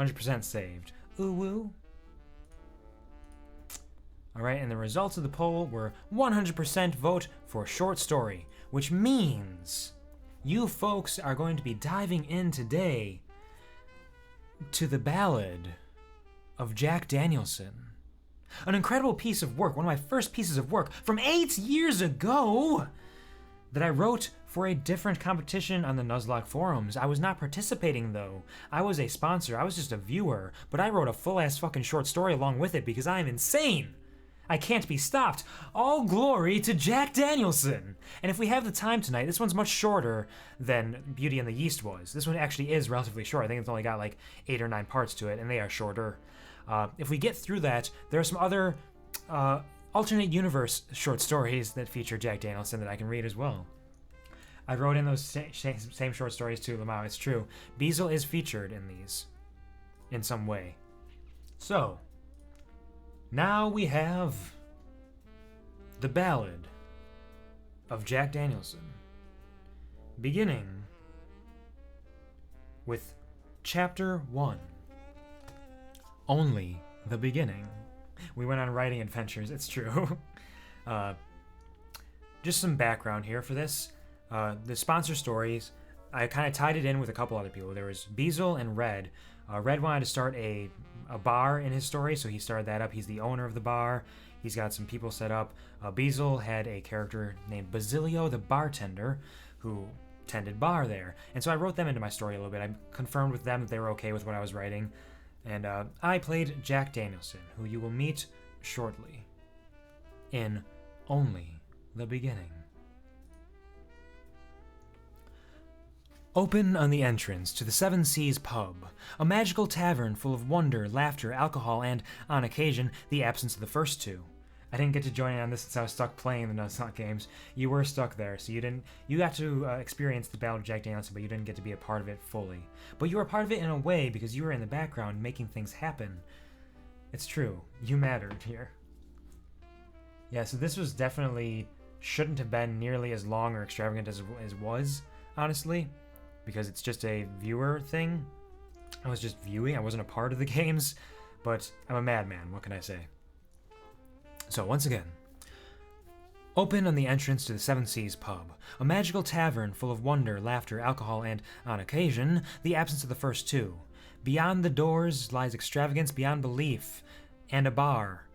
100% saved. Ooh woo. Alright, and the results of the poll were 100% vote for short story, which means you folks are going to be diving in today to the Ballad of Jack Danielson. An incredible piece of work, one of my first pieces of work from 8 years ago that I wrote for a different competition on the Nuzlocke forums. I was not participating though. I was a sponsor, I was just a viewer, but I wrote a full-ass fucking short story along with it because I am insane. I can't be stopped. All glory to Jack Danielson. And if we have the time tonight, this one's much shorter than Beauty and the Yeast was. This one actually is relatively short. I think it's only got like 8 or 9 parts to it, and they are shorter. If we get through that, there are some other alternate universe short stories that feature Jack Danielson that I can read as well. I wrote in those same short stories too, Lamau, it's true. Beazle is featured in these in some way. So, now we have the Ballad of Jack Danielson, beginning with Chapter 1. Only the beginning. We went on writing adventures, it's true. Just some background here for this. The sponsor stories, I kind of tied it in with a couple other people. There was Beazle and Red. Red wanted to start a bar in his story, so he started that up. He's the owner of the bar. He's got some people set up. Beazle had a character named Basilio the bartender who tended bar there. And so I wrote them into my story a little bit. I confirmed with them that they were okay with what I was writing. And I played Jack Danielson, who you will meet shortly in Only the Beginning. Open on the entrance to the Seven Seas pub, a magical tavern full of wonder, laughter, alcohol, and, on occasion, the absence of the first two. I didn't get to join in on this since I was stuck playing the Nuzlocke games. You were stuck there, so you got to experience the Battle of Jack Danielson, but you didn't get to be a part of it fully. But you were a part of it in a way because you were in the background making things happen. It's true. You mattered here. Yeah, so this was definitely shouldn't have been nearly as long or extravagant as it was, honestly, because it's just a viewer thing. I was just viewing. I wasn't a part of the games, but I'm a madman. What can I say? So once again, open on the entrance to the Seven Seas pub, a magical tavern full of wonder, laughter, alcohol, and, on occasion, the absence of the first two. Beyond the doors lies extravagance beyond belief, and a bar.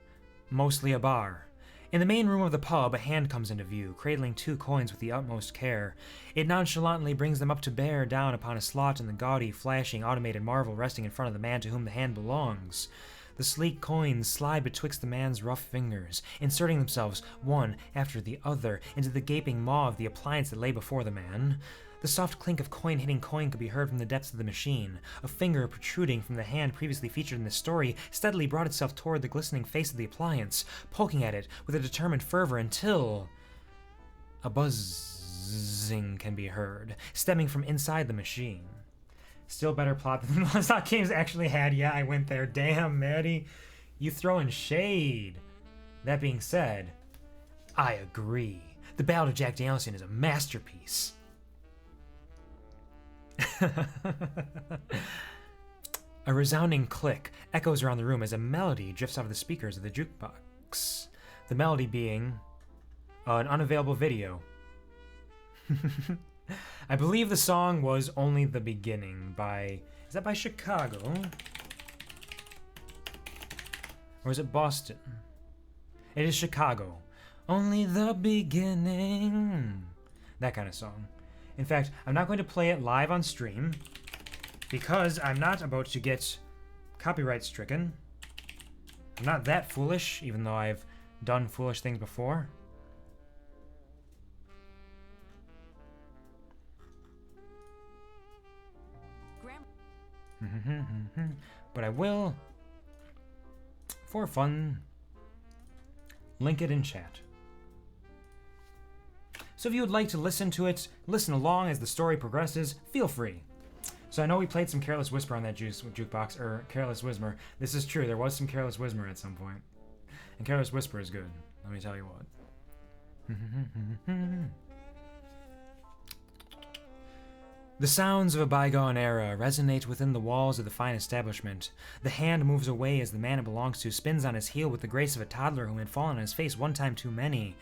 Mostly a bar. In the main room of the pub, a hand comes into view, cradling 2 coins with the utmost care. It nonchalantly brings them up to bear down upon a slot in the gaudy, flashing, automated marvel resting in front of the man to whom the hand belongs. The sleek coins slide betwixt the man's rough fingers, inserting themselves, one after the other, into the gaping maw of the appliance that lay before the man. The soft clink of coin hitting coin could be heard from the depths of the machine. A finger protruding from the hand previously featured in the story steadily brought itself toward the glistening face of the appliance, poking at it with a determined fervor until a buzzing can be heard, stemming from inside the machine. Still better plot than the Nuzlocke games actually had. Yeah, I went there. Damn, Maddie. You throwing shade. That being said, I agree. The Ballad of Jack Danielson is a masterpiece. A resounding click echoes around the room as a melody drifts out of the speakers of the jukebox. The melody being an unavailable video. I believe the song was Only the Beginning by... Is that by Chicago? Or is it Boston? It is Chicago. Only the beginning. That kind of song. In fact, I'm not going to play it live on stream because I'm not about to get copyright stricken. I'm not that foolish, even though I've done foolish things before. But I will, for fun, link it in chat. So if you would like to listen to it, listen along as the story progresses, feel free. So I know we played some Careless Whisper on that jukebox, or Careless Whisper. This is true, there was some Careless Whisper at some point. And Careless Whisper is good, let me tell you what. The sounds of a bygone era resonate within the walls of the fine establishment. The hand moves away as the man it belongs to spins on his heel with the grace of a toddler who had fallen on his face one time too many.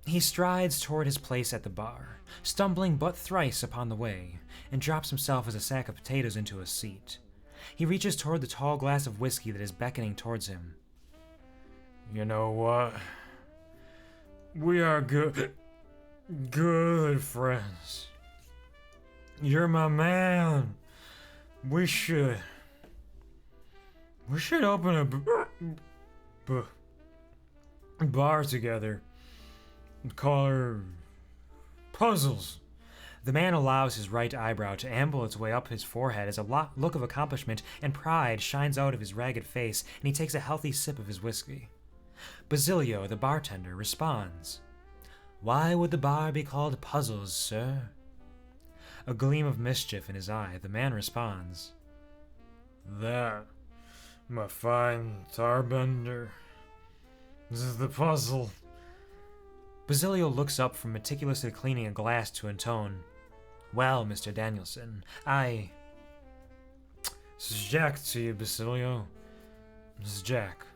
He strides toward his place at the bar, stumbling but thrice upon the way, and drops himself as a sack of potatoes into a seat. He reaches toward the tall glass of whiskey that is beckoning towards him. You know what? We are good friends. You're my man. We should open a bar together and call her Puzzles. The man allows his right eyebrow to amble its way up his forehead as a look of accomplishment and pride shines out of his ragged face, and he takes a healthy sip of his whiskey. Basilio, the bartender, responds. Why would the bar be called Puzzles, sir? A gleam of mischief in his eye, the man responds. That, my fine tarbender, is the puzzle. Basilio looks up from meticulously cleaning a glass to intone. Well, Mr. Danielson, This is Jack to you, Basilio. This is Jack.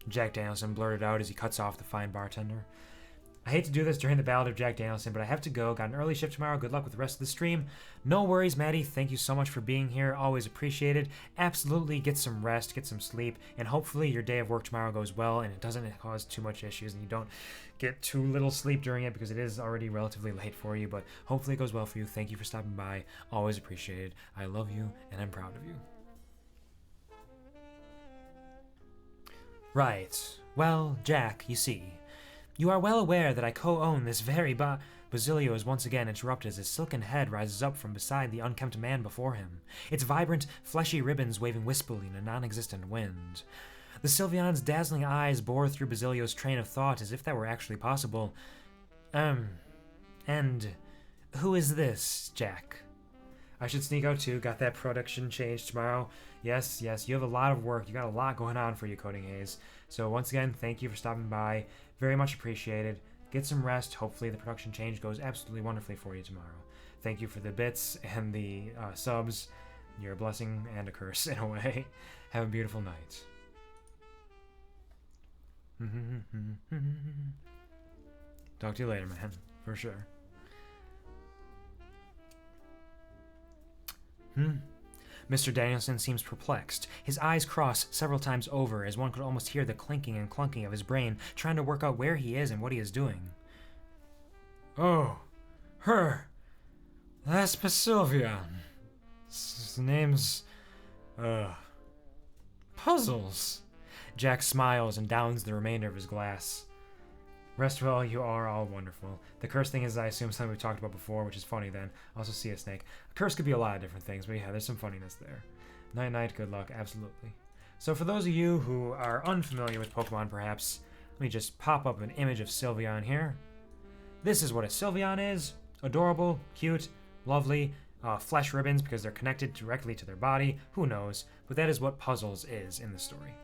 Jack Danielson blurted out as he cuts off the fine bartender. I hate to do this during the Ballad of Jack Danielson, but I have to go. Got an early shift tomorrow. Good luck with the rest of the stream. No worries, Maddie. Thank you so much for being here. Always appreciated. Absolutely get some rest, get some sleep, and hopefully your day of work tomorrow goes well and it doesn't cause too much issues and you don't get too little sleep during it because it is already relatively late for you, but hopefully it goes well for you. Thank you for stopping by. Always appreciated. I love you and I'm proud of you. Right. Well, Jack, you see, you are well aware that I co-own this very Basilio is once again interrupted as his silken head rises up from beside the unkempt man before him, its vibrant, fleshy ribbons waving wispily in a non-existent wind. The Sylveon's dazzling eyes bore through Basilio's train of thought as if that were actually possible. And who is this, Jack? I should sneak out too. Got that production change tomorrow. Yes, you have a lot of work. You got a lot going on for you, Coding Haze. So once again, thank you for stopping by. Very much appreciated. Get some rest. Hopefully the production change goes absolutely wonderfully for you tomorrow. Thank you for the bits and the subs. You're a blessing and a curse in a way. Have a beautiful night. Talk to you later, man. For sure. Mr. Danielson seems perplexed. His eyes cross several times over as one could almost hear the clinking and clunking of his brain trying to work out where he is and what he is doing. Oh, her. That's Sylveon. His name's, Puzzles. Jack smiles and downs the remainder of his glass. Rest well, you are all wonderful. The curse thing is, I assume, something we've talked about before, which is funny then. Also see a snake. A curse could be a lot of different things, but yeah, there's some funniness there. Night-night, good luck, absolutely. So for those of you who are unfamiliar with Pokemon, perhaps, let me just pop up an image of Sylveon here. This is what a Sylveon is. Adorable, cute, lovely, flesh ribbons because they're connected directly to their body. Who knows? But that is what Puzzles is in the story.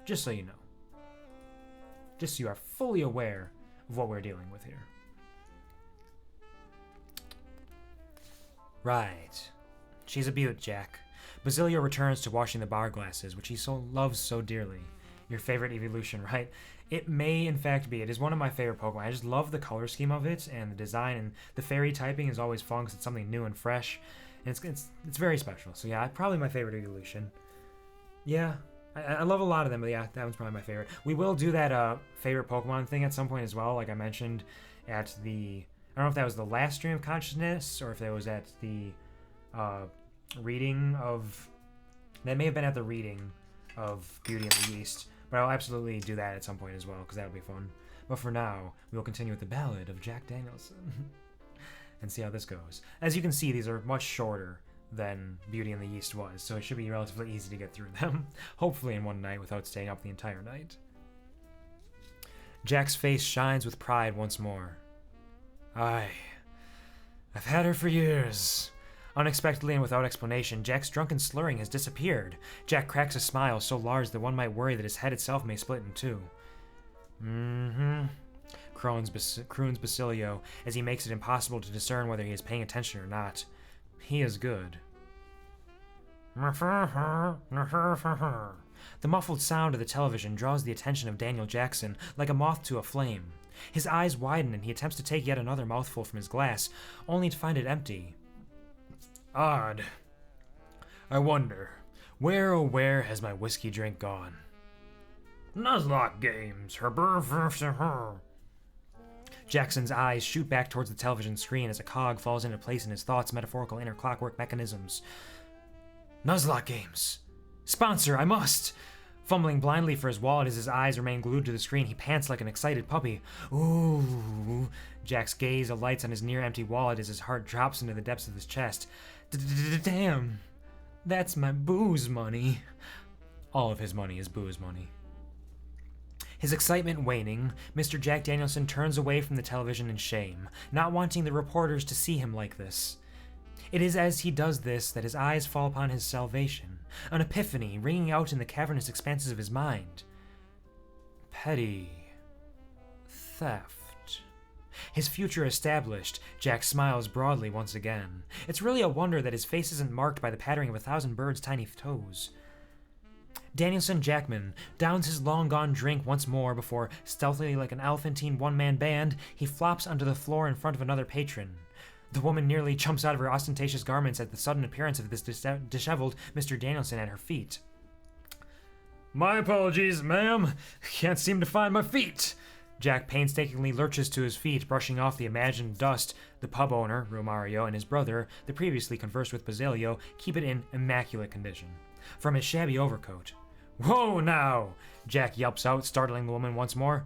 Just so you know. Just so you are fully aware of what we're dealing with here. Right. She's a beaut, Jack. Basilio returns to washing the bar glasses, which he loves so dearly. Your favorite evolution, right? It may, in fact, be. It is one of my favorite Pokemon. I just love the color scheme of it and the design, and the fairy typing is always fun because it's something new and fresh, and it's very special. So yeah, probably my favorite evolution. Yeah. I love a lot of them, but yeah, that one's probably my favorite. We will do that favorite Pokemon thing at some point as well, like I mentioned at the... I don't know if that was the last Stream of Consciousness, or if that was at the reading of... That may have been at the reading of Beauty and the Beast, but I'll absolutely do that at some point as well, because that'll be fun. But for now, we will continue with the Ballad of Jack Danielson, and see how this goes. As you can see, these are much shorter than Beauty and the East was, so it should be relatively easy to get through them, hopefully in one night without staying up the entire night. Jack's face shines with pride once more. I've had her for years. Unexpectedly and without explanation, Jack's drunken slurring has disappeared. Jack cracks a smile so large that one might worry that his head itself may split in two. Croons Basilio, as he makes it impossible to discern whether he is paying attention or not. He is good. The muffled sound of the television draws the attention of Daniel Jackson like a moth to a flame. His eyes widen and he attempts to take yet another mouthful from his glass, only to find it empty. Odd. I wonder, where oh where has my whiskey drink gone? Nuzlocke games, her. Jackson's eyes shoot back towards the television screen as a cog falls into place in his thoughts' metaphorical inner clockwork mechanisms. Nuzlocke games. Sponsor, I must! Fumbling blindly for his wallet as his eyes remain glued to the screen, he pants like an excited puppy. Ooh. Jack's gaze alights on his near-empty wallet as his heart drops into the depths of his chest. Damn. That's my booze money. All of his money is booze money. His excitement waning, Mr. Jack Danielson turns away from the television in shame, not wanting the reporters to see him like this. It is as he does this that his eyes fall upon his salvation, an epiphany ringing out in the cavernous expanses of his mind. Petty theft. His future established, Jack smiles broadly once again. It's really a wonder that his face isn't marked by the pattering of 1,000 birds' tiny toes. Danielson Jackman downs his long-gone drink once more before, stealthily like an elephantine one-man band, he flops onto the floor in front of another patron. The woman nearly jumps out of her ostentatious garments at the sudden appearance of this disheveled Mr. Danielson at her feet. My apologies, ma'am. Can't seem to find my feet. Jack painstakingly lurches to his feet, brushing off the imagined dust. The pub owner, Romario, and his brother, the previously conversed with Basilio, keep it in immaculate condition. From his shabby overcoat. Whoa now! Jack yelps out, startling the woman once more.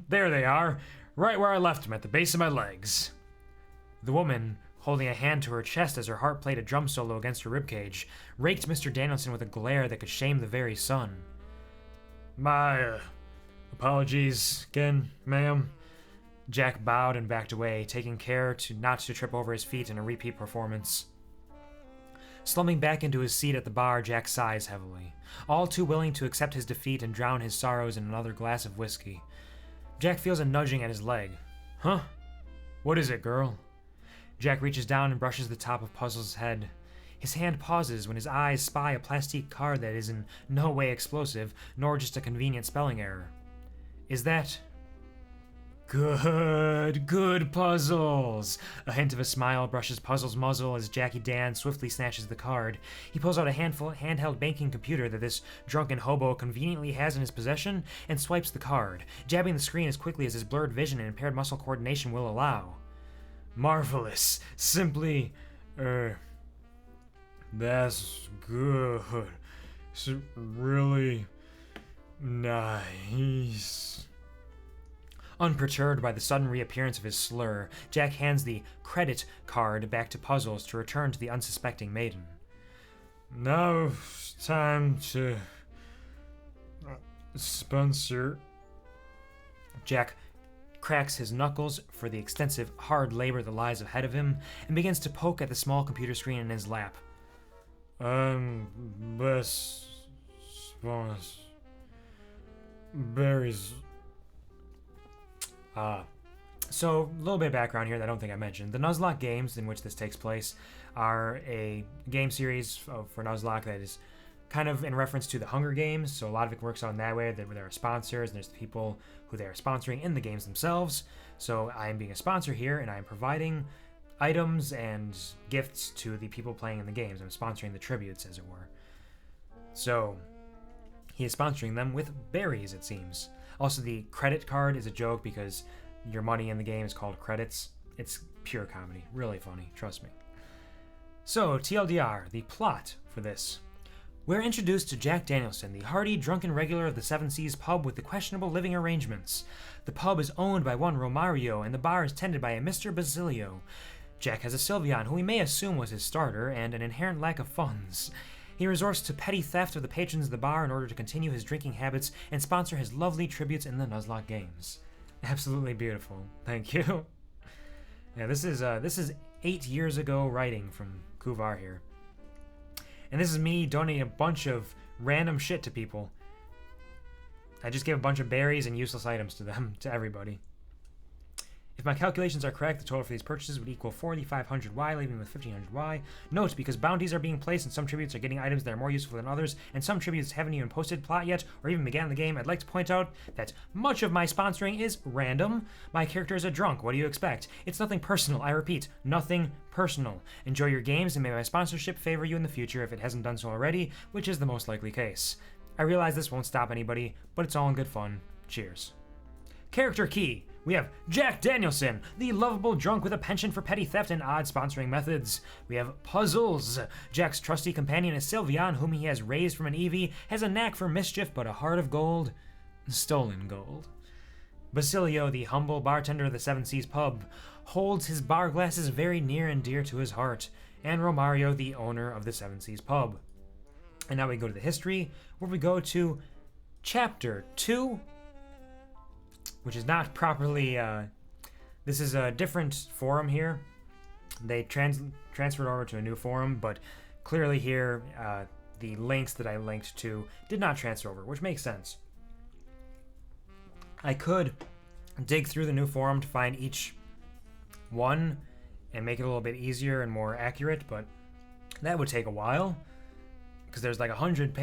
There they are, right where I left them, at the base of my legs. The woman, holding a hand to her chest as her heart played a drum solo against her ribcage, raked Mr. Danielson with a glare that could shame the very sun. My apologies again, ma'am. Jack bowed and backed away, taking care not to trip over his feet in a repeat performance. Slumping back into his seat at the bar, Jack sighs heavily, all too willing to accept his defeat and drown his sorrows in another glass of whiskey. Jack feels a nudging at his leg. Huh? What is it, girl? Jack reaches down and brushes the top of Puzzle's head. His hand pauses when his eyes spy a plastique card that is in no way explosive, nor just a convenient spelling error. Is that... Good Puzzles! A hint of a smile brushes Puzzle's muzzle as Jackie Dan swiftly snatches the card. He pulls out a handheld banking computer that this drunken hobo conveniently has in his possession and swipes the card, jabbing the screen as quickly as his blurred vision and impaired muscle coordination will allow. Marvelous. Simply, that's good. It's really nice. Unperturbed by the sudden reappearance of his slur, Jack hands the credit card back to Puzzles to return to the unsuspecting maiden. Now it's time to sponsor. Jack cracks his knuckles for the extensive, hard labor that lies ahead of him and begins to poke at the small computer screen in his lap. Best sponsor. Berries. So, a little bit of background here that I don't think I mentioned. The Nuzlocke games in which this takes place are a game series for Nuzlocke that is kind of in reference to the Hunger Games, so a lot of it works out in that way, that there are sponsors, and there's the people who they are sponsoring in the games themselves. So I am being a sponsor here, and I am providing items and gifts to the people playing in the games. I'm sponsoring the tributes, as it were. So, he is sponsoring them with berries, it seems. Also, the credit card is a joke because your money in the game is called credits. It's pure comedy. Really funny, trust me. So, TLDR, the plot for this. We're introduced to Jack Danielson, the hardy, drunken regular of the Seven Seas pub with the questionable living arrangements. The pub is owned by one Romario, and the bar is tended by a Mr. Basilio. Jack has a Sylveon, who we may assume was his starter, and an inherent lack of funds. He resorts to petty theft of the patrons of the bar in order to continue his drinking habits and sponsor his lovely tributes in the Nuzlocke games. Absolutely beautiful. Thank you. Yeah, this is 8 years ago writing from Kuvar here. And this is me donating a bunch of random shit to people. I just gave a bunch of berries and useless items to them, to everybody. If my calculations are correct, the total for these purchases would equal 4,500Y, leaving me with 1,500Y. Note, because bounties are being placed and some tributes are getting items that are more useful than others, and some tributes haven't even posted plot yet, or even began the game, I'd like to point out that much of my sponsoring is random. My character is a drunk, what do you expect? It's nothing personal, I repeat, nothing personal. Enjoy your games, and may my sponsorship favor you in the future if it hasn't done so already, which is the most likely case. I realize this won't stop anybody, but it's all in good fun. Cheers. Character key. We have Jack Danielson, the lovable drunk with a penchant for petty theft and odd sponsoring methods. We have Puzzles. Jack's trusty companion is Sylvian, whom he has raised from an Eevee, has a knack for mischief but a heart of gold. Stolen gold. Basilio, the humble bartender of the Seven Seas pub, holds his bar glasses very near and dear to his heart. And Romario, the owner of the Seven Seas pub. And now we go to the history, where we go to Chapter 2, which is not properly, this is a different forum here. They transferred over to a new forum, but clearly here, the links that I linked to did not transfer over, which makes sense. I could dig through the new forum to find each one and make it a little bit easier and more accurate, but that would take a while, because there's like 100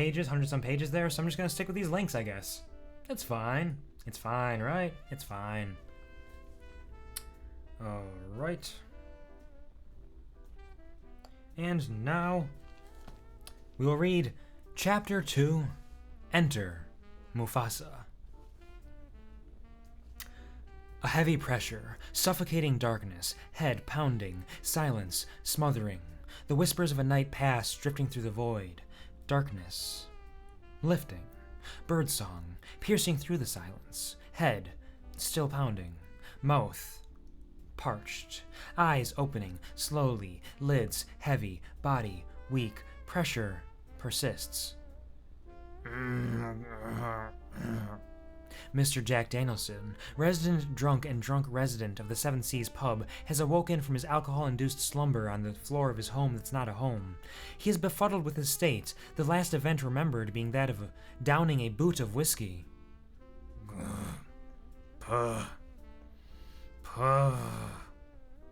some pages there, so I'm just going to stick with these links, I guess. That's fine. It's fine, right? It's fine. Alright. And now, we will read Chapter 2, Enter Mufasa. A heavy pressure, suffocating darkness, head pounding, silence smothering. The whispers of a night past drifting through the void. Darkness. Lifting. Birdsong, piercing through the silence. Head, still pounding. Mouth, parched. Eyes opening, slowly. Lids, heavy. Body, weak. Pressure, persists. Mr. Jack Danielson, resident drunk and drunk resident of the Seven Seas pub, has awoken from his alcohol-induced slumber on the floor of his home that's not a home. He is befuddled with his state, the last event remembered being that of downing a boot of whiskey.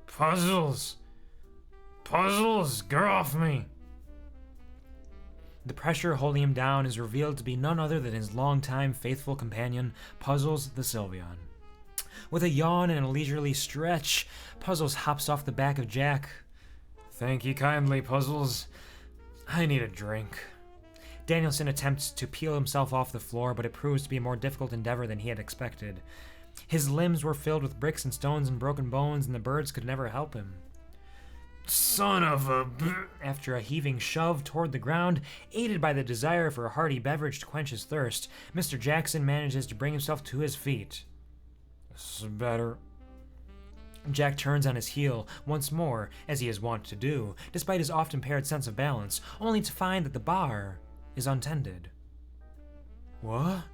Puzzles! Puzzles! Get off me! The pressure holding him down is revealed to be none other than his longtime faithful companion, Puzzles the Sylvian. With a yawn and a leisurely stretch, Puzzles hops off the back of Jack. Thank you kindly, Puzzles. I need a drink. Danielson attempts to peel himself off the floor, but it proves to be a more difficult endeavor than he had expected. His limbs were filled with bricks and stones and broken bones, and the birds could never help him. Son of a... After a heaving shove toward the ground, aided by the desire for a hearty beverage to quench his thirst, Mr. Jackson manages to bring himself to his feet. This is better. Jack turns on his heel once more, as he is wont to do, despite his oft-impaired sense of balance, only to find that the bar is untended. What?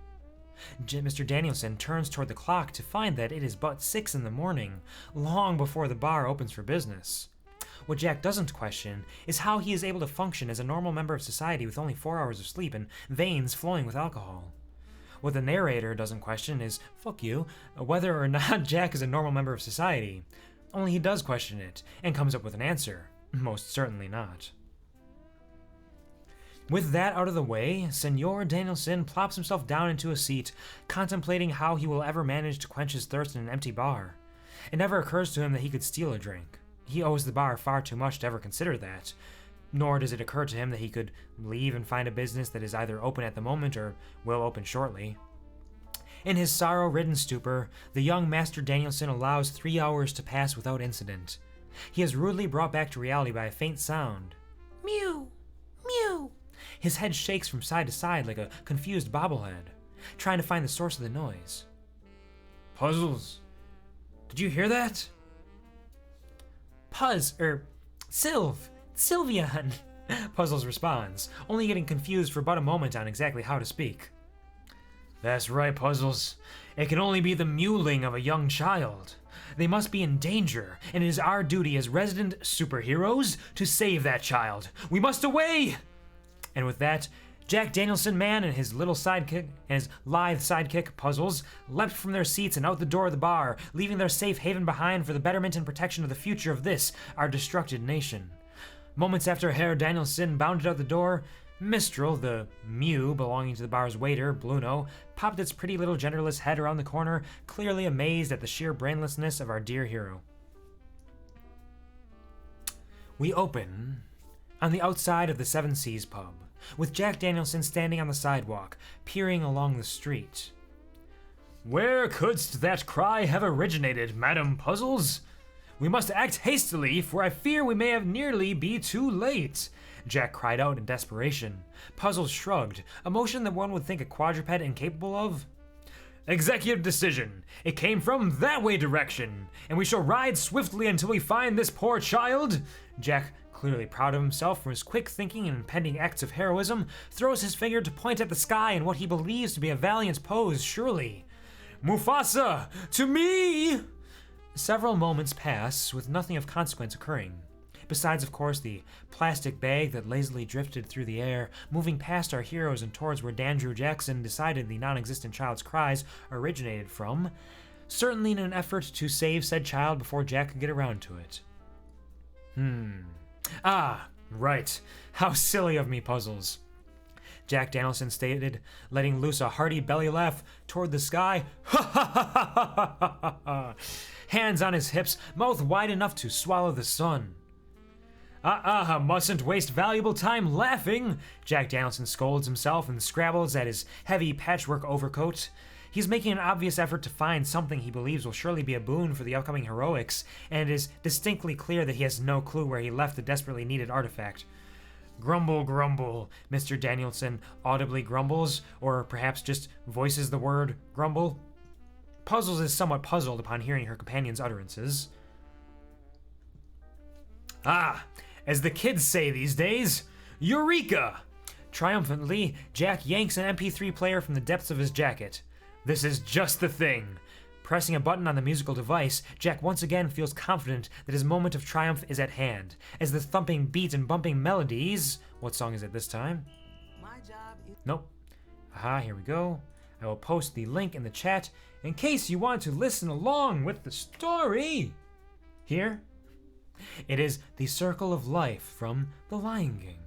Mr. Danielson turns toward the clock to find that it is but 6 in the morning, long before the bar opens for business. What Jack doesn't question is how he is able to function as a normal member of society with only 4 hours of sleep and veins flowing with alcohol. What the narrator doesn't question is, fuck you, whether or not Jack is a normal member of society. Only he does question it, and comes up with an answer. Most certainly not. With that out of the way, Senor Danielson plops himself down into a seat, contemplating how he will ever manage to quench his thirst in an empty bar. It never occurs to him that he could steal a drink. He owes the bar far too much to ever consider that, nor does it occur to him that he could leave and find a business that is either open at the moment or will open shortly. In his sorrow-ridden stupor, the young Master Danielson allows 3 hours to pass without incident. He is rudely brought back to reality by a faint sound. Mew! Mew! His head shakes from side to side like a confused bobblehead, trying to find the source of the noise. Puzzles! Did you hear that? Sylvian! Puzzles responds, only getting confused for but a moment on exactly how to speak. That's right, Puzzles. It can only be the mewling of a young child. They must be in danger, and it is our duty as resident superheroes to save that child. We must away! And with that, Jack Danielson man and his little sidekick and his lithe sidekick Puzzles leapt from their seats and out the door of the bar, leaving their safe haven behind for the betterment and protection of the future of this, our destructed nation. Moments after Herr Danielson bounded out the door, Mistral, the mew belonging to the bar's waiter, Bluno, popped its pretty little genderless head around the corner, clearly amazed at the sheer brainlessness of our dear hero. We open on the outside of the Seven Seas pub, with Jack Danielson standing on the sidewalk, peering along the street. "Where couldst that cry have originated, Madam Puzzles? We must act hastily, for I fear we may have nearly be too late," Jack cried out in desperation. Puzzles shrugged, a motion that one would think a quadruped incapable of. "Executive decision. It came from that way direction, and we shall ride swiftly until we find this poor child." Jack, clearly proud of himself for his quick thinking and impending acts of heroism, throws his finger to point at the sky in what he believes to be a valiant pose, surely. "Mufasa, to me!" Several moments pass, with nothing of consequence occurring. Besides, of course, the plastic bag that lazily drifted through the air, moving past our heroes and towards where Dandrew Jackson decided the non-existent child's cries originated from, certainly in an effort to save said child before Jack could get around to it. Ah, right. How silly of me, Puzzles. Jack Danielson stated, letting loose a hearty belly laugh toward the sky. Ha ha ha ha ha ha ha! Hands on his hips, mouth wide enough to swallow the sun. Mustn't waste valuable time laughing, Jack Danielson scolds himself and scrabbles at his heavy patchwork overcoat. He's making an obvious effort to find something he believes will surely be a boon for the upcoming heroics, and it is distinctly clear that he has no clue where he left the desperately needed artifact. Grumble, grumble, Mr. Danielson audibly grumbles, or perhaps just voices the word grumble. Puzzles is somewhat puzzled upon hearing her companion's utterances. As the kids say these days, Eureka! Triumphantly, Jack yanks an MP3 player from the depths of his jacket. This is just the thing. Pressing a button on the musical device, Jack once again feels confident that his moment of triumph is at hand, as the thumping beat and bumping melodies... What song is it this time? Nope. Here we go. I will post the link in the chat in case you want to listen along with the story. Here. It is The Circle of Life from The Lion King.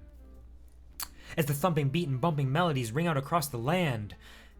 As the thumping beat and bumping melodies ring out across the land,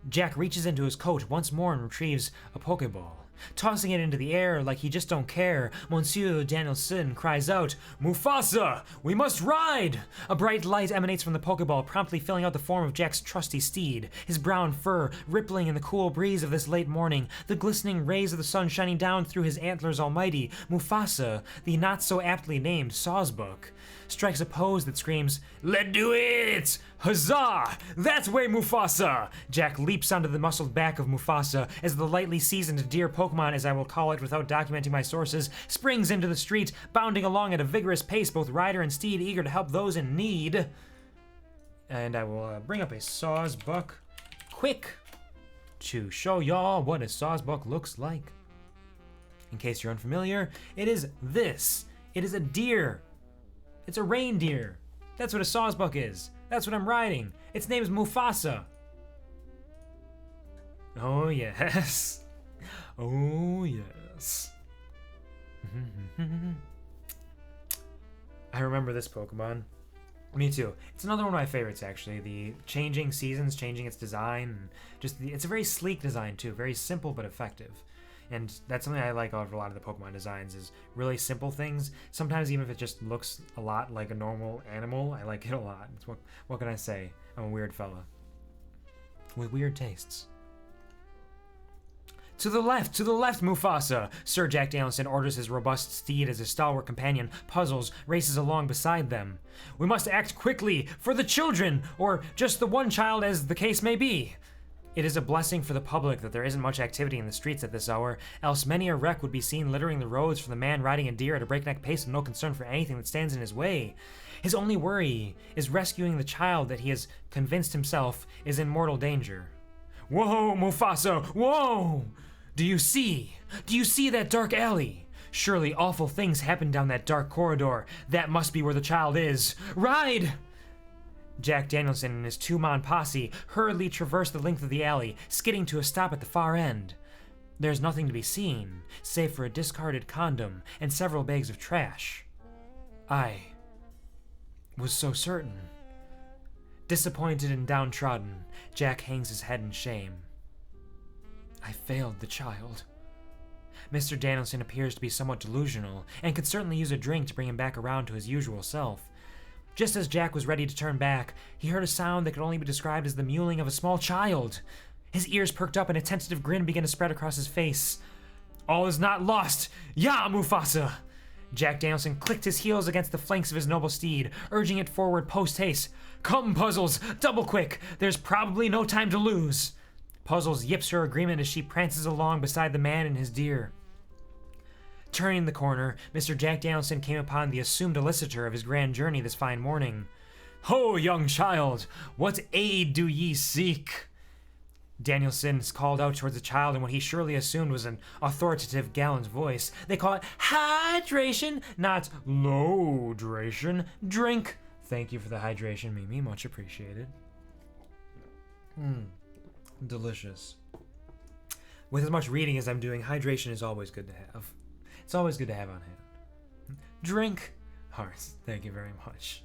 Jack reaches into his coat once more and retrieves a Pokeball. Tossing it into the air like he just don't care, Monsieur Danielson cries out, "Mufasa, we must ride!" A bright light emanates from the Pokeball, promptly filling out the form of Jack's trusty steed, his brown fur rippling in the cool breeze of this late morning, the glistening rays of the sun shining down through his antlers almighty. Mufasa, the not-so-aptly named Sawsbuck, strikes a pose that screams, "Let's do it! Huzzah! That way, Mufasa!" Jack leaps onto the muscled back of Mufasa as the lightly seasoned deer Pokemon, as I will call it without documenting my sources, springs into the street, bounding along at a vigorous pace, both rider and steed eager to help those in need. And I will bring up a Sawsbuck quick to show y'all what a Sawsbuck looks like. In case you're unfamiliar, it is this. It is a deer. It's a reindeer. That's what a Sawsbuck is. That's what I'm riding. Its name is Mufasa. Oh yes. Oh yes. I remember this Pokemon. Me too. It's another one of my favorites, actually. The changing seasons, changing its design, it's a very sleek design too. Very simple but effective. And that's something I like out of a lot of the Pokemon designs, is really simple things. Sometimes even if it just looks a lot like a normal animal, I like it a lot. It's what can I say? I'm a weird fella. With weird tastes. To the left, Mufasa! Sir Jack Danielson orders his robust steed as his stalwart companion, Puzzles, races along beside them. We must act quickly, for the children, or just the one child as the case may be. It is a blessing for the public that there isn't much activity in the streets at this hour, else many a wreck would be seen littering the roads from the man riding a deer at a breakneck pace with no concern for anything that stands in his way. His only worry is rescuing the child that he has convinced himself is in mortal danger. Whoa, Mufasa, whoa! Do you see that dark alley? Surely awful things happen down that dark corridor. That must be where the child is. Ride! Jack Danielson and his two-man posse hurriedly traverse the length of the alley, skidding to a stop at the far end. There's nothing to be seen, save for a discarded condom and several bags of trash. I was so certain. Disappointed and downtrodden, Jack hangs his head in shame. I failed the child. Mr. Danielson appears to be somewhat delusional, and could certainly use a drink to bring him back around to his usual self. Just as Jack was ready to turn back, he heard a sound that could only be described as the mewling of a small child. His ears perked up and a tentative grin began to spread across his face. All is not lost! Ya, Mufasa! Jack Danielson clicked his heels against the flanks of his noble steed, urging it forward post-haste. Come, Puzzles, double quick! There's probably no time to lose! Puzzles yips her agreement as she prances along beside the man and his deer. Turning the corner, Mr. Jack Danielson came upon the assumed elicitor of his grand journey this fine morning. Ho, young child! What aid do ye seek? Danielson called out towards the child in what he surely assumed was an authoritative, gallant voice. They call it hydration, not low-dration. Drink. Thank you for the hydration, Mimi. Much appreciated. Delicious. With as much reading as I'm doing, hydration is always good to have. It's always good to have on hand. Drink. Hearts. Thank you very much.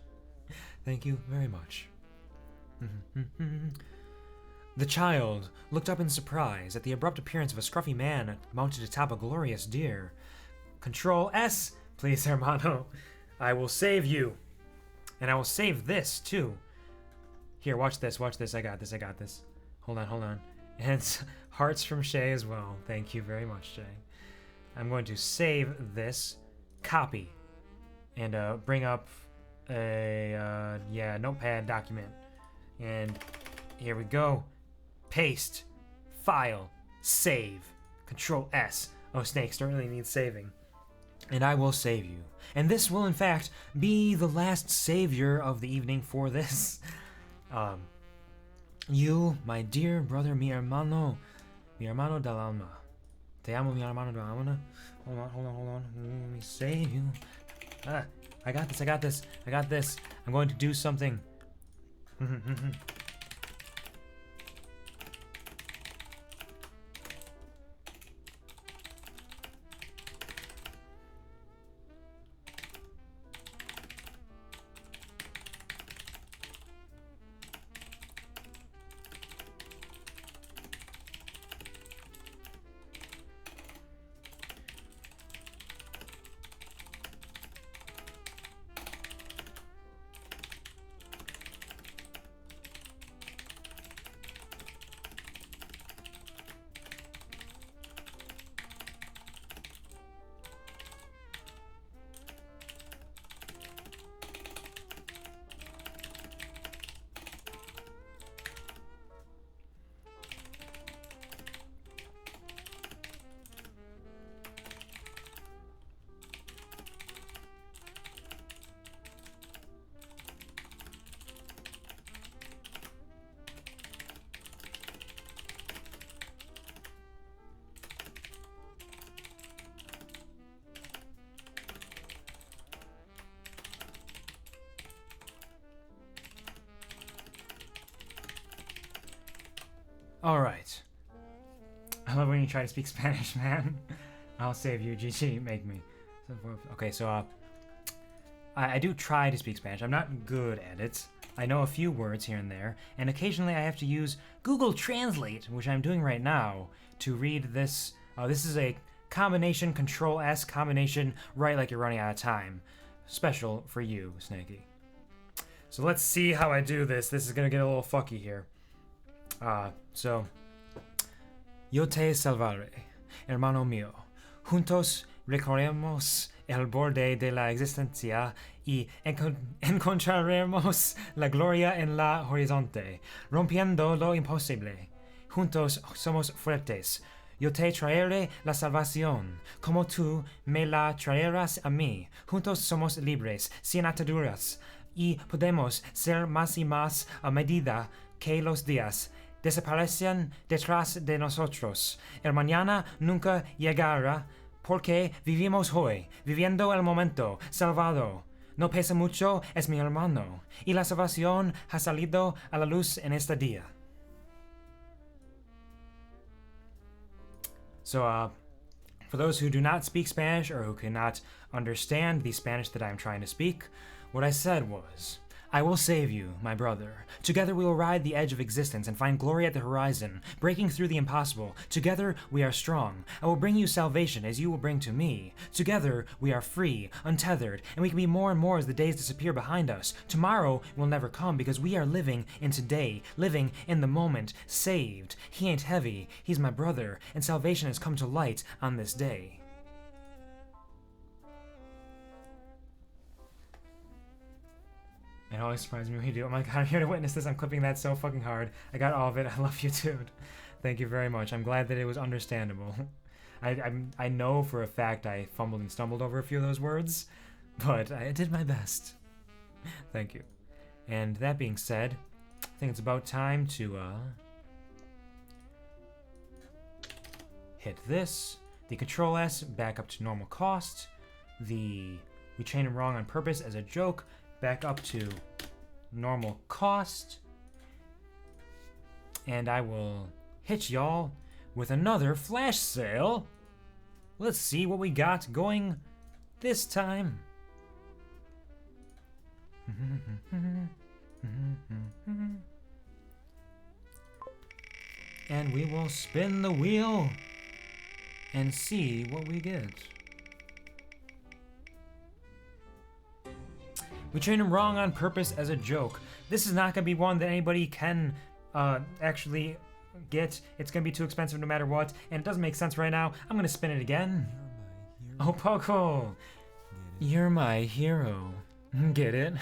Thank you very much. The child looked up in surprise at the abrupt appearance of a scruffy man mounted atop a glorious deer. Control S, please, hermano. I will save you. And I will save this, too. Here, watch this, watch this. I got this, I got this. Hold on. And it's hearts from Shay as well. Thank you very much, Shay. I'm going to save this, copy, and bring up a notepad document. And here we go. Paste, file, save, Control S. Oh, snakes don't really need saving. And I will save you. And this will, in fact, be the last savior of the evening for this. You, my dear brother, mi hermano del alma. Te amo, mi hermano del alma. Hold on. Let me save you. I got this. I'm going to do something. Alright. I love when you try to speak Spanish, man. I'll save you. GG, make me. Okay, so, I do try to speak Spanish. I'm not good at it. I know a few words here and there, and occasionally I have to use Google Translate, which I'm doing right now, to read this. This is a combination Control S combination, right like you're running out of time. Special for you, Snaky. So let's see how I do this. This is gonna get a little fucky here. Yo te salvaré, hermano mío. Juntos recorremos el borde de la existencia y encontraremos la gloria en la horizonte, rompiendo lo imposible. Juntos somos fuertes. Yo te traeré la salvación, como tú me la traerás a mí. Juntos somos libres, sin ataduras, y podemos ser más y más a medida que los días desaparecen detrás de nosotros. El mañana nunca llegará porque vivimos hoy, viviendo el momento, salvado. No pesa mucho, es mi hermano, y la salvación ha salido a la luz en este día. So, for those who do not speak Spanish or who cannot understand the Spanish that I am trying to speak, what I said was, I will save you, my brother. Together we will ride the edge of existence and find glory at the horizon, breaking through the impossible. Together we are strong. I will bring you salvation as you will bring to me. Together we are free, untethered, and we can be more and more as the days disappear behind us. Tomorrow will never come because we are living in today, living in the moment, saved. He ain't heavy, he's my brother, and salvation has come to light on this day. It always surprises me when you do. Oh my god, I'm here to witness this. I'm clipping that so fucking hard. I got all of it. I love you, dude. Thank you very much. I'm glad that it was understandable. I know for a fact I fumbled and stumbled over a few of those words, but I did my best. Thank you. And that being said, I think it's about time to hit this. The Control S back up to normal cost. We chained him wrong on purpose as a joke. Back up to normal cost. And I will hit y'all with another flash sale. Let's see what we got going this time. And we will spin the wheel and see what we get. We trained him wrong on purpose as a joke. This is not going to be one that anybody can actually get. It's going to be too expensive no matter what, and it doesn't make sense right now. I'm going to spin it again. Oh, Puggle! You're my hero. Get it?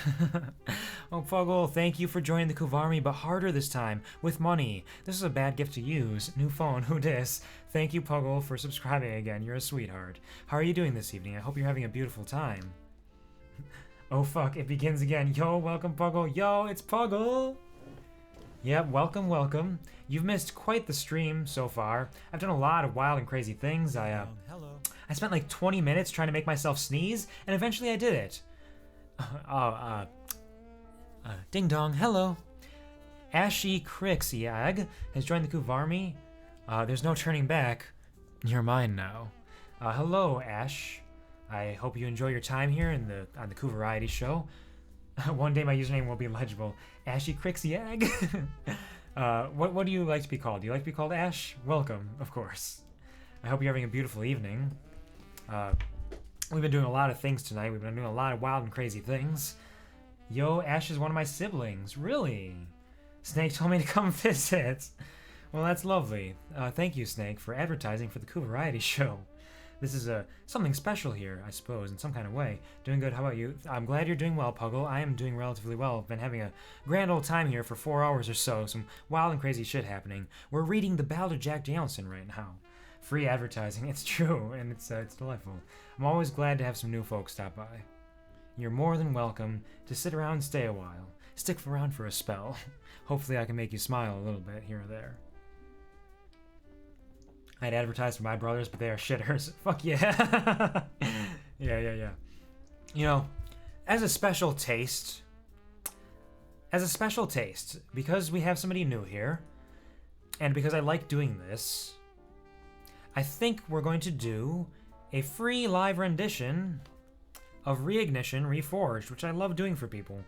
Oh, Puggle, thank you for joining the QuvarTV, but harder this time, with money. This is a bad gift to use. New phone, who dis? Thank you, Puggle, for subscribing again. You're a sweetheart. How are you doing this evening? I hope you're having a beautiful time. Oh fuck, it begins again. Yo, welcome Puggle. Yo, it's Puggle! Yep, welcome, welcome. You've missed quite the stream so far. I've done a lot of wild and crazy things. I spent like 20 minutes trying to make myself sneeze, and eventually I did it. Ding dong, hello. Ashy Crixiag has joined the QuvarTV. There's no turning back. You're mine now. Hello, Ash. I hope you enjoy your time here on the QuvarTV show. One day my username will be legible. Ashy Crixiag. What do you like to be called? Do you like to be called Ash? Welcome, of course. I hope you're having a beautiful evening. We've been doing a lot of things tonight. We've been doing a lot of wild and crazy things. Yo, Ash is one of my siblings. Really? Snake told me to come visit. Well, that's lovely. Thank you, Snake, for advertising for the QuvarTV show. This is something special here, I suppose, in some kind of way. Doing good, how about you? I'm glad you're doing well, Puggle. I am doing relatively well. I've been having a grand old time here for 4 hours or so. Some wild and crazy shit happening. We're reading the Ballad of Danielson right now. Free advertising, it's true, and it's delightful. I'm always glad to have some new folks stop by. You're more than welcome to sit around and stay a while. Stick around for a spell. Hopefully I can make you smile a little bit here or there. I'd advertise for my brothers, but they are shitters. Fuck yeah. Yeah. You know, as a special taste, because we have somebody new here, and because I like doing this, I think we're going to do a free live rendition of Reignition Reforged, which I love doing for people,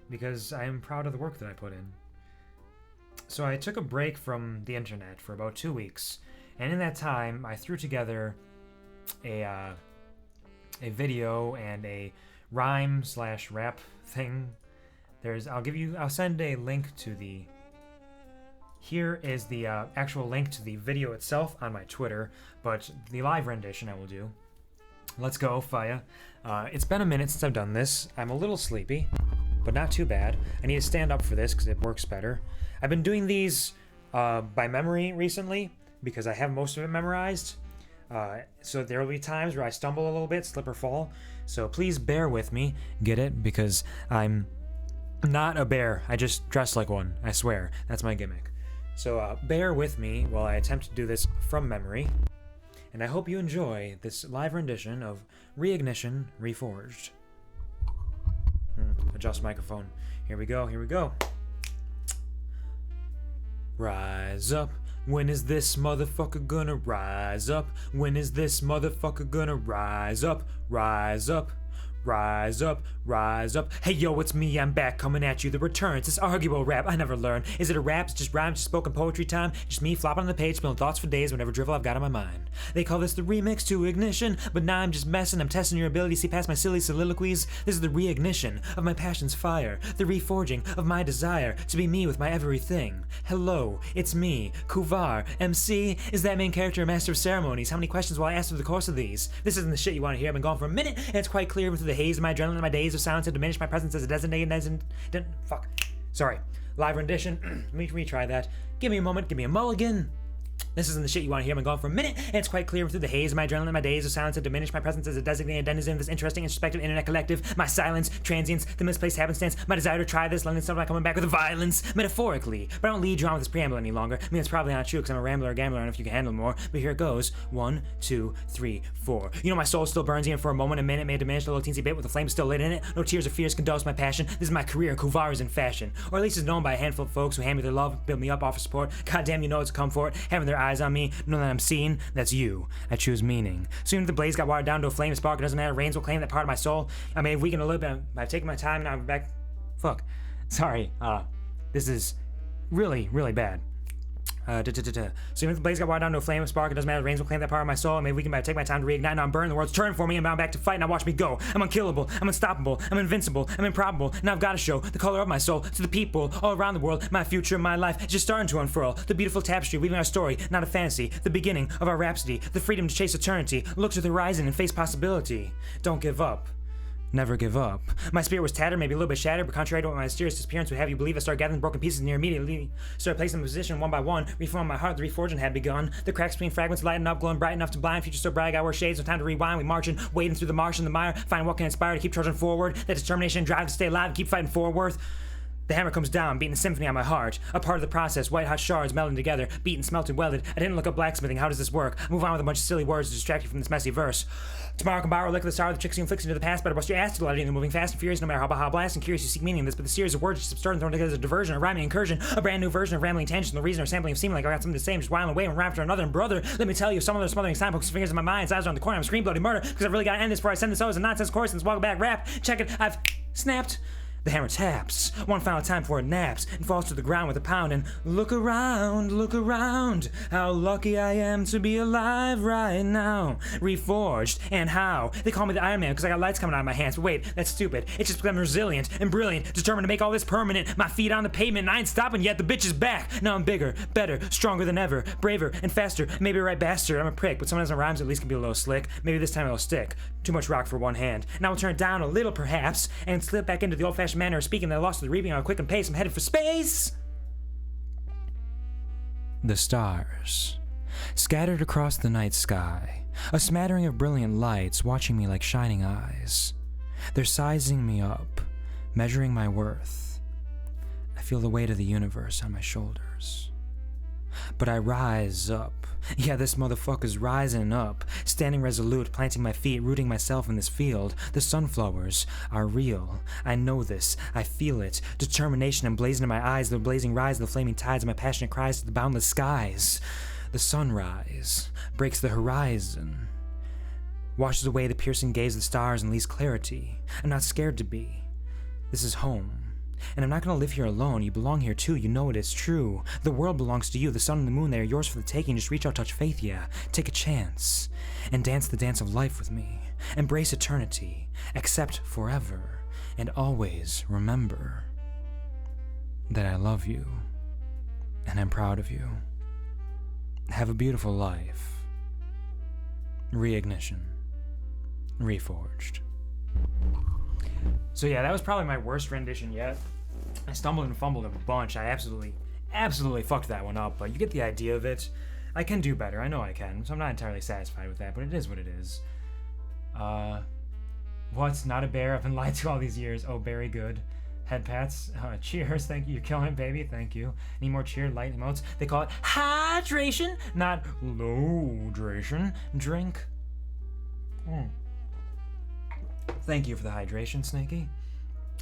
because I am proud of the work that I put in. So I took a break from the internet for about 2 weeks, and in that time, I threw together a video and a rhyme/rap thing. I'll send a link to the. Here is the actual link to the video itself on my Twitter, but the live rendition I will do. Let's go, Faya. It's been a minute since I've done this. I'm a little sleepy, but not too bad. I need to stand up for this because it works better. I've been doing these by memory recently, because I have most of it memorized. So there will be times where I stumble a little bit, slip or fall. So please bear with me. Get it? Because I'm not a bear. I just dress like one. I swear. That's my gimmick. So bear with me while I attempt to do this from memory. And I hope you enjoy this live rendition of Reignition Reforged. adjust microphone. Here we go, here we go. Rise up. When is this motherfucker gonna rise up? When is this motherfucker gonna rise up? Rise up. Rise up, rise up. Hey yo, it's me, I'm back, coming at you. The returns, this arguable rap I never learned. Is it a rap? It's just rhymes, just spoken poetry time. Just me flopping on the page, spilling thoughts for days, whenever drivel I've got on my mind. They call this the remix to ignition, but now I'm just messing. I'm testing your ability to see past my silly soliloquies. This is the reignition of my passion's fire, the reforging of my desire to be me with my everything. Hello, it's me, Kuvar, MC. Is that main character a master of ceremonies? How many questions will I ask through the course of these? This isn't the shit you want to hear. I've been gone for a minute, and it's quite clear through the haze of my adrenaline and my days of silence have diminished my presence as a designated fuck. Sorry. Live rendition. Let me retry that. Give me a moment, give me a mulligan. This isn't the shit you want to hear. I've been gone for a minute, and it's quite clear through the haze of my adrenaline and my days of silence have diminished my presence as a designated denizen of this interesting, introspective internet collective. My silence, transience, the misplaced happenstance, my desire to try this, London stuff by coming back with violence, metaphorically. But I don't lead you on with this preamble any longer. I mean, it's probably not true because I'm a rambler or gambler, I don't know if you can handle more. But here it goes. 1, 2, 3, 4. You know my soul still burns even for a moment, a minute may diminish a little teensy bit with the flame still lit in it. No tears or fears can dose my passion. This is my career, and Kuvar is in fashion. Or at least it's known by a handful of folks who hand me their love, build me up, offer support. Goddamn, you know it's a comfort. Having their eyes on me, know that I'm seen, that's you. I choose meaning. Soon as the blaze got watered down to a flame, a spark, it doesn't matter, rains will claim that part of my soul. I may have weakened a little bit, I've taken my time and I'm back. Fuck. Sorry, this is really, really bad. Soon as the blaze got watered down to a flame, a spark, it doesn't matter, rains will claim that part of my soul. I may have weakened, but I take my time to reignite. Now I'm burning, the world's turning for me, and now I'm back to fight. Now watch me go. I'm unkillable, I'm unstoppable, I'm invincible, I'm improbable. Now I've got to show the color of my soul to the people all around the world. My future, my life, is just starting to unfurl. The beautiful tapestry weaving our story, not a fantasy. The beginning of our rhapsody, the freedom to chase eternity. Look to the horizon and face possibility. Don't give up. Never give up. My spirit was tattered, maybe a little bit shattered, but contrary to what my mysterious disappearance would have you believe, I started gathering broken pieces near immediately. Started placing them in position one by one, reforming my heart, the reforging had begun. The cracks between fragments lighting up, glowing bright enough to blind. Future so bright, I got wear shades, no time to rewind. We marching, wading through the marsh and the mire, finding what can inspire to keep trudging forward. That determination and drive to stay alive and keep fighting forward. The hammer comes down, beating a symphony on my heart. A part of the process, white hot shards melding together, beaten, smelted, welded. I didn't look up blacksmithing, how does this work? I move on with a bunch of silly words to distract you from this messy verse. Tomorrow I can borrow a lick of the star, the tricks you inflicts into the past, better bust your ass to the lighting, moving fast and furious, no matter how blast and curious you seek meaning in this, but the series of words just absurd and thrown together as a diversion, a rhyming incursion, a brand new version of rambling tangents, no reason or sampling of seeming like I got something to say, I'm just whiling away and rhyme after another, and brother, let me tell you, some of those smothering sign pokes fingers in my mind, eyes around the corner, I'm scream bloody murder, because I've really got to end this before I send this out as a nonsense chorus and this welcome back rap, check it, I've snapped. The hammer taps, one final time before it naps, and falls to the ground with a pound, and look around, how lucky I am to be alive right now. Reforged, and how? They call me the Iron Man because I got lights coming out of my hands, but wait, that's stupid. It's just because I'm resilient and brilliant, determined to make all this permanent. My feet on the pavement, and I ain't stopping yet, the bitch is back. Now I'm bigger, better, stronger than ever, braver and faster, maybe a right bastard, I'm a prick, but sometimes my rhymes at least can be a little slick. Maybe this time it'll stick. Too much rock for one hand. Now I'll turn it down a little perhaps, and slip back into the old-fashioned manner of speaking that I lost to the reaping on a quick and pace. I'm headed for space! The stars, scattered across the night sky, a smattering of brilliant lights watching me like shining eyes. They're sizing me up, measuring my worth. I feel the weight of the universe on my shoulders. But I rise up. Yeah, this motherfucker's rising up. Standing resolute, planting my feet, rooting myself in this field. The sunflowers are real. I know this. I feel it. Determination emblazoned in my eyes. The blazing rise of the flaming tides of my passionate cries to the boundless skies. The sunrise breaks the horizon. Washes away the piercing gaze of the stars and leaves clarity. I'm not scared to be. This is home. And I'm not gonna live here alone. You belong here too. You know it is true. The world belongs to you. The sun and the moon, they are yours for the taking. Just reach out, touch faith, yeah. Take a chance. And dance the dance of life with me. Embrace eternity. Accept forever. And always remember that I love you. And I'm proud of you. Have a beautiful life. Reignition. Reforged. So yeah, that was probably my worst rendition yet. I stumbled and fumbled a bunch. I absolutely fucked that one up, but you get the idea of it. I can do better, I know I can, so I'm not entirely satisfied with that, but it is what it is. What's not a bear? I've been lied to all these years. Oh, very good. Head pats. Cheers, thank you. You're killing it, baby. Thank you. Need more cheer, light emotes. They call it hydration, not low-dration. Drink. Thank you for the hydration, Snaky.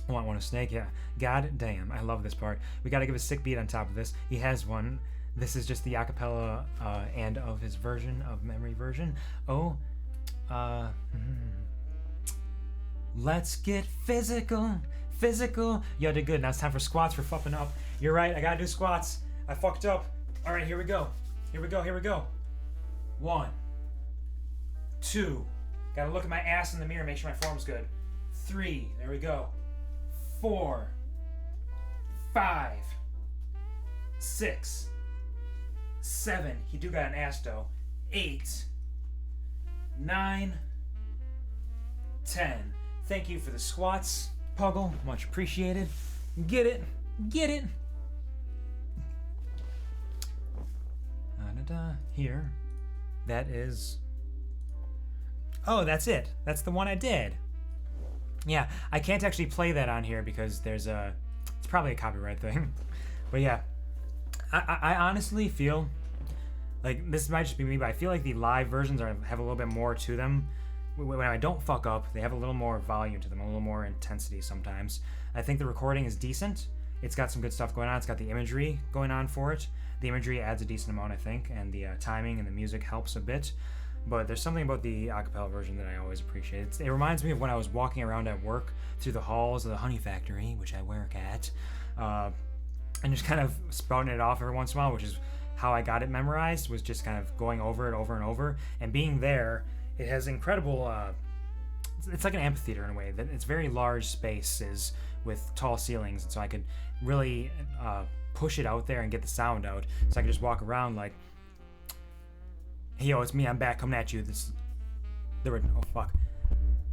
Want a snake? Yeah. God damn, I love this part. We gotta give a sick beat on top of this. He has one. This is just the acapella and of his version, of memory version. Oh, let's get physical, physical. Yo, did good. Now it's time for squats for fucking up. You're right, I gotta do squats. I fucked up. All right, here we go. Here we go, here we go. 1, 2. Gotta look at my ass in the mirror, make sure my form's good. 3, there we go. 4, 5, 6, 7. He do got an ass though. 8, 9, 10. Thank you for the squats, Puggle. Much appreciated. Get it. Get it. Here. That is... Oh, that's it. That's the one I did. Yeah, I can't actually play that on here because there's a... It's probably a copyright thing. But yeah. I honestly feel... Like, this might just be me, but I feel like the live versions have a little bit more to them. When I don't fuck up, they have a little more volume to them, a little more intensity sometimes. I think the recording is decent. It's got some good stuff going on. It's got the imagery going on for it. The imagery adds a decent amount, I think, and the timing and the music helps a bit. But there's something about the acapella version that I always appreciate. It reminds me of when I was walking around at work through the halls of the honey factory, which I work at, and just kind of spouting it off every once in a while, which is how I got it memorized, was just kind of going over it over and over. And being there, it has incredible... it's like an amphitheater in a way. It's very large spaces with tall ceilings, and so I could really push it out there and get the sound out. So I could just walk around like, hey, yo, it's me, I'm back, coming at you. Oh, fuck.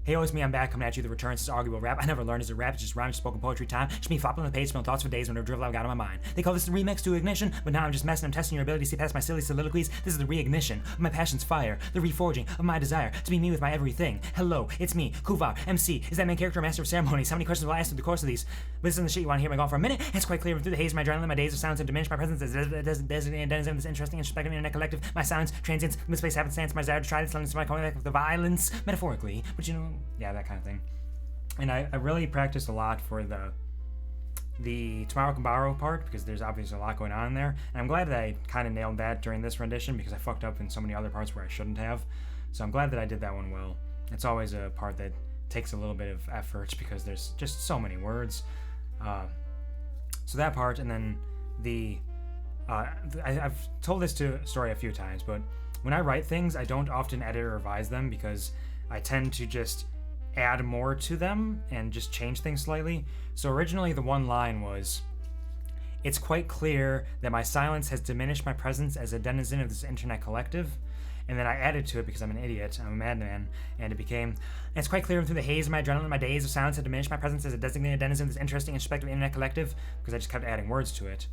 Hey, yo, it's me, I'm back, coming at you. The returns is arguable rap. I never learned as a rap, it's just rhymes, spoken poetry time. Just me flopping on the page, spilling thoughts for days when I drivel I've got on my mind. They call this the remix to ignition, but now I'm just messing. I'm testing your ability to see past my silly soliloquies. This is the reignition of my passion's fire, the reforging of my desire to be me with my everything. Hello, it's me, Kuvar, MC. Is that main character, master of ceremonies? How many questions will I ask through the course of these? But this isn't the shit you want to hear me go on for a minute. It's quite clear through the haze of my adrenaline, my days of silence have diminished. My presence is designated denizen of this interesting introspective internet collective. My silence, transients, misplaced happenstance, my desire to try this silence, my calling of the violence, metaphorically. But you know, yeah, that kind of thing. And I really practiced a lot for the Tomorrow Can Borrow part, because there's obviously a lot going on in there. And I'm glad that I kind of nailed that during this rendition, because I fucked up in so many other parts where I shouldn't have. So I'm glad that I did that one well. It's always a part that takes a little bit of effort because there's just so many words. So that part, and then I've told this story a few times, but when I write things, I don't often edit or revise them because I tend to just add more to them and just change things slightly. So originally the one line was, it's quite clear that my silence has diminished my presence as a denizen of this internet collective. And then I added to it because I'm an idiot, I'm a madman, and it became, it's quite clear through the haze of my adrenaline, my days of silence have diminished my presence as a designated denizen of this interesting introspective internet collective, because I just kept adding words to it.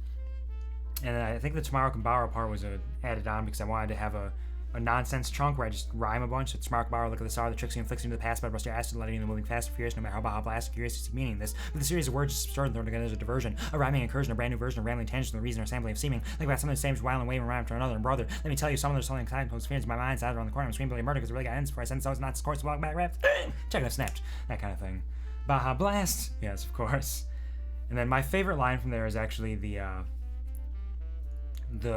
And I think the Tomorrow Can Borrow part was added on because I wanted to have a nonsense chunk where I just rhyme a bunch. So Tomorrow Can Borrow, look at the star that tricks you and flicks you into the past, but rust your ass to letting you moving fast and furious, no matter how blast, curious to seek meaning in this. With a series of words just absurd and thrown together as a diversion, a rhyming incursion, a brand new version of rambling tangents, the reason or sampling of seeming, like about something the same as while and waving rhyme to another. And brother, let me tell you, some of there's something exciting experience in my mind's out around the corner. I'm screaming bloody murder because it really got ends before I send so it's not course to walk back rap. Check it out, snapped. That kind of thing. Baja Blast. Yes, of course. And then my favorite line from there is actually the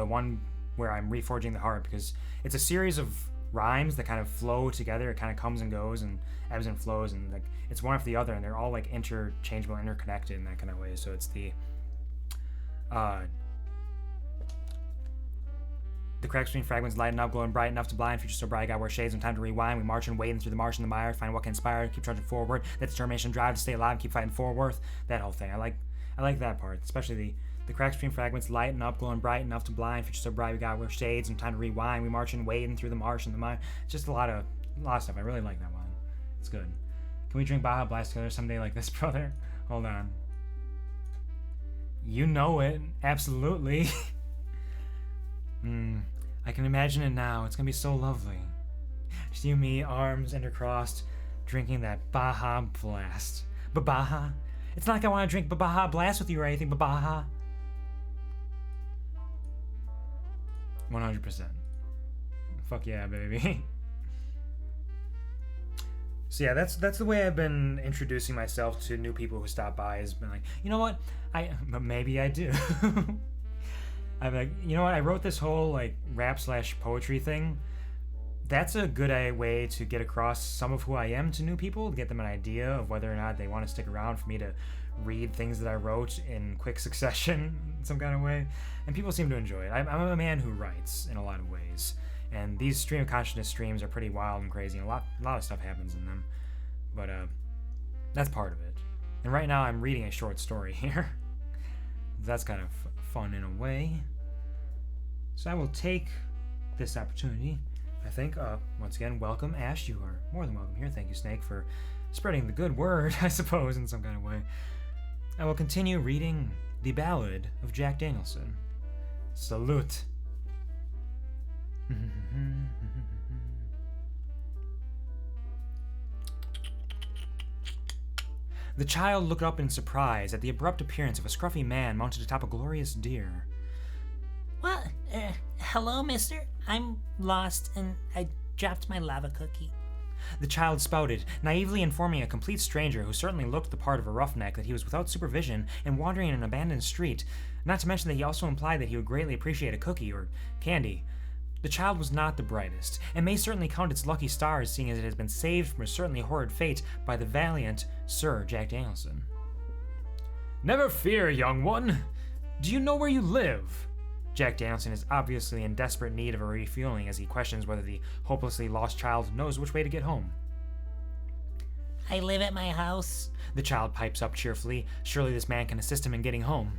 one where I'm reforging the heart, because it's a series of rhymes that kind of flow together. It kind of comes and goes and ebbs and flows, and like it's one after the other, and they're all like interchangeable, interconnected in that kind of way. So it's the cracks between fragments lighten up, glowing bright enough to blind. Future so bright, gotta wear shades. When time to rewind, we march and wading through the marsh and the mire, find what can inspire, keep charging forward. That determination, drive to stay alive, keep fighting forward. That whole thing, I like that part, especially the cracks between fragments lighten up, glowing bright enough to blind. Future so bright, we gotta wear shades. And time to rewind, we march and wading through the marsh and the mire. It's just a lot of stuff. I really like that one. It's good. Can we drink Baja Blast together someday like this, brother? Hold on. You know it, absolutely. I can imagine it now. It's gonna be so lovely. Just you and me, arms intercrossed, drinking that Baja Blast. Baja? It's not like I want to drink Baja Blast with you or anything, Baja. 100%. Fuck yeah, baby. So yeah, that's the way I've been introducing myself to new people who stop by. Has been like, you know what, maybe I do. I'm like, you know what, I wrote this whole like rap/poetry thing. That's a good way to get across some of who I am to new people, to get them an idea of whether or not they want to stick around for me to read things that I wrote in quick succession in some kind of way. And people seem to enjoy it. I'm a man who writes in a lot of ways. And these stream of consciousness streams are pretty wild and crazy, and a lot of stuff happens in them. But that's part of it. And right now I'm reading a short story here. That's kind of fun in a way. So I will take this opportunity, I think. Once again, welcome, Ash. You are more than welcome here. Thank you, Snake, for spreading the good word, I suppose, in some kind of way. I will continue reading the Ballad of Jack Danielson. Salute. The child looked up in surprise at the abrupt appearance of a scruffy man mounted atop a glorious deer. Well, hello, mister. I'm lost and I dropped my lava cookie. The child spouted, naively informing a complete stranger who certainly looked the part of a roughneck that he was without supervision and wandering in an abandoned street, not to mention that he also implied that he would greatly appreciate a cookie or candy. The child was not the brightest, and may certainly count its lucky stars seeing as it has been saved from a certainly horrid fate by the valiant Sir Jack Danielson. Never fear, young one. Do you know where you live? Jack Danielson is obviously in desperate need of a refueling as he questions whether the hopelessly lost child knows which way to get home. I live at my house. The child pipes up cheerfully. Surely this man can assist him in getting home.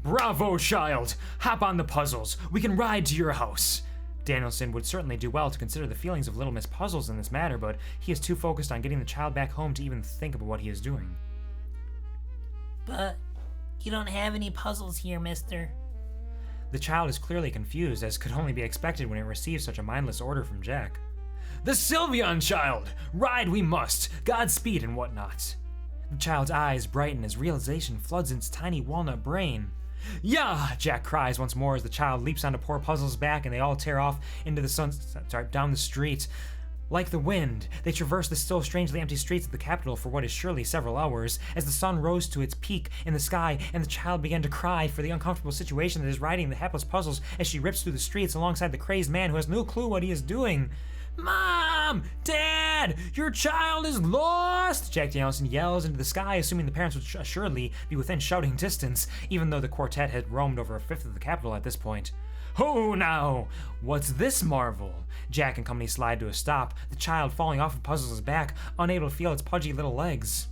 Bravo, child! Hop on the puzzles. We can ride to your house. Danielson would certainly do well to consider the feelings of little Miss Puzzles in this matter, but he is too focused on getting the child back home to even think about what he is doing. But you don't have any puzzles here, mister. The child is clearly confused, as could only be expected when it receives such a mindless order from Jack. The Sylveon, child! Ride we must! Godspeed and whatnot. The child's eyes brighten as realization floods its tiny walnut brain. Yah! Jack cries once more as the child leaps onto poor Puzzle's back and they all tear off into the down the street. Like the wind, they traverse the still strangely empty streets of the capital for what is surely several hours, as the sun rose to its peak in the sky and the child began to cry for the uncomfortable situation that is riding the hapless Puzzles as she rips through the streets alongside the crazed man who has no clue what he is doing. Mom! Dad! Your child is lost! Jack Danielson yells into the sky, assuming the parents would assuredly be within shouting distance, even though the quartet had roamed over a fifth of the capital at this point. Ho now! What's this marvel? Jack and company slide to a stop, the child falling off of Puzzles' back, unable to feel its pudgy little legs.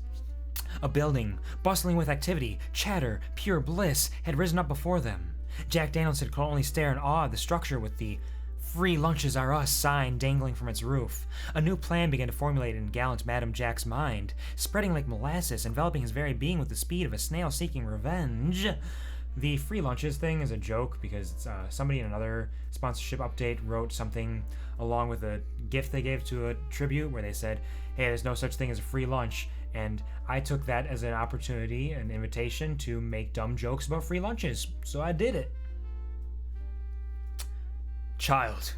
A building, bustling with activity, chatter, pure bliss, had risen up before them. Jack Danielson could only stare in awe at the structure with the "Free lunches are us" sign dangling from its roof. A new plan began to formulate in gallant Madam Jack's mind, spreading like molasses, enveloping his very being with the speed of a snail seeking revenge. The free lunches thing is a joke because somebody in another sponsorship update wrote something along with a gift they gave to a tribute where they said, hey, there's no such thing as a free lunch. And I took that as an opportunity, an invitation to make dumb jokes about free lunches. So I did it. Child,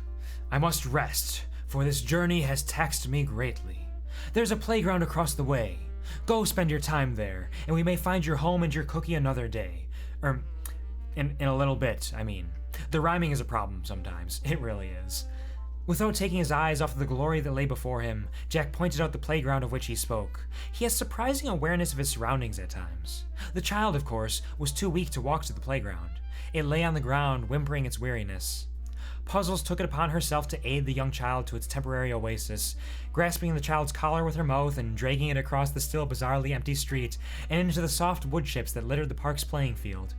I must rest, for this journey has taxed me greatly. There's a playground across the way. Go spend your time there, and we may find your home and your cookie another day. In a little bit, I mean. The rhyming is a problem sometimes. It really is. Without taking his eyes off of the glory that lay before him, Jack pointed out the playground of which he spoke. He has surprising awareness of his surroundings at times. The child, of course, was too weak to walk to the playground. It lay on the ground, whimpering its weariness. Puzzles took it upon herself to aid the young child to its temporary oasis, grasping the child's collar with her mouth and dragging it across the still bizarrely empty street and into the soft wood chips that littered the park's playing field.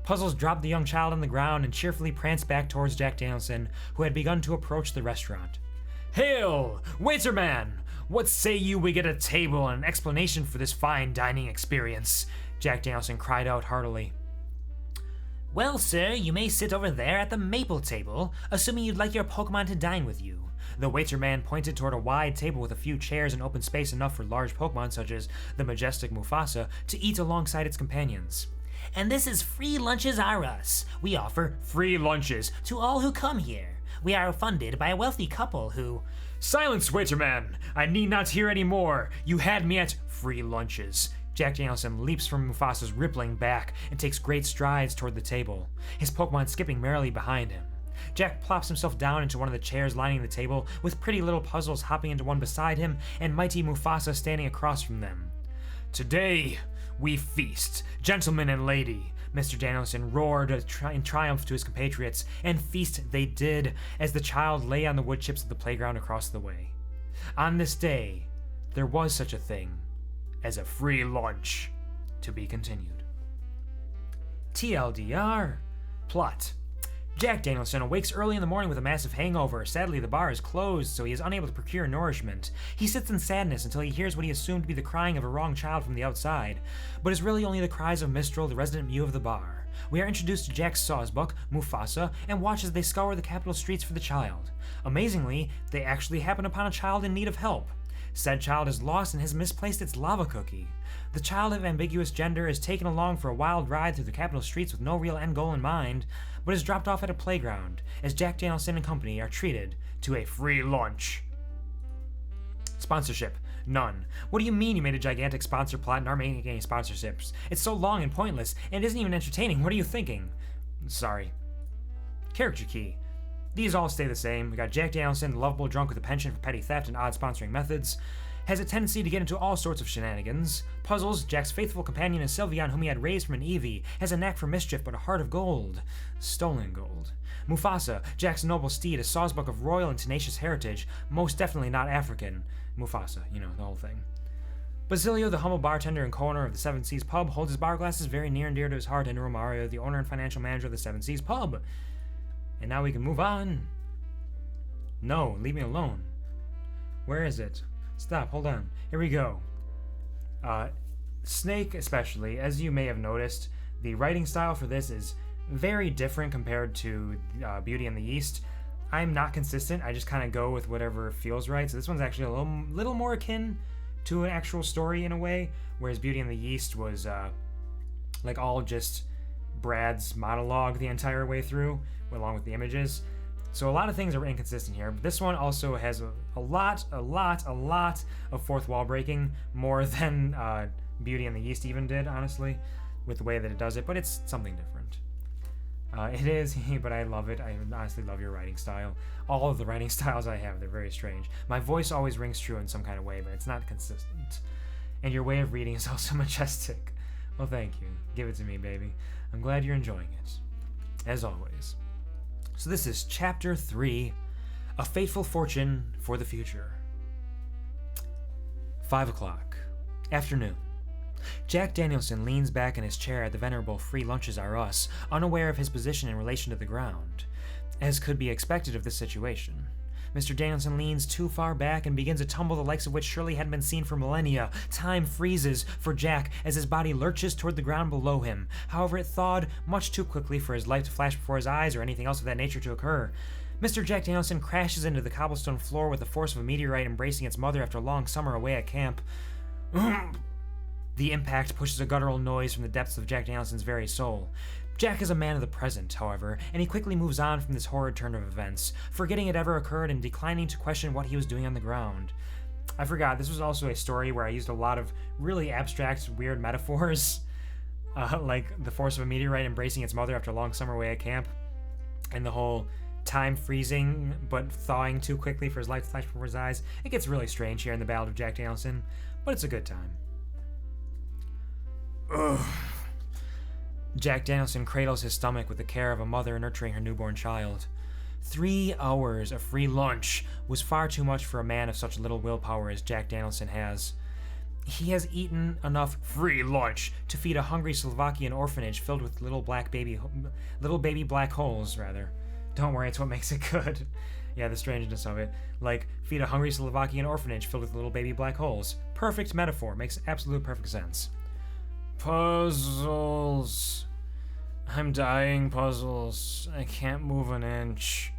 Puzzles dropped the young child on the ground and cheerfully pranced back towards Jack Danielson, who had begun to approach the restaurant. Hail, waiterman! What say you we get a table and an explanation for this fine dining experience? Jack Danielson cried out heartily. Well, sir, you may sit over there at the maple table, assuming you'd like your Pokemon to dine with you. The waiterman pointed toward a wide table with a few chairs and open space enough for large Pokemon such as the majestic Mufasa to eat alongside its companions. And this is Free Lunches Are Us. We offer free lunches to all who come here. We are funded by a wealthy couple who... Silence, waiterman! I need not hear any more. You had me at free lunches. Jack Danielson leaps from Mufasa's rippling back and takes great strides toward the table, his Pokemon skipping merrily behind him. Jack plops himself down into one of the chairs lining the table, with pretty little Puzzles hopping into one beside him and mighty Mufasa standing across from them. Today, we feast, gentlemen and lady, Mr. Danielson roared in triumph to his compatriots, and feast they did as the child lay on the wood chips of the playground across the way. On this day, there was such a thing as a free lunch. To be continued. TLDR. Plot. Jack Danielson awakes early in the morning with a massive hangover. Sadly, the bar is closed, so he is unable to procure nourishment. He sits in sadness until he hears what he assumed to be the crying of a wrong child from the outside, but is really only the cries of Mistral, the resident Mew of the bar. We are introduced to Jack's sawsbuck, Mufasa, and watch as they scour the capital streets for the child. Amazingly, they actually happen upon a child in need of help. Said child is lost and has misplaced its lava cookie. The child of ambiguous gender is taken along for a wild ride through the capital streets with no real end goal in mind, but is dropped off at a playground as Jack Danielson and company are treated to a free lunch. Sponsorship. None. What do you mean you made a gigantic sponsor plot and aren't making any sponsorships? It's so long and pointless, and it isn't even entertaining. What are you thinking? Sorry. Character key. These all stay the same. We got Jack Danielson, the lovable drunk with a penchant for petty theft and odd sponsoring methods. Has a tendency to get into all sorts of shenanigans. Puzzles, Jack's faithful companion is Sylveon, whom he had raised from an Eevee, has a knack for mischief but a heart of gold. Stolen gold. Mufasa, Jack's noble steed, a sawsbuck of royal and tenacious heritage, most definitely not African. Mufasa, you know, the whole thing. Basilio, the humble bartender and co-owner of the Seven Seas Pub, holds his bar glasses very near and dear to his heart, and Romario, the owner and financial manager of the Seven Seas Pub. And now we can move on. No, leave me alone. Where is it? Stop, hold on. Here we go. Snake, especially, as you may have noticed, the writing style for this is very different compared to Beauty and the East. I'm not consistent. I just kind of go with whatever feels right. So this one's actually a little more akin to an actual story in a way, whereas Beauty and the East was like all just Brad's monologue the entire way through, along with the images. So a lot of things are inconsistent here, but this one also has a lot of fourth wall breaking, more than Beauty and the East even did, honestly, with the way that it does it, but it's something different. It is, but I love it. I honestly love your writing style. All of the writing styles I have, they're very strange. My voice always rings true in some kind of way, but it's not consistent. And your way of reading is also majestic. Well, thank you. Give it to me, baby. I'm glad you're enjoying it. As always. So this is Chapter 3, A Fateful Fortune for the Future. 5 o'clock. Afternoon. Jack Danielson leans back in his chair at the venerable Free Lunches Are Us, unaware of his position in relation to the ground, as could be expected of this situation. Mr. Danielson leans too far back and begins a tumble the likes of which surely hadn't been seen for millennia. Time freezes for Jack as his body lurches toward the ground below him. However, it thawed much too quickly for his life to flash before his eyes or anything else of that nature to occur. Mr. Jack Danielson crashes into the cobblestone floor with the force of a meteorite embracing its mother after a long summer away at camp. The impact pushes a guttural noise from the depths of Jack Danielson's very soul. Jack is a man of the present, however, and he quickly moves on from this horrid turn of events, forgetting it ever occurred and declining to question what he was doing on the ground. I forgot, this was also a story where I used a lot of really abstract, weird metaphors, like the force of a meteorite embracing its mother after a long summer away at camp, and the whole time freezing but thawing too quickly for his life to flash before his eyes. It gets really strange here in the Ballad of Jack Danielson, but it's a good time. Ugh. Jack Danielson cradles his stomach with the care of a mother nurturing her newborn child. 3 hours of free lunch was far too much for a man of such little willpower as Jack Danielson has. He has eaten enough free lunch to feed a hungry Slovakian orphanage filled with little baby black holes, rather. Don't worry, it's what makes it good. Yeah, the strangeness of it. Like, feed a hungry Slovakian orphanage filled with little baby black holes. Perfect metaphor, makes absolute perfect sense. Puzzles. I'm dying, Puzzles. I can't move an inch.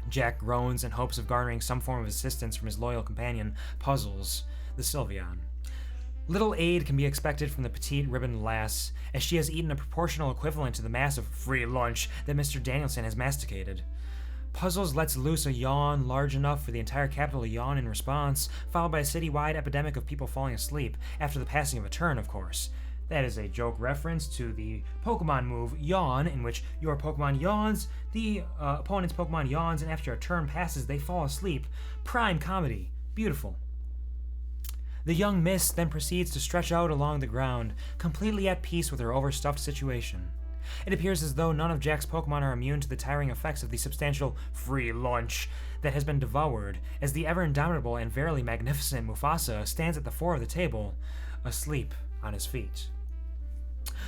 Jack groans in hopes of garnering some form of assistance from his loyal companion, Puzzles, the Sylveon. Little aid can be expected from the petite ribboned lass, as she has eaten a proportional equivalent to the mass of free lunch that Mr. Danielson has masticated. Puzzles lets loose a yawn large enough for the entire capital to yawn in response, followed by a citywide epidemic of people falling asleep, after the passing of a turn, of course. That is a joke reference to the Pokemon move Yawn, in which your Pokemon yawns, the opponent's Pokemon yawns, and after a turn passes, they fall asleep. Prime comedy. Beautiful. The young Miss then proceeds to stretch out along the ground, completely at peace with her overstuffed situation. It appears as though none of Jack's Pokemon are immune to the tiring effects of the substantial free lunch that has been devoured, as the ever-indomitable and verily magnificent Mufasa stands at the fore of the table, asleep on his feet.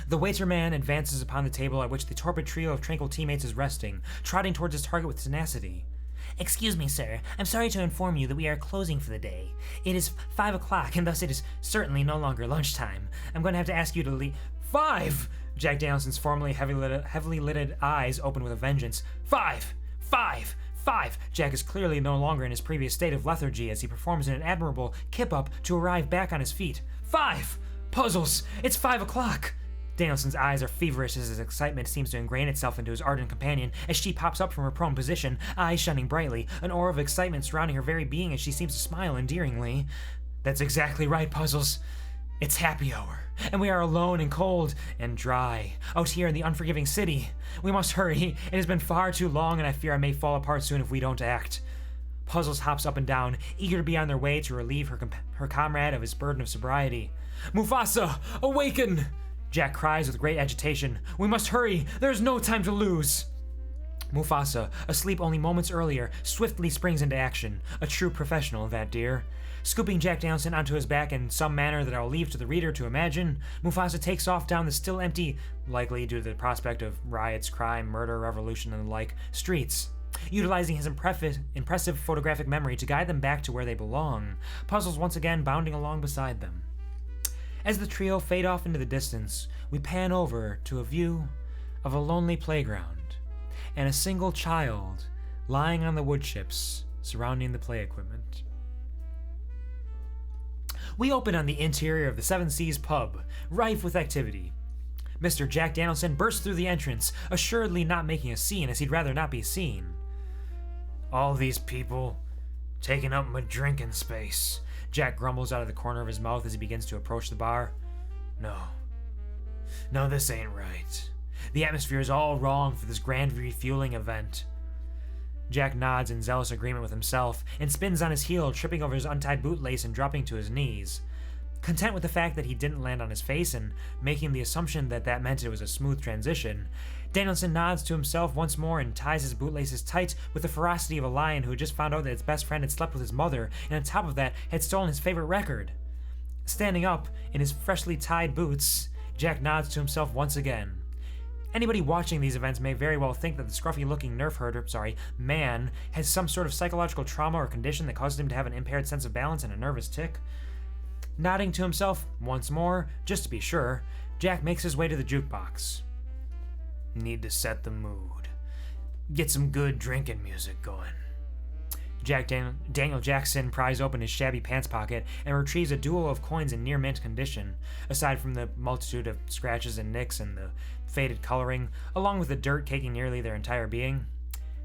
The waiter man advances upon the table at which the torpid trio of tranquil teammates is resting, trotting towards his target with tenacity. Excuse me, sir. I'm sorry to inform you that we are closing for the day. It is 5 o'clock, and thus it is certainly no longer lunchtime. I'm going to have to ask you to leave. 5! Jack Danielson's formerly heavily lidded eyes open with a vengeance. 5! 5! 5! Jack is clearly no longer in his previous state of lethargy as he performs an admirable kip-up to arrive back on his feet. 5! Puzzles! It's 5 o'clock! Danielson's eyes are feverish as his excitement seems to ingrain itself into his ardent companion as she pops up from her prone position, eyes shining brightly, an aura of excitement surrounding her very being as she seems to smile endearingly. That's exactly right, Puzzles. It's happy hour, and we are alone and cold and dry, out here in the unforgiving city. We must hurry. It has been far too long, and I fear I may fall apart soon if we don't act. Puzzles hops up and down, eager to be on their way to relieve her comrade of his burden of sobriety. Mufasa, awaken! Jack cries with great agitation. We must hurry! There is no time to lose! Mufasa, asleep only moments earlier, swiftly springs into action. A true professional, that dear. Scooping Jack Danielson onto his back in some manner that I'll leave to the reader to imagine, Mufasa takes off down the still empty, likely due to the prospect of riots, crime, murder, revolution, and the like, streets. Utilizing his impressive photographic memory to guide them back to where they belong, Puzzles once again bounding along beside them. As the trio fade off into the distance, we pan over to a view of a lonely playground and a single child lying on the wood chips surrounding the play equipment. We open on the interior of the Seven Seas pub, rife with activity. Mr. Jack Danielson bursts through the entrance, assuredly not making a scene as he'd rather not be seen. All these people taking up my drinking space, Jack grumbles out of the corner of his mouth as he begins to approach the bar. No, this ain't right. The atmosphere is all wrong for this grand refueling event. Jack nods in zealous agreement with himself and spins on his heel, tripping over his untied bootlace and dropping to his knees. Content with the fact that he didn't land on his face and making the assumption that that meant it was a smooth transition, Danielson nods to himself once more and ties his bootlaces tight with the ferocity of a lion who had just found out that its best friend had slept with his mother and on top of that had stolen his favorite record. Standing up in his freshly tied boots, Jack nods to himself once again. Anybody watching these events may very well think that the scruffy-looking man has some sort of psychological trauma or condition that causes him to have an impaired sense of balance and a nervous tic. Nodding to himself once more, just to be sure, Jack makes his way to the jukebox. Need to set the mood. Get some good drinking music going. Daniel Jackson pries open his shabby pants pocket and retrieves a duo of coins in near mint condition, aside from the multitude of scratches and nicks and the faded coloring, along with the dirt caking nearly their entire being.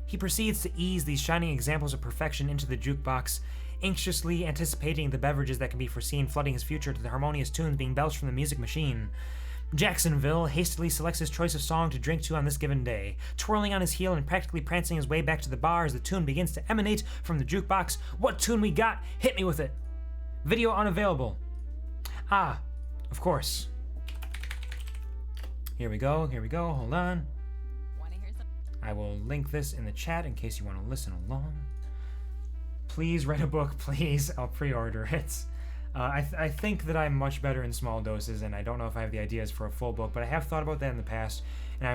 He proceeds to ease these shining examples of perfection into the jukebox, anxiously anticipating the beverages that can be foreseen flooding his future to the harmonious tunes being belched from the music machine. Jacksonville hastily selects his choice of song to drink to on this given day, twirling on his heel and practically prancing his way back to the bar as the tune begins to emanate from the jukebox. What tune we got? Hit me with it. Video unavailable. Ah, of course. Here we go, hold on. I will link this in the chat in case you want to listen along. Please write a book, please. I'll pre-order it. I think that I'm much better in small doses, and I don't know if I have the ideas for a full book, but I have thought about that in the past, and I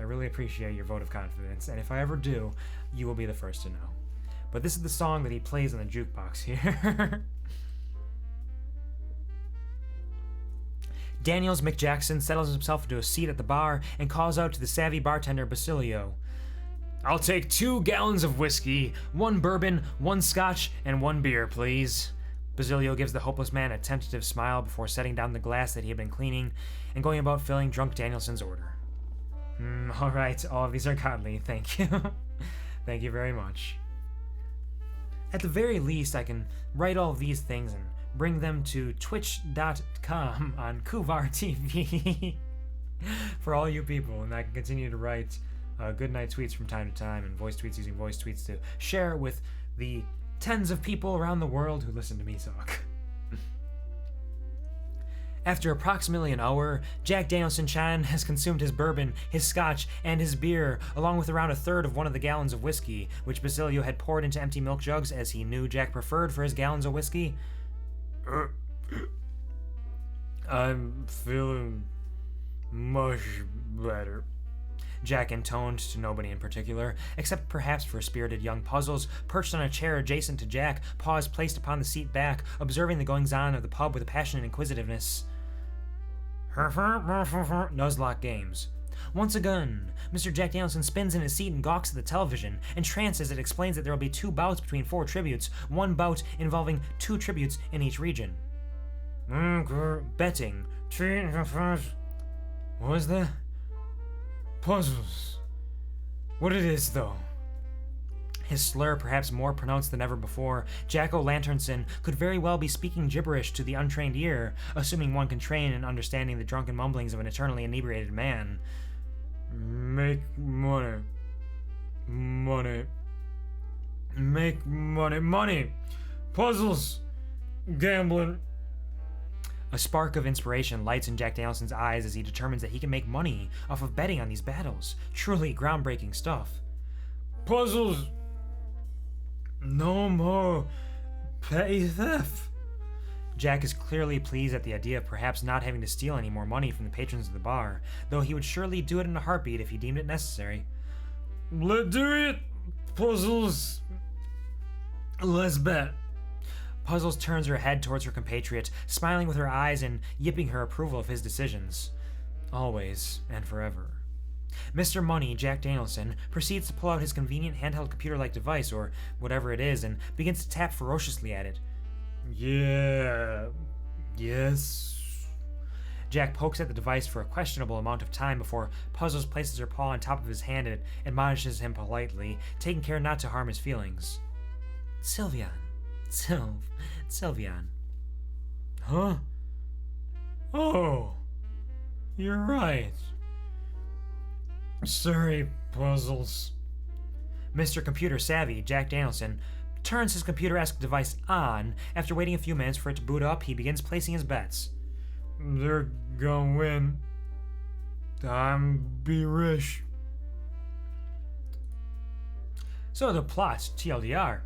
really appreciate your vote of confidence, and if I ever do, you will be the first to know. But this is the song that he plays on the jukebox here. Daniels McJackson settles himself into a seat at the bar and calls out to the savvy bartender Basilio. I'll take 2 gallons of whiskey, 1 bourbon, 1 scotch, and 1 beer, please. Basilio gives the hopeless man a tentative smile before setting down the glass that he had been cleaning and going about filling drunk Danielson's order. All right, all of these are godly, thank you. Thank you very much. At the very least, I can write all of these things and bring them to twitch.com on QuvarTV for all you people, and I can continue to write good night tweets from time to time and voice tweets using voice tweets to share with the tens of people around the world who listen to me talk. After approximately an hour, Jack Danielson Chan has consumed his bourbon, his scotch, and his beer, along with around a third of one of the gallons of whiskey, which Basilio had poured into empty milk jugs as he knew Jack preferred for his gallons of whiskey. I'm feeling much better, Jack intoned to nobody in particular, except perhaps for spirited young Puzzles, perched on a chair adjacent to Jack, paws placed upon the seat back, observing the goings-on of the pub with a passionate inquisitiveness. Nuzlocke Games. Once again, Mr. Jack Danielson spins in his seat and gawks at the television, entranced as it explains that there will be 2 bouts between 4 tributes, 1 bout involving 2 tributes in each region. Betting. What was that? Puzzles. What it is, though? His slur perhaps more pronounced than ever before, Jack O'Lanternson could very well be speaking gibberish to the untrained ear, assuming one can train in understanding the drunken mumblings of an eternally inebriated man. Make money. Money. Make money. Money! Puzzles! Gambling. A spark of inspiration lights in Jack Danielson's eyes as he determines that he can make money off of betting on these battles. Truly groundbreaking stuff. Puzzles! No more petty theft. Jack is clearly pleased at the idea of perhaps not having to steal any more money from the patrons of the bar, though he would surely do it in a heartbeat if he deemed it necessary. Let's do it! Puzzles! Let's bet. Puzzles turns her head towards her compatriot, smiling with her eyes and yipping her approval of his decisions. Always and forever. Mr. Money, Jack Danielson, proceeds to pull out his convenient handheld computer-like device, or whatever it is, and begins to tap ferociously at it. Yeah. Yes. Jack pokes at the device for a questionable amount of time before Puzzles places her paw on top of his hand and admonishes him politely, taking care not to harm his feelings. Sylvian. Sylvian. Huh? Oh. You're right. Sorry, Puzzles. Mr. Computer Savvy, Jack Danielson, turns his computer-esque device on. After waiting a few minutes for it to boot up, he begins placing his bets. They're gonna win. I'm be rich. So the plot, TLDR.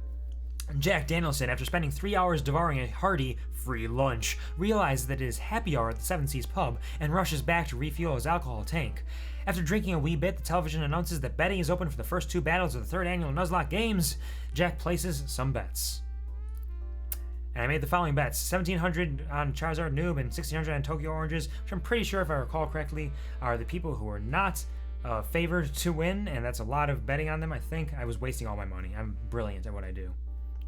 Jack Danielson, after spending 3 hours devouring a hearty free lunch, realizes that it is happy hour at the Seven Seas pub and rushes back to refuel his alcohol tank. After drinking a wee bit, the television announces that betting is open for the first 2 battles of the 3rd annual Nuzlocke Games. Jack places some bets. And I made the following bets: 1,700 on Charizard Noob and 1,600 on Tokyo Oranges, which I'm pretty sure, if I recall correctly, are the people who are not favored to win, and that's a lot of betting on them. I think I was wasting all my money. I'm brilliant at what I do.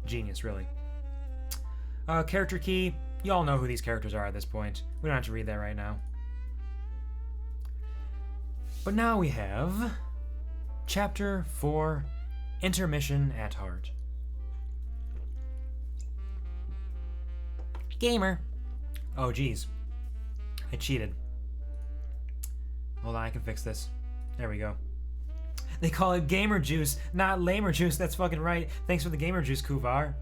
Genius, really. Character key. You all know who these characters are at this point. We don't have to read that right now. But now we have Chapter 4, Intermission at Heart. Gamer. Oh, geez. I cheated. Hold on, I can fix this. There we go. They call it gamer juice, not lamer juice. That's fucking right. Thanks for the gamer juice, Kuvar.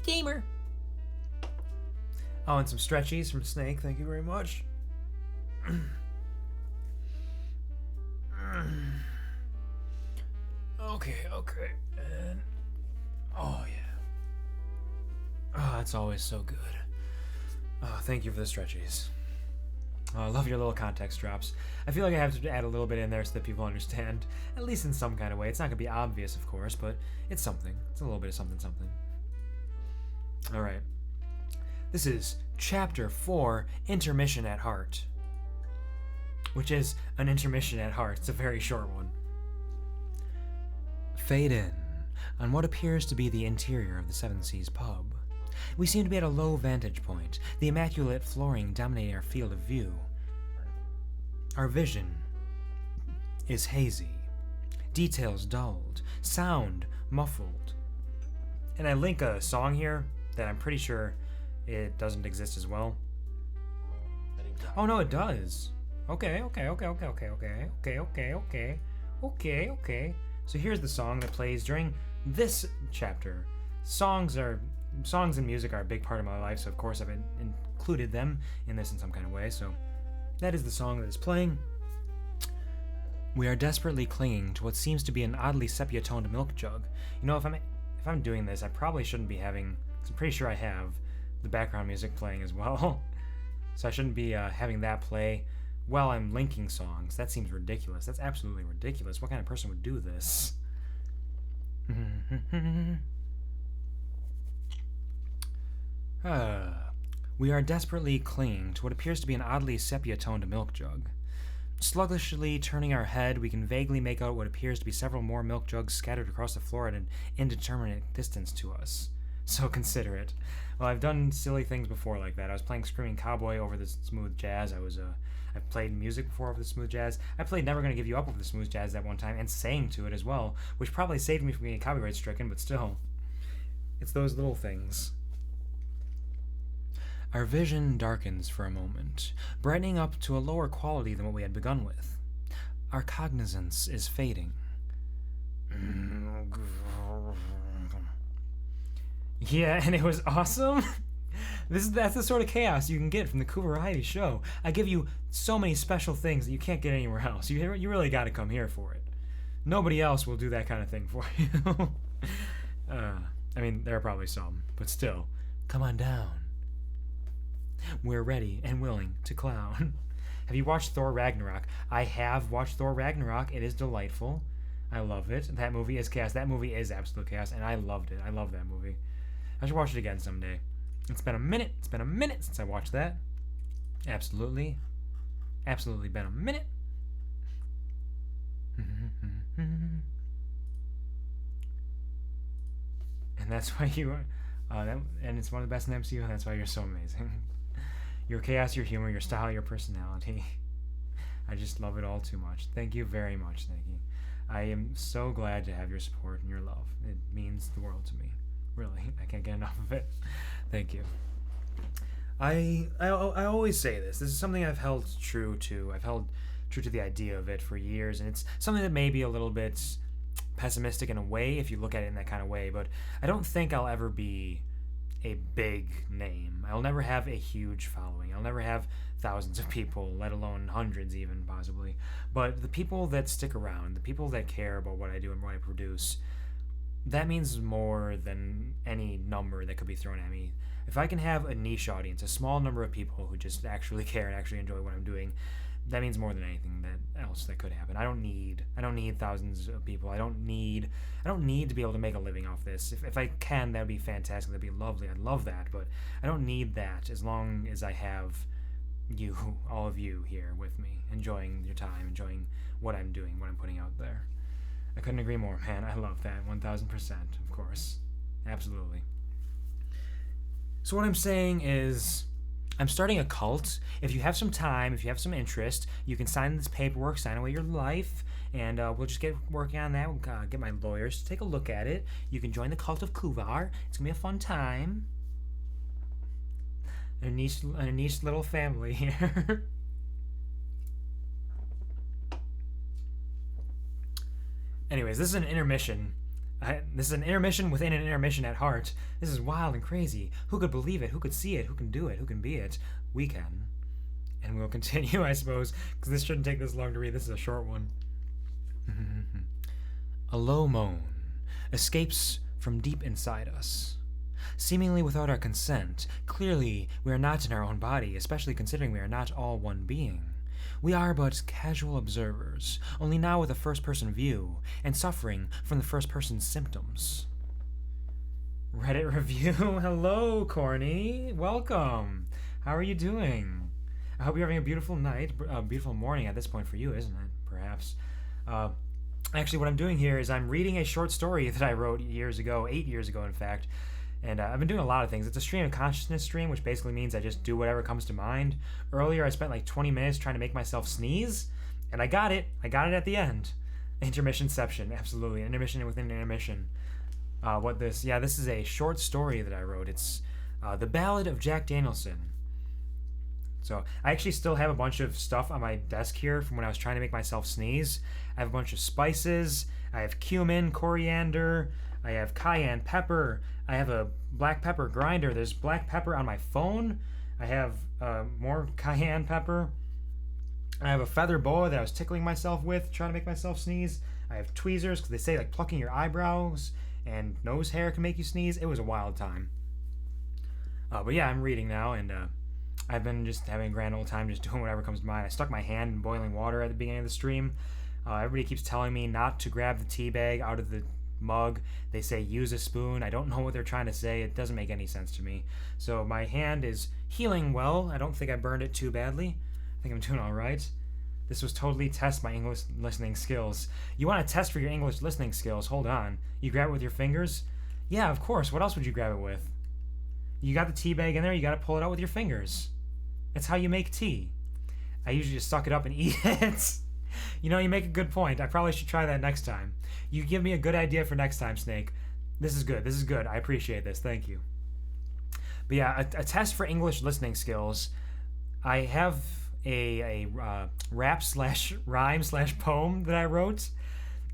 Gamer. Oh, and some stretchies from Snake. Thank you very much. Okay. And oh yeah. Oh, that's always so good. Oh, thank you for the stretchies. Oh, I love your little context drops. I feel like I have to add a little bit in there so that people understand, at least in some kind of way. It's not going to be obvious, of course, but it's something. It's a little bit of something. All right. This is Chapter 4, Intermission at Heart, which is an intermission at heart. It's a very short one. Fade in on what appears to be the interior of the Seven Seas pub. We seem to be at a low vantage point, the immaculate flooring dominating our field of view. Our vision is hazy, details dulled, sound muffled. And I link a song here that I'm pretty sure it doesn't exist as well. Oh no, it does. Okay. So here's the song that plays during this chapter. Songs and music are a big part of my life, so of course I've included them in this in some kind of way. So that is the song that is playing. We are desperately clinging to what seems to be an oddly sepia-toned milk jug. You know, if I'm doing this, I probably shouldn't be having, 'cause I'm pretty sure I have the background music playing as well. So I shouldn't be having that play while I'm linking songs. That seems ridiculous. That's absolutely ridiculous. What kind of person would do this? We are desperately clinging to what appears to be an oddly sepia-toned milk jug. Sluggishly turning our head, we can vaguely make out what appears to be several more milk jugs scattered across the floor at an indeterminate distance to us. So considerate. Well, I've done silly things before like that. I was playing Screaming Cowboy over the smooth jazz. I've played music before over the smooth jazz. I played Never Gonna Give You Up over the smooth jazz that one time and sang to it as well, which probably saved me from getting copyright stricken, but still. It's those little things. Our vision darkens for a moment, brightening up to a lower quality than what we had begun with. Our cognizance is fading. Yeah, and it was awesome. That's the sort of chaos you can get from the QuvarTV show. I give you so many special things that you can't get anywhere else. You really got to come here for it. Nobody else will do that kind of thing for you. I mean, there are probably some, but still, come on down. We're ready and willing to clown. Have you watched Thor Ragnarok? I have watched Thor Ragnarok. It is delightful. I love it. That movie is chaos. That movie is absolute chaos, and I loved it. I love that movie. I should watch it again someday. It's been a minute. It's been a minute since I watched that. Absolutely been a minute. And that's why you are. And it's one of the best in the MCU, and that's why you're so amazing. Your chaos, your humor, your style, your personality. I just love it all too much. Thank you very much, Nikki. I am so glad to have your support and your love. It means the world to me. Really, I can't get enough of it. Thank you. I always say this. This is something I've held true to. I've held true to the idea of it for years, and it's something that may be a little bit pessimistic in a way if you look at it in that kind of way, but I don't think I'll ever be a big name. I'll never have a huge following. I'll never have thousands of people, let alone hundreds even, possibly. But the people that stick around, the people that care about what I do and what I produce, that means more than any number that could be thrown at me. If I can have a niche audience, a small number of people who just actually care and actually enjoy what I'm doing, that means more than anything else that could happen. I don't need thousands of people. I don't need to be able to make a living off this. If I can, that would be fantastic. That'd be lovely. I'd love that. But I don't need that as long as I have you, all of you here with me, enjoying your time, enjoying what I'm doing, what I'm putting out there. I couldn't agree more, man. I love that. 1000%, of course. Absolutely. So what I'm saying is, I'm starting a cult. If you have some time, if you have some interest, you can sign this paperwork, sign away your life, and we'll just get working on that. We'll get my lawyers to take a look at it. You can join the cult of Quvar. It's going to be a fun time. A nice little family here. Anyways, this is an intermission. This is an intermission within an intermission at heart. This is wild and crazy. Who could believe it? Who could see it? Who can do it? Who can be it? We can. And we'll continue, I suppose, because this shouldn't take this long to read. This is a short one. A low moan escapes from deep inside us. Seemingly without our consent, clearly we are not in our own body, especially considering we are not all one being. We are but casual observers, only now with a first-person view, and suffering from the first-person symptoms. Reddit review. Hello, Corny. Welcome. How are you doing? I hope you're having a beautiful night, a beautiful morning at this point for you, isn't it? Perhaps. Actually, what I'm doing here is I'm reading a short story that I wrote years ago, 8 years ago, in fact. And I've been doing a lot of things. It's a stream of consciousness stream, which basically means I just do whatever comes to mind. Earlier, I spent like 20 minutes trying to make myself sneeze, And I got it. I got it at the end. Intermissionception, absolutely. Intermission within intermission. This is a short story that I wrote. It's The Ballad of Jack Danielson. So I actually still have a bunch of stuff on my desk here from when I was trying to make myself sneeze. I have a bunch of spices. I have cumin, coriander. I have cayenne pepper. I have a black pepper grinder. There's black pepper on my phone. I have more cayenne pepper. I have a feather boa that I was tickling myself with, trying to make myself sneeze. I have tweezers, because they say like plucking your eyebrows and nose hair can make you sneeze. It was a wild time. But yeah, I'm reading now, and I've been just having a grand old time just doing whatever comes to mind. I stuck my hand in boiling water at the beginning of the stream. Everybody keeps telling me not to grab the tea bag out of the mug. They say use a spoon. I don't know what they're trying to say. It doesn't make any sense to me. So my hand is healing well. I don't think I burned it too badly. I think I'm doing all right. This was totally test my English listening skills. You want to test for your English listening skills? Hold on. You grab it with your fingers? Yeah, of course. What else would you grab it with? You got the tea bag in there. You got to pull it out with your fingers. That's how you make tea. I usually just suck it up and eat it. You know, you make a good point. I probably should try that next time. You give me a good idea for next time, Snake. This is good. This is good. I appreciate this. Thank you. But yeah, a test for English listening skills. I have a rap / rhyme / poem that I wrote,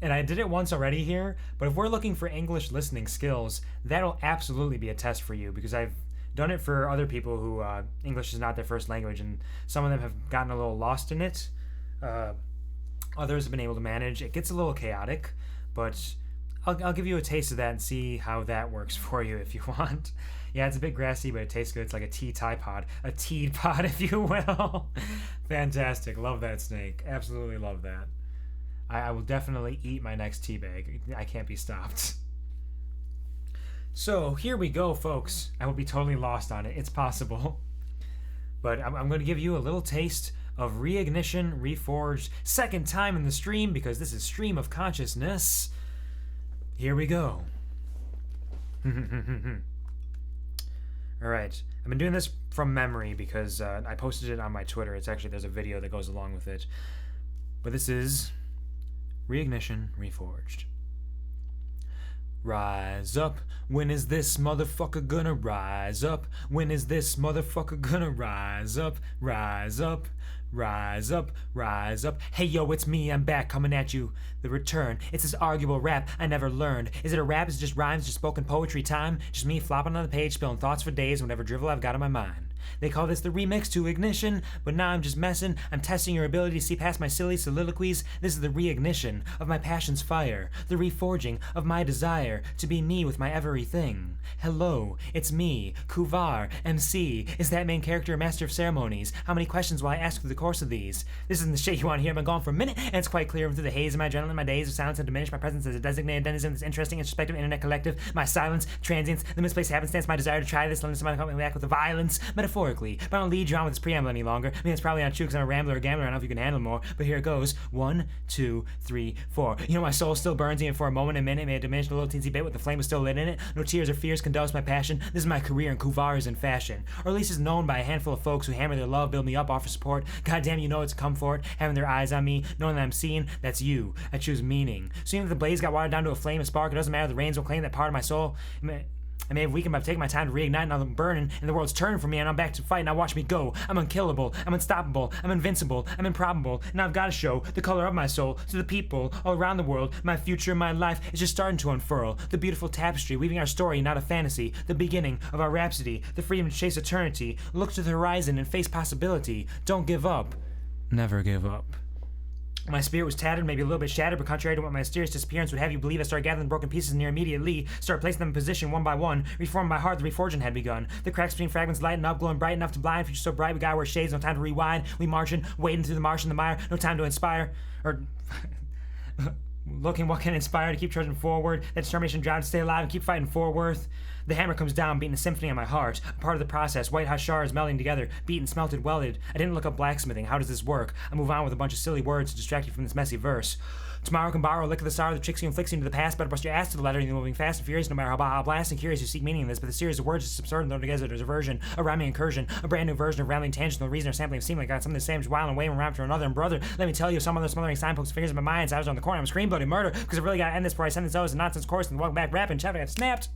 and I did it once already here, but if we're looking for English listening skills, that'll absolutely be a test for you, because I've done it for other people who English is not their first language, and some of them have gotten a little lost in it. Others have been able to manage. It gets a little chaotic, but I'll give you a taste of that and see how that works for you if you want. Yeah, it's a bit grassy, but it tastes good. It's like a tea pod, a tea pod, if you will. Fantastic. Love that, Snake. Absolutely love that. I will definitely eat my next tea bag. I can't be stopped. So here we go, folks. I will be totally lost on it. It's possible. But I'm going to give you a little taste of Reignition Reforged, second time in the stream, because this is Stream of Consciousness. Here we go. Alright, I've been doing this from memory because I posted it on my Twitter. There's a video that goes along with it. But this is Reignition Reforged. Rise up, when is this motherfucker gonna rise up? When is this motherfucker gonna rise up? Rise up, rise up, rise up. Hey yo, it's me, I'm back, coming at you. The return, it's this arguable rap I never learned. Is it a rap, is it just rhymes, just spoken poetry time? Just me flopping on the page, spilling thoughts for days, whatever drivel I've got on my mind. They call this the remix to Ignition, but now I'm just messing. I'm testing your ability to see past my silly soliloquies. This is the reignition of my passion's fire, the reforging of my desire to be me with my everything. Hello, it's me, Kuvar, MC. Is that main character a master of ceremonies? How many questions will I ask through the course of these? This isn't the shit you want to hear. I've been gone for a minute, and it's quite clear through the haze of my adrenaline, my days of silence have diminished my presence as a designated denizen of this interesting, introspective internet collective. My silence, transience, the misplaced happenstance, my desire to try this, let somebody come back with the violence, metaphorically. But I don't lead you on with this preamble any longer. I mean, it's probably not true because I'm a rambler or gambler. I don't know if you can handle more. But here it goes. 1, 2, 3, 4. You know, my soul still burns even for a moment, a minute. May have diminished a little teensy bit, but the flame was still lit in it. No tears or fears can douse my passion. This is my career, and Kuvar is in fashion. Or at least is known by a handful of folks who hammer their love, build me up, offer support. Goddamn, you know it's come for it. Having their eyes on me, knowing that I'm seen, that's you. I choose meaning. So even if the blaze got watered down to a flame, a spark, it doesn't matter. The rains will claim that part of my soul. I may have weakened, but I've taken my time to reignite, and I'm burning, and the world's turning for me, and I'm back to fight. Now watch me go. I'm unkillable. I'm unstoppable. I'm invincible. I'm improbable. And I've got to show the color of my soul to the people all around the world. My future, my life is just starting to unfurl. The beautiful tapestry, weaving our story, not a fantasy. The beginning of our rhapsody. The freedom to chase eternity. Look to the horizon and face possibility. Don't give up. Never give up. My spirit was tattered, maybe a little bit shattered, but contrary to what my mysterious disappearance would have you believe, I started gathering broken pieces near immediately, started placing them in position one by one. Reformed my heart, the reforging had begun. The cracks between fragments lightened up, glowing bright enough to blind. Future so bright, we gotta wear shades, no time to rewind. We marching, wading through the marsh and the mire, no time to inspire. Or looking what can inspire to keep trudging forward. That determination drive to stay alive and keep fighting forward. The hammer comes down, beating a symphony on my heart. A part of the process, white-hot shards melding together, beaten, smelted, welded. I didn't look up blacksmithing. How does this work? I move on with a bunch of silly words to distract you from this messy verse. Tomorrow can borrow a lick of the star that tricks you and flicks you into the past. Better bust your ass to the letter. You're moving fast and furious, no matter how blast and curious you seek meaning in this. But the series of words is absurd and thrown together. There's a version, a rhyming incursion, a brand new version of rambling tangent. No reason or sampling of seem like got something the same as while and way from around to another. And brother, let me tell you, some other smothering signposts, fingers in my mind. So I was on the corner. I'm screaming bloody murder because I really got to end this before I send this out as a nonsense course and walk back rapping. Chapter got snapped.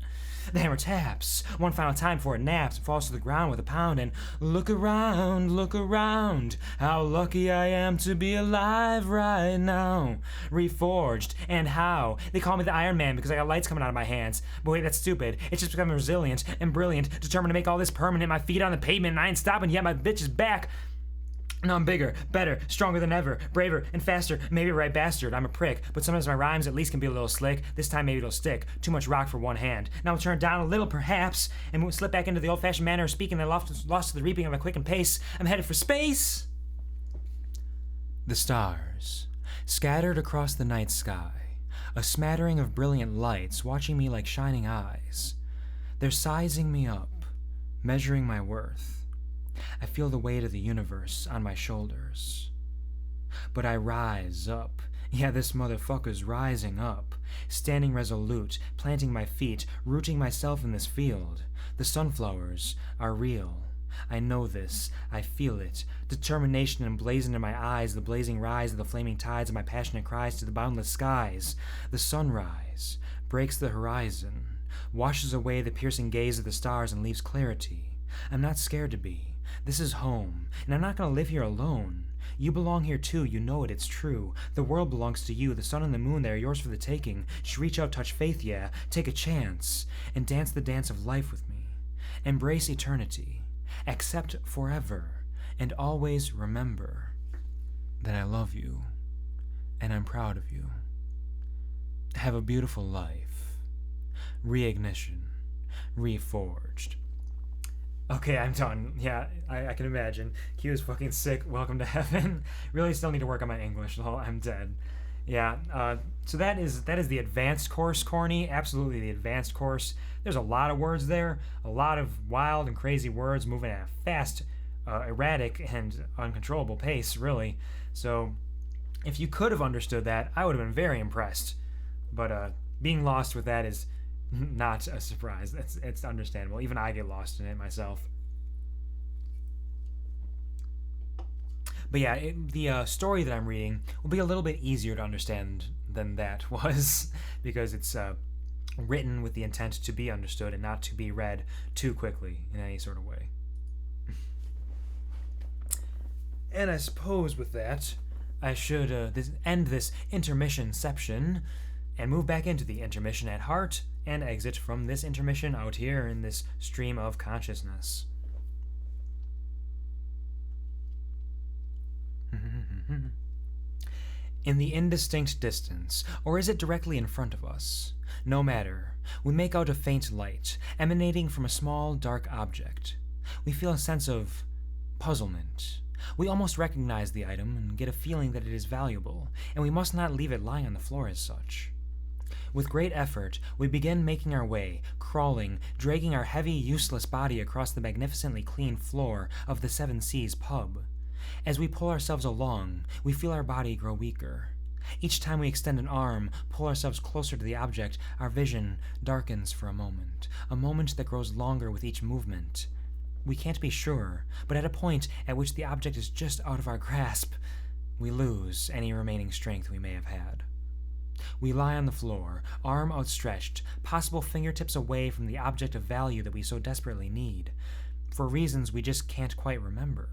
The hammer taps one final time before it naps and falls to the ground with a pound. And look around, how lucky I am to be alive right now. Reforged, and how? They call me the Iron Man because I got lights coming out of my hands. But wait, that's stupid. It's just becoming resilient and brilliant, determined to make all this permanent. My feet on the pavement and I ain't stopping yet. My bitch is back. No, I'm bigger, better, stronger than ever, braver and faster, maybe a right bastard. I'm a prick, but sometimes my rhymes at least can be a little slick. This time maybe it'll stick. Too much rock for one hand. Now I'll turn it down a little perhaps, and we'll slip back into the old-fashioned manner of speaking that lost to the reaping of a quickened pace. I'm headed for space. The stars, scattered across the night sky, a smattering of brilliant lights watching me like shining eyes. They're sizing me up, measuring my worth. I feel the weight of the universe on my shoulders. But I rise up. Yeah, this motherfucker's rising up. Standing resolute, planting my feet, rooting myself in this field. The sunflowers are real. I know this. I feel it. Determination emblazoned in my eyes, the blazing rise of the flaming tides of my passionate cries to the boundless skies. The sunrise breaks the horizon, washes away the piercing gaze of the stars and leaves clarity. I'm not scared to be. This is home, and I'm not going to live here alone. You belong here too, you know it, it's true. The world belongs to you, the sun and the moon, they are yours for the taking. Just reach out, touch faith, yeah, take a chance, and dance the dance of life with me. Embrace eternity, accept forever, and always remember that I love you, and I'm proud of you. Have a beautiful life. Reignition. Reforged. Okay, I'm done. Yeah, I can imagine. Q is fucking sick. Welcome to heaven. Really still need to work on my English, though. I'm dead. Yeah, so that is the advanced course, Corny. Absolutely the advanced course. There's a lot of words there. A lot of wild and crazy words moving at a fast, erratic, and uncontrollable pace, really. So if you could have understood that, I would have been very impressed. But being lost with that is not a surprise. It's understandable. Even I get lost in it myself. But yeah, the story that I'm reading will be a little bit easier to understand than that was, because it's written with the intent to be understood and not to be read too quickly in any sort of way. And I suppose with that, I should end this intermission-ception and move back into the intermission at heart and exit from this intermission out here in this stream of consciousness. In the indistinct distance, or is it directly in front of us? No matter. We make out a faint light, emanating from a small, dark object. We feel a sense of puzzlement. We almost recognize the item and get a feeling that it is valuable, and we must not leave it lying on the floor as such. With great effort, we begin making our way, crawling, dragging our heavy, useless body across the magnificently clean floor of the Seven Seas pub. As we pull ourselves along, we feel our body grow weaker. Each time we extend an arm, pull ourselves closer to the object, our vision darkens for a moment that grows longer with each movement. We can't be sure, but at a point at which the object is just out of our grasp, we lose any remaining strength we may have had. We lie on the floor, arm outstretched, possible fingertips away from the object of value that we so desperately need, for reasons we just can't quite remember.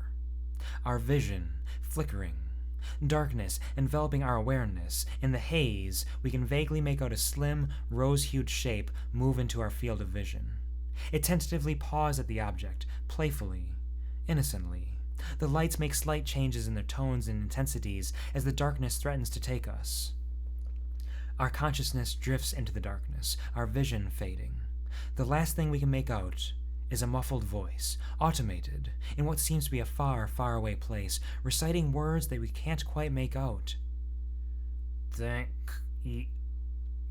Our vision flickering, darkness enveloping our awareness. In the haze, we can vaguely make out a slim, rose-hued shape move into our field of vision. It tentatively paws at the object, playfully, innocently. The lights make slight changes in their tones and intensities as the darkness threatens to take us. Our consciousness drifts into the darkness, our vision fading. The last thing we can make out is a muffled voice, automated, in what seems to be a far, far away place, reciting words that we can't quite make out. Thank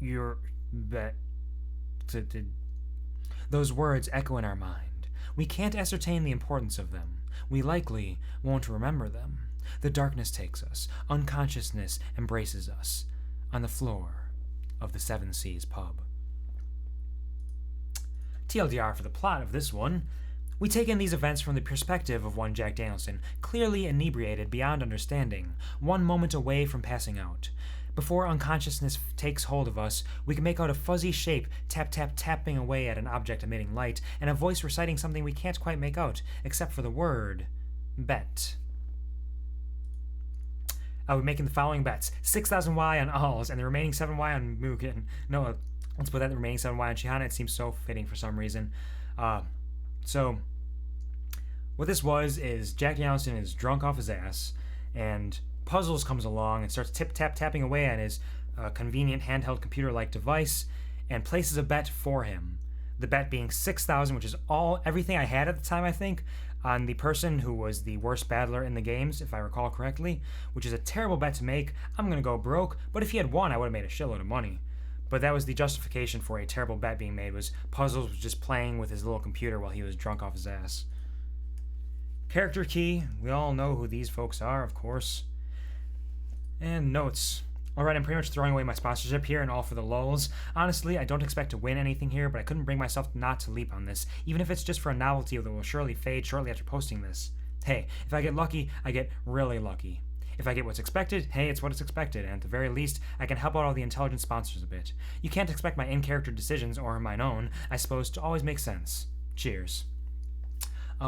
you're bet to Those words echo in our mind. We can't ascertain the importance of them. We likely won't remember them. The darkness takes us. Unconsciousness embraces us. On the floor of the Seven Seas pub. TLDR for the plot of this one. We take in these events from the perspective of one Jack Danielson, clearly inebriated beyond understanding, one moment away from passing out. Before unconsciousness takes hold of us, we can make out a fuzzy shape tapping away at an object emitting light, and a voice reciting something we can't quite make out, except for the word bet. We're making the following bets. 6,000 Y on Alls, and the remaining 7 Y on Mugen. No, let's put that the remaining 7 Y on Chihana. It seems so fitting for some reason. So, what this was is Jack Danielson is drunk off his ass, and Puzzles comes along and starts tapping away on his convenient handheld computer-like device, and places a bet for him. The bet being 6,000, which is everything I had at the time, I think, on the person who was the worst battler in the games, if I recall correctly, which is a terrible bet to make. I'm gonna go broke, but if he had won, I would have made a shitload of money. But that was the justification for a terrible bet being made, was Puzzles was just playing with his little computer while he was drunk off his ass. Character key, we all know who these folks are, of course. And notes. Alright, I'm pretty much throwing away my sponsorship here and all for the lulz. Honestly, I don't expect to win anything here, but I couldn't bring myself not to leap on this, even if it's just for a novelty that will surely fade shortly after posting this. Hey, if I get lucky, I get really lucky. If I get what's expected, hey, it's what it's expected, and at the very least, I can help out all the intelligent sponsors a bit. You can't expect my in-character decisions, or mine own, I suppose, to always make sense. Cheers.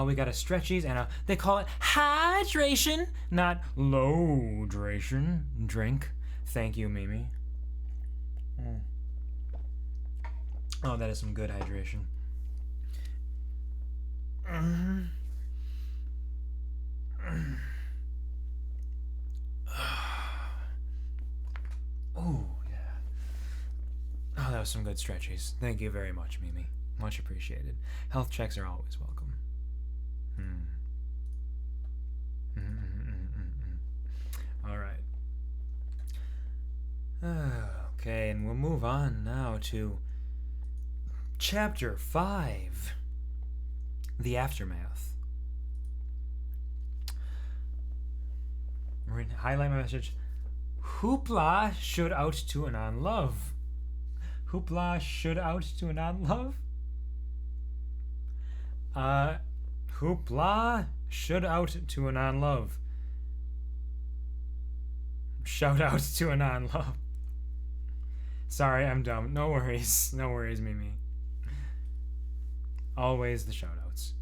We got a stretchies and they call it hydration, not low-dration drink. Thank you, Mimi. Oh, that is some good hydration. Oh, yeah. Oh, that was some good stretchies. Thank you very much, Mimi. Much appreciated. Health checks are always welcome. All right. Okay, and we'll move on now to Chapter 5, The Aftermath. We're going to highlight my message. Hoopla should out to anon love. Hoopla should out to anon love? Hoopla should out to anon love. Shout out to anon love. Sorry, I'm dumb. No worries. No worries, Mimi. Always the shoutouts.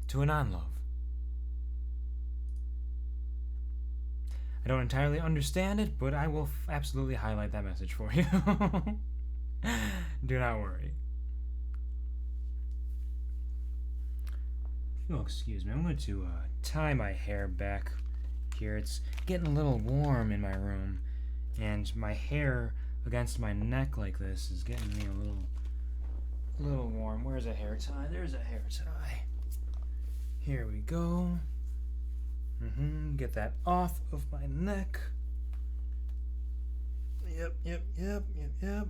To anon love. I don't entirely understand it, but I will absolutely highlight that message for you. Do not worry. Oh, excuse me. I'm going to tie my hair back here. It's getting a little warm in my room, and my hair against my neck like this is getting me a little warm. Where's a hair tie? There's a hair tie. Here we go. Get that off of my neck. Yep. There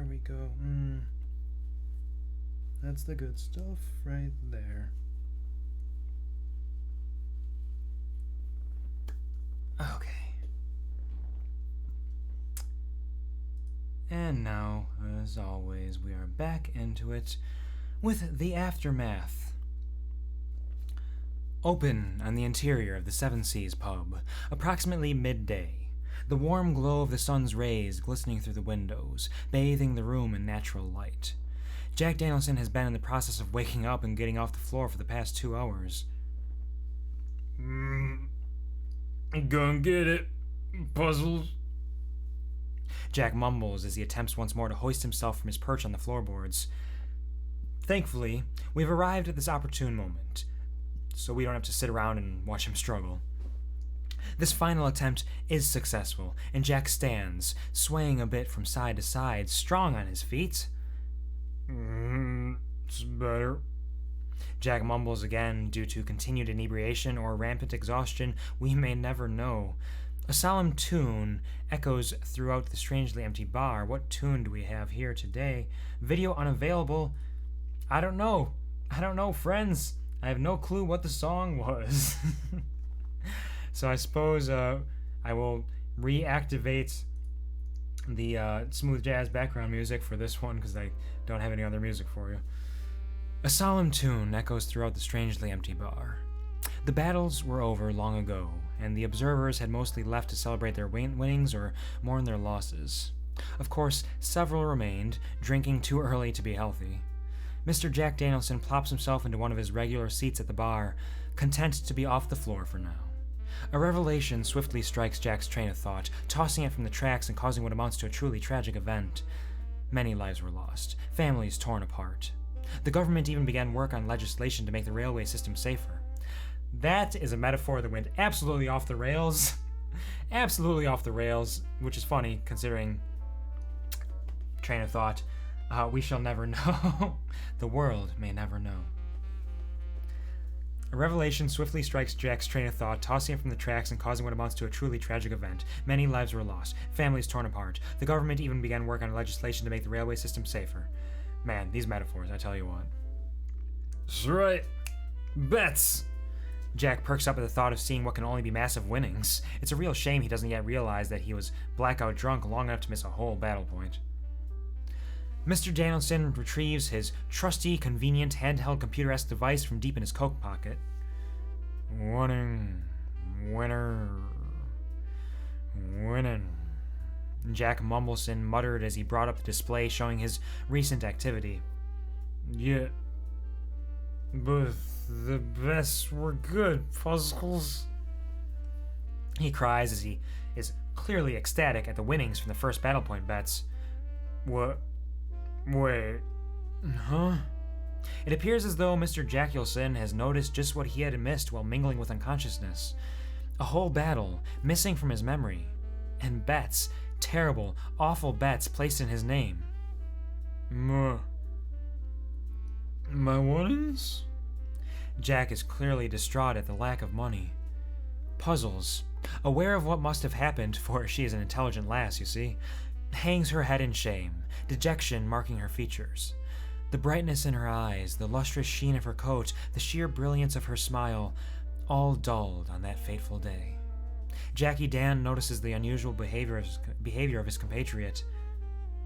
we go. That's the good stuff right there. Okay. And now, as always, we are back into it with The Aftermath. Open on the interior of the Seven Seas pub, approximately midday. The warm glow of the sun's rays glistening through the windows, bathing the room in natural light. Jack Danielson has been in the process of waking up and getting off the floor for the past 2 hours. Gonna get it, Puzzles. Jack mumbles as he attempts once more to hoist himself from his perch on the floorboards. Thankfully, we've arrived at this opportune moment, so we don't have to sit around and watch him struggle. This final attempt is successful, and Jack stands, swaying a bit from side to side, strong on his feet. It's better. Jack mumbles again due to continued inebriation or rampant exhaustion. We may never know. A solemn tune echoes throughout the strangely empty bar. What tune do we have here today? Video unavailable. I don't know, friends. I have no clue what the song was. So I suppose I will reactivate the smooth jazz background music for this one because I don't have any other music for you. A solemn tune echoes throughout the strangely empty bar. The battles were over long ago, and the observers had mostly left to celebrate their winnings or mourn their losses. Of course, several remained, drinking too early to be healthy. Mr. Jack Danielson plops himself into one of his regular seats at the bar, content to be off the floor for now. A revelation swiftly strikes Jack's train of thought, tossing it from the tracks and causing what amounts to a truly tragic event. Many lives were lost, families torn apart. The government even began work on legislation to make the railway system safer. That is a metaphor that went absolutely off the rails. Absolutely off the rails, which is funny considering train of thought. We shall never know. The world may never know. A revelation swiftly strikes Jack's train of thought, tossing him from the tracks and causing what amounts to a truly tragic event. Many lives were lost, families torn apart. The government even began work on legislation to make the railway system safer. Man, these metaphors, I tell you what. That's right. Bets! Jack perks up at the thought of seeing what can only be massive winnings. It's a real shame he doesn't yet realize that he was blackout drunk long enough to miss a whole battle point. Mr. Danielson retrieves his trusty, convenient, handheld computer-esque device from deep in his coat pocket. Winning. Winner. Winning. Jack Mumbleson muttered as he brought up the display showing his recent activity. Yeah. But the best were good puzzles. He cries as he is clearly ecstatic at the winnings from the first battle point bets. What? Wait. Huh? It appears as though Mr. Danielson has noticed just what he had missed while mingling with unconsciousness. A whole battle, missing from his memory. And bets, terrible, awful bets placed in his name. My winnings? Jack is clearly distraught at the lack of money. Puzzles, aware of what must have happened, for she is an intelligent lass, you see, hangs her head in shame, dejection marking her features. The brightness in her eyes, the lustrous sheen of her coat, the sheer brilliance of her smile, all dulled on that fateful day. Jackie Dan notices the unusual behavior of his compatriot.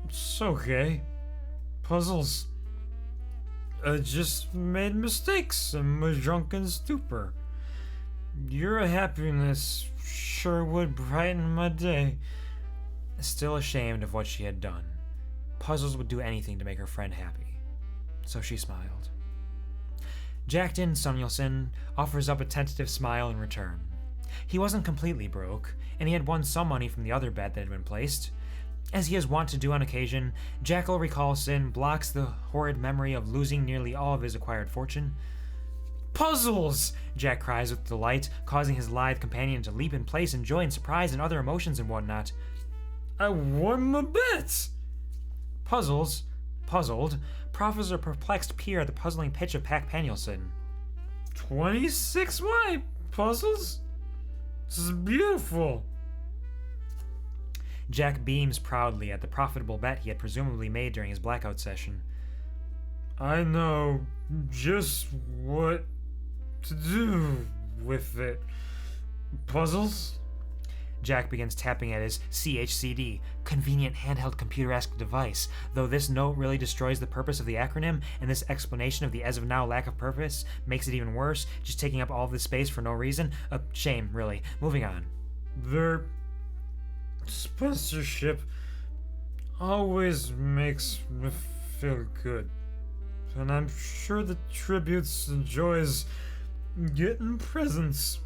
It's okay. Puzzles. I just made mistakes in my drunken stupor. Your happiness sure would brighten my day. Still ashamed of what she had done, Puzzles would do anything to make her friend happy. So she smiled. Jack Danielson offers up a tentative smile in return. He wasn't completely broke, and he had won some money from the other bet that had been placed. As he is wont to do on occasion, Jackal recalls sin blocks the horrid memory of losing nearly all of his acquired fortune. Puzzles! Jack cries with delight, causing his lithe companion to leap in place in joy and surprise and other emotions and whatnot. I won my bets! Puzzles, puzzled, proffers a perplexed peer at the puzzling pitch of Pac Danielson. 26 why, Puzzles? This is beautiful. Jack beams proudly at the profitable bet he had presumably made during his blackout session. I know just what to do with it. Puzzles? Jack begins tapping at his CHCD, convenient handheld computer-esque device, though this note really destroys the purpose of the acronym, and this explanation of the as of now lack of purpose makes it even worse, just taking up all of this space for no reason. A shame, really. Moving on. Their sponsorship always makes me feel good, and I'm sure the tributes enjoys getting presents.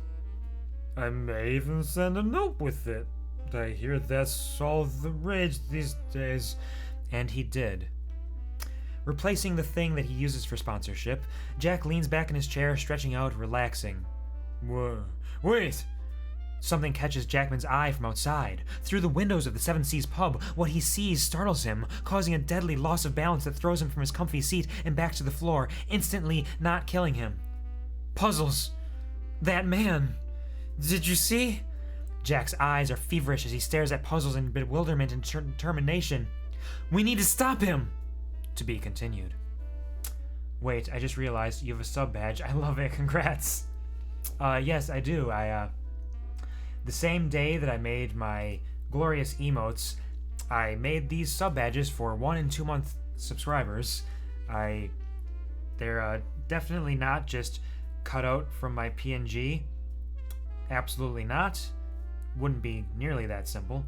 I may even send a note with it. I hear that's all the rage these days. And he did. Replacing the thing that he uses for sponsorship, Jack leans back in his chair, stretching out, relaxing. Whoa. Wait! Something catches Jackman's eye from outside. Through the windows of the Seven Seas pub, what he sees startles him, causing a deadly loss of balance that throws him from his comfy seat and back to the floor, instantly not killing him. Puzzles! That man! Did you see? Jack's eyes are feverish as he stares at puzzles in bewilderment and determination. We need to stop him! To be continued. Wait, I just realized you have a sub badge. I love it. Congrats. Yes, I do. The same day that I made my glorious emotes, I made these sub badges for 1 and 2 month subscribers. They're definitely not just cut out from my PNG. Absolutely not. Wouldn't be nearly that simple.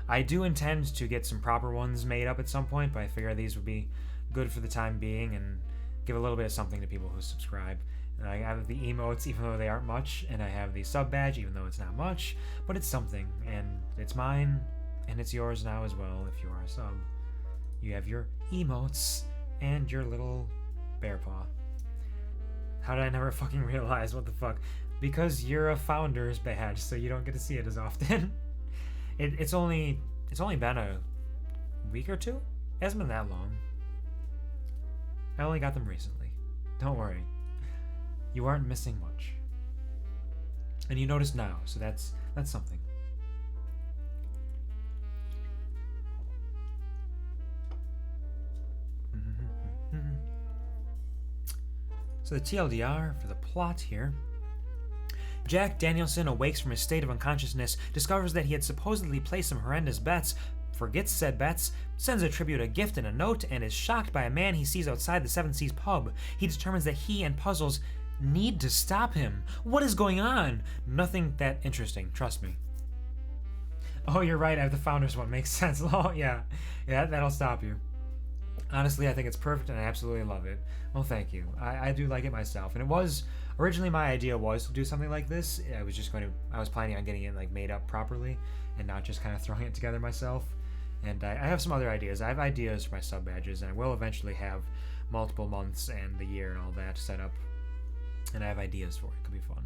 I do intend to get some proper ones made up at some point, but I figure these would be good for the time being and give a little bit of something to people who subscribe. And I have the emotes, even though they aren't much, and I have the sub badge, even though it's not much, but it's something, and it's mine, and it's yours now as well if you are a sub. You have your emotes and your little bear paw. How did I never fucking realize? What the fuck? Because you're a founder's badge, so you don't get to see it as often. It's only been a week or two? It hasn't been that long. I only got them recently. Don't worry. You aren't missing much. And you notice now, so that's something. So the TLDR for the plot here. Jack Danielson awakes from his state of unconsciousness, discovers that he had supposedly placed some horrendous bets, forgets said bets, sends a tribute a gift and a note, and is shocked by a man he sees outside the Seven Seas pub. He determines that he and Puzzles need to stop him. What is going on? Nothing that interesting, trust me. Oh, you're right, I have the Founders one, makes sense. Oh, yeah, that'll stop you. Honestly, I think it's perfect and I absolutely love it. Well, thank you. I do like it myself. And it was, originally my idea was to do something like this. I was planning on getting it like made up properly and not just kind of throwing it together myself. And I have some other ideas. I have ideas for my sub badges, and I will eventually have multiple months and the year and all that set up. And I have ideas for it. It could be fun.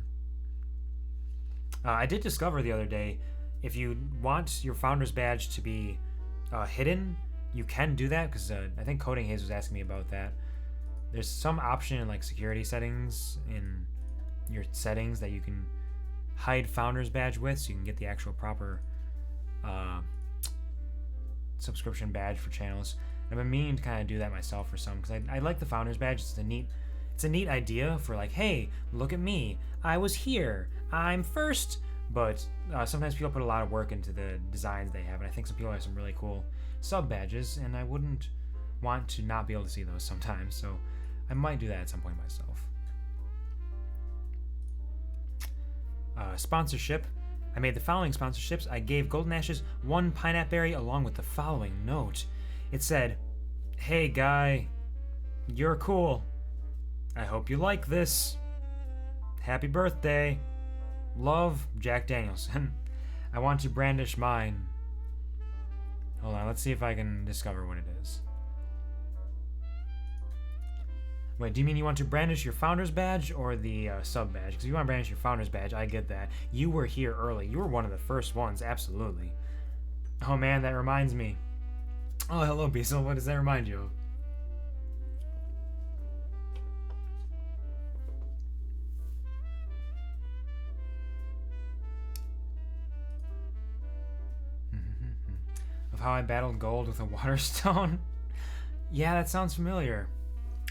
I did discover the other day, if you want your Founder's Badge to be hidden, you can do that, because I think Coding Haze was asking me about that. There's some option in like security settings in your settings that you can hide Founder's Badge with, so you can get the actual proper subscription badge for channels. I've been meaning to kind of do that myself for some, because I like the Founder's Badge. It's a neat idea for like, hey, look at me, I was here, I'm first. But sometimes people put a lot of work into the designs they have, and I think some people have some really cool sub badges, and I wouldn't want to not be able to see those sometimes, so I might do that at some point myself. Sponsorship. I made the following sponsorships. I gave Golden Ashes 1 pineapple berry along with the following note. It said, "Hey guy, you're cool. I hope you like this. Happy birthday. Love, Jack Danielson. I want to brandish mine." Hold on, let's see if I can discover what it is. Wait, do you mean you want to brandish your Founder's Badge or the sub badge? Because if you want to brandish your Founder's Badge, I get that. You were here early. You were one of the first ones, absolutely. Oh man, that reminds me. Oh, hello, Beasel. What does that remind you of? Of how I battled gold with a water stone? Yeah, that sounds familiar.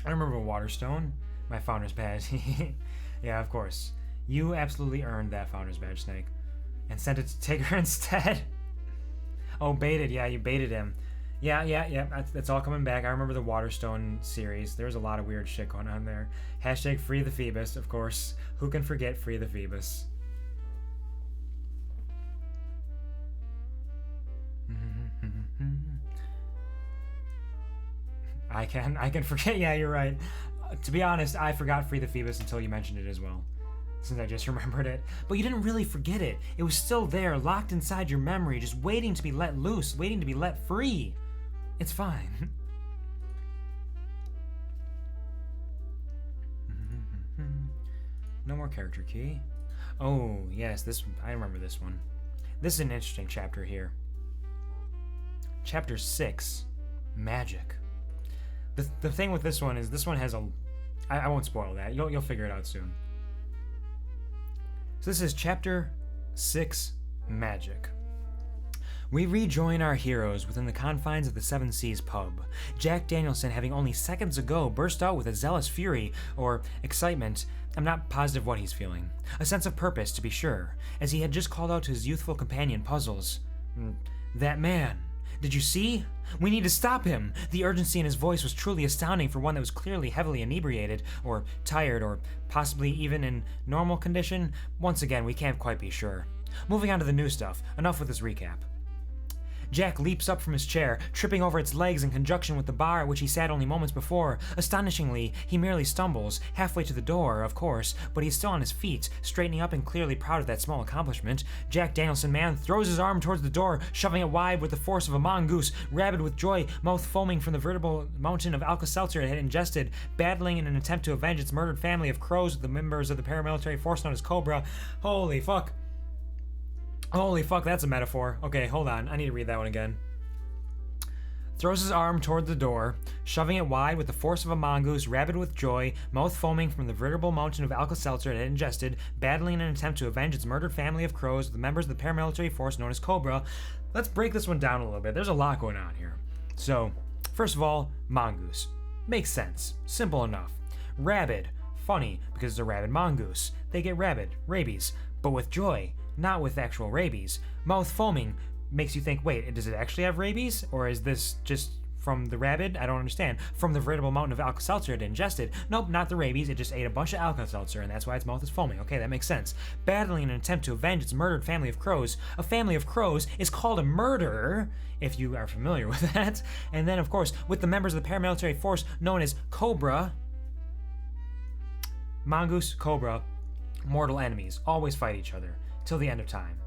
I remember a water stone. My Founder's Badge. Yeah, of course. You absolutely earned that Founder's Badge, Snake. And sent it to Tigger instead. Oh, baited. Yeah, you baited him. Yeah. That's all coming back. I remember the Waterstone series. There was a lot of weird shit going on there. Hashtag Free the Phoebus, of course. Who can forget Free the Phoebus? I can forget. Yeah, you're right. To be honest, I forgot Free the Phoebus until you mentioned it as well, since I just remembered it. But you didn't really forget it. It was still there, locked inside your memory, just waiting to be let loose, waiting to be let free. It's fine. No more character key. Oh, yes, I remember this one. This is an interesting chapter here. Chapter 6, Magic. The thing with this one is this one has I won't spoil that. You'll figure it out soon. So this is Chapter 6, magic. We rejoin our heroes within the confines of the Seven Seas pub. Jack Danielson, having only seconds ago burst out with a zealous fury, or excitement, I'm not positive what he's feeling. A sense of purpose, to be sure, as he had just called out to his youthful companion, Puzzles. That man. Did you see? We need to stop him! The urgency in his voice was truly astounding for one that was clearly heavily inebriated, or tired, or possibly even in normal condition. Once again, we can't quite be sure. Moving on to the new stuff. Enough with this recap. Jack leaps up from his chair, tripping over its legs in conjunction with the bar at which he sat only moments before. Astonishingly, he merely stumbles, halfway to the door, of course, but he's still on his feet, straightening up and clearly proud of that small accomplishment. Jack Danielson man throws his arm towards the door, shoving it wide with the force of a mongoose, rabid with joy, mouth foaming from the veritable mountain of Alka-Seltzer it had ingested, battling in an attempt to avenge its murdered family of crows with the members of the paramilitary force known as Cobra. Holy fuck. Holy fuck, that's a metaphor. Okay, hold on. I need to read that one again. Throws his arm toward the door, shoving it wide with the force of a mongoose, rabid with joy, mouth foaming from the veritable mountain of Alka-Seltzer it had ingested, battling in an attempt to avenge its murdered family of crows with the members of the paramilitary force known as Cobra. Let's break this one down a little bit. There's a lot going on here. So, first of all, mongoose. Makes sense. Simple enough. Rabid. Funny, because it's a rabid mongoose. They get rabid. Rabies. But with joy. Not with actual rabies. Mouth foaming makes you think, wait, does it actually have rabies? Or is this just from the rabid? I don't understand. From the veritable mountain of Alka-Seltzer it ingested. Nope, not the rabies. It just ate a bunch of Alka-Seltzer, and that's why its mouth is foaming. Okay, that makes sense. Battling in an attempt to avenge its murdered family of crows. A family of crows is called a murder, if you are familiar with that. And then, of course, with the members of the paramilitary force known as Cobra. Mongoose, Cobra, mortal enemies. Always fight each other. Till the end of time.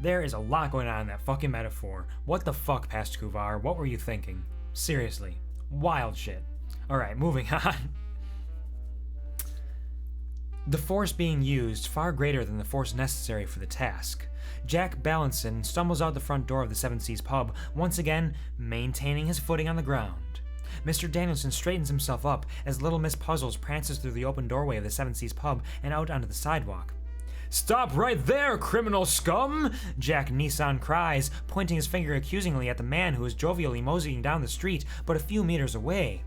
There is a lot going on in that fucking metaphor. What the fuck, Pastor Quvar? What were you thinking? Seriously. Wild shit. Alright, moving on. The force being used far greater than the force necessary for the task. Jack Danielson stumbles out the front door of the Seven Seas pub, once again maintaining his footing on the ground. Mr. Danielson straightens himself up as little Miss Puzzles prances through the open doorway of the Seven Seas pub and out onto the sidewalk. "Stop right there, criminal scum!" Jack Nissan cries, pointing his finger accusingly at the man who is jovially moseying down the street but a few meters away.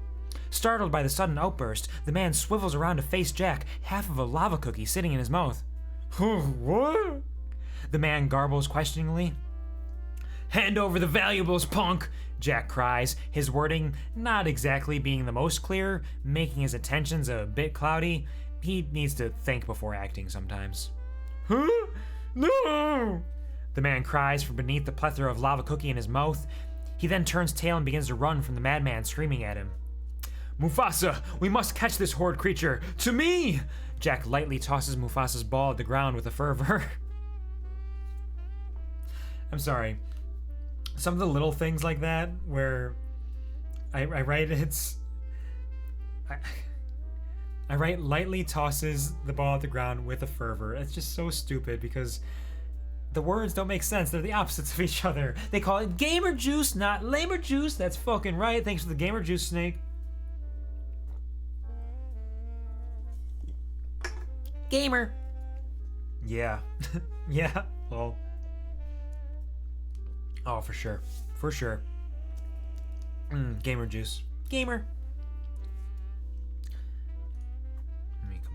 Startled by the sudden outburst, the man swivels around to face Jack, half of a lava cookie sitting in his mouth. "What?" the man garbles questioningly. "Hand over the valuables, punk!" Jack cries, his wording not exactly being the most clear, making his intentions a bit cloudy. He needs to think before acting sometimes. "Huh? No!" the man cries from beneath the plethora of lava cookie in his mouth. He then turns tail and begins to run from the madman screaming at him. "Mufasa, we must catch this horrid creature! To me!" Jack lightly tosses Mufasa's ball at the ground with a fervor. I'm sorry. Some of the little things like that where I write I write lightly tosses the ball at the ground with a fervor. It's just so stupid because the words don't make sense. They're the opposites of each other. They call it gamer juice, not lamer juice. That's fucking right. Thanks for the gamer juice, Snake. Gamer. Yeah. Yeah. Well. Oh, for sure. For sure. Gamer juice. Gamer.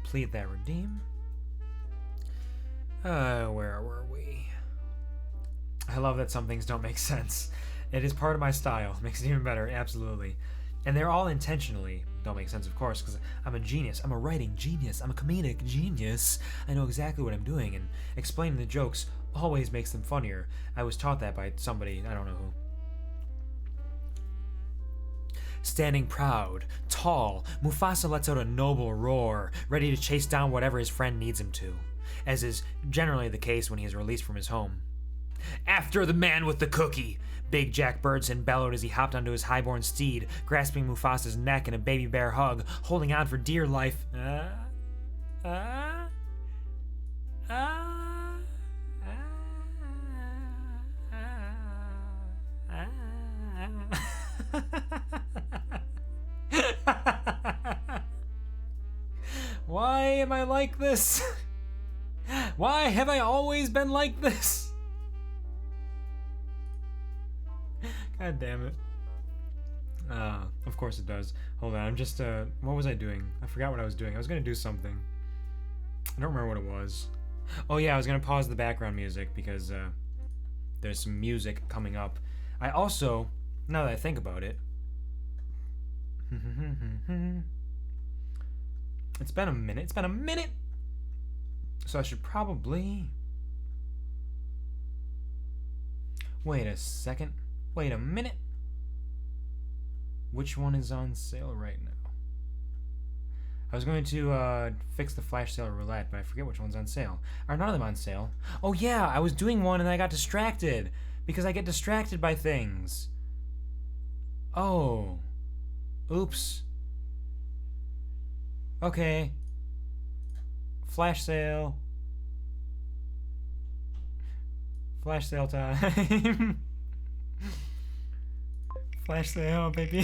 Complete that redeem. Where were we? I love that some things don't make sense. It is part of my style. It makes it even better, absolutely. And they're all intentionally don't make sense, of course, because I'm a genius. I'm a writing genius. I'm a comedic genius. I know exactly what I'm doing, and explaining the jokes always makes them funnier. I was taught that by somebody, I don't know who. Standing proud, tall, Mufasa lets out a noble roar, ready to chase down whatever his friend needs him to, as is generally the case when he is released from his home. "After the man with the cookie!" Big Jack Birdson bellowed as he hopped onto his highborn steed, grasping Mufasa's neck in a baby bear hug, holding on for dear life. Why am I like this? Why have I always been like this? God damn it. Of course it does. Hold on, I'm just, what was I doing? I forgot what I was doing. I was gonna do something. I don't remember what it was. Oh yeah, I was gonna pause the background music because, there's some music coming up. I also, now that I think about it, it's been a minute! So I should probably... Wait a second. Wait a minute. Which one is on sale right now? I was going to fix the flash sale roulette, but I forget which one's on sale. Are none of them on sale? Oh yeah, I was doing one and I got distracted. Because I get distracted by things. Oh. Oops. Okay. Flash sale. Flash sale time. Flash sale, baby.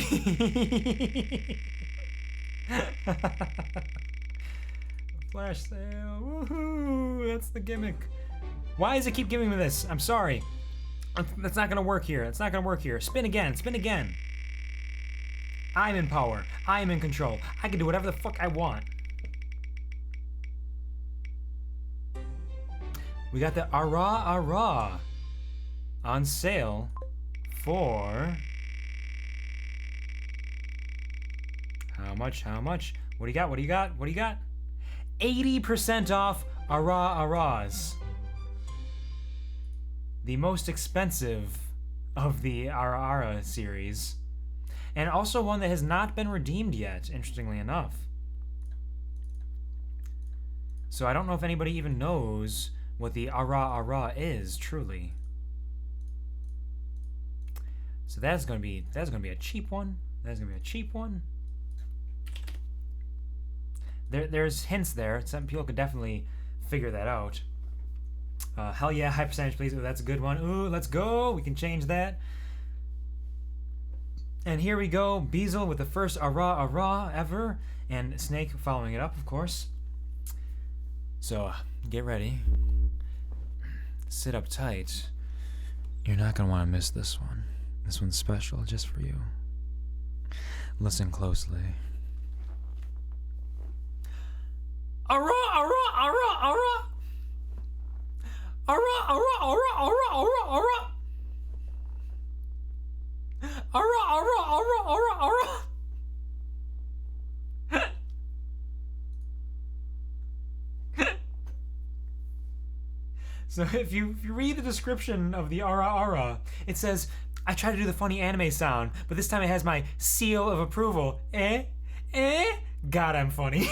Flash sale. Woohoo! That's the gimmick. Why does it keep giving me this? I'm sorry. That's not gonna work here. It's not gonna work here. Spin again. Spin again. I'm in power. I am in control. I can do whatever the fuck I want. We got the Ara on sale for... How much? How much? What do you got? What do you got? What do you got? 80% off Aras. The most expensive of the Ara series. And also one that has not been redeemed yet, interestingly enough. So I don't know if anybody even knows what the Ara is, truly. So that's gonna be a cheap one. That's gonna be a cheap one. There's hints there. Some people could definitely figure that out. Hell yeah, high percentage please. Ooh, that's a good one. Ooh, let's go. We can change that. And here we go. Beazle with the first Ara ever. And Snake following it up, of course. So, get ready. Sit up tight. You're not going to want to miss this one. This one's special just for you. Listen closely. Ara! So if you read the description of the Ara, it says, I try to do the funny anime sound, but this time it has my seal of approval. God, I'm funny.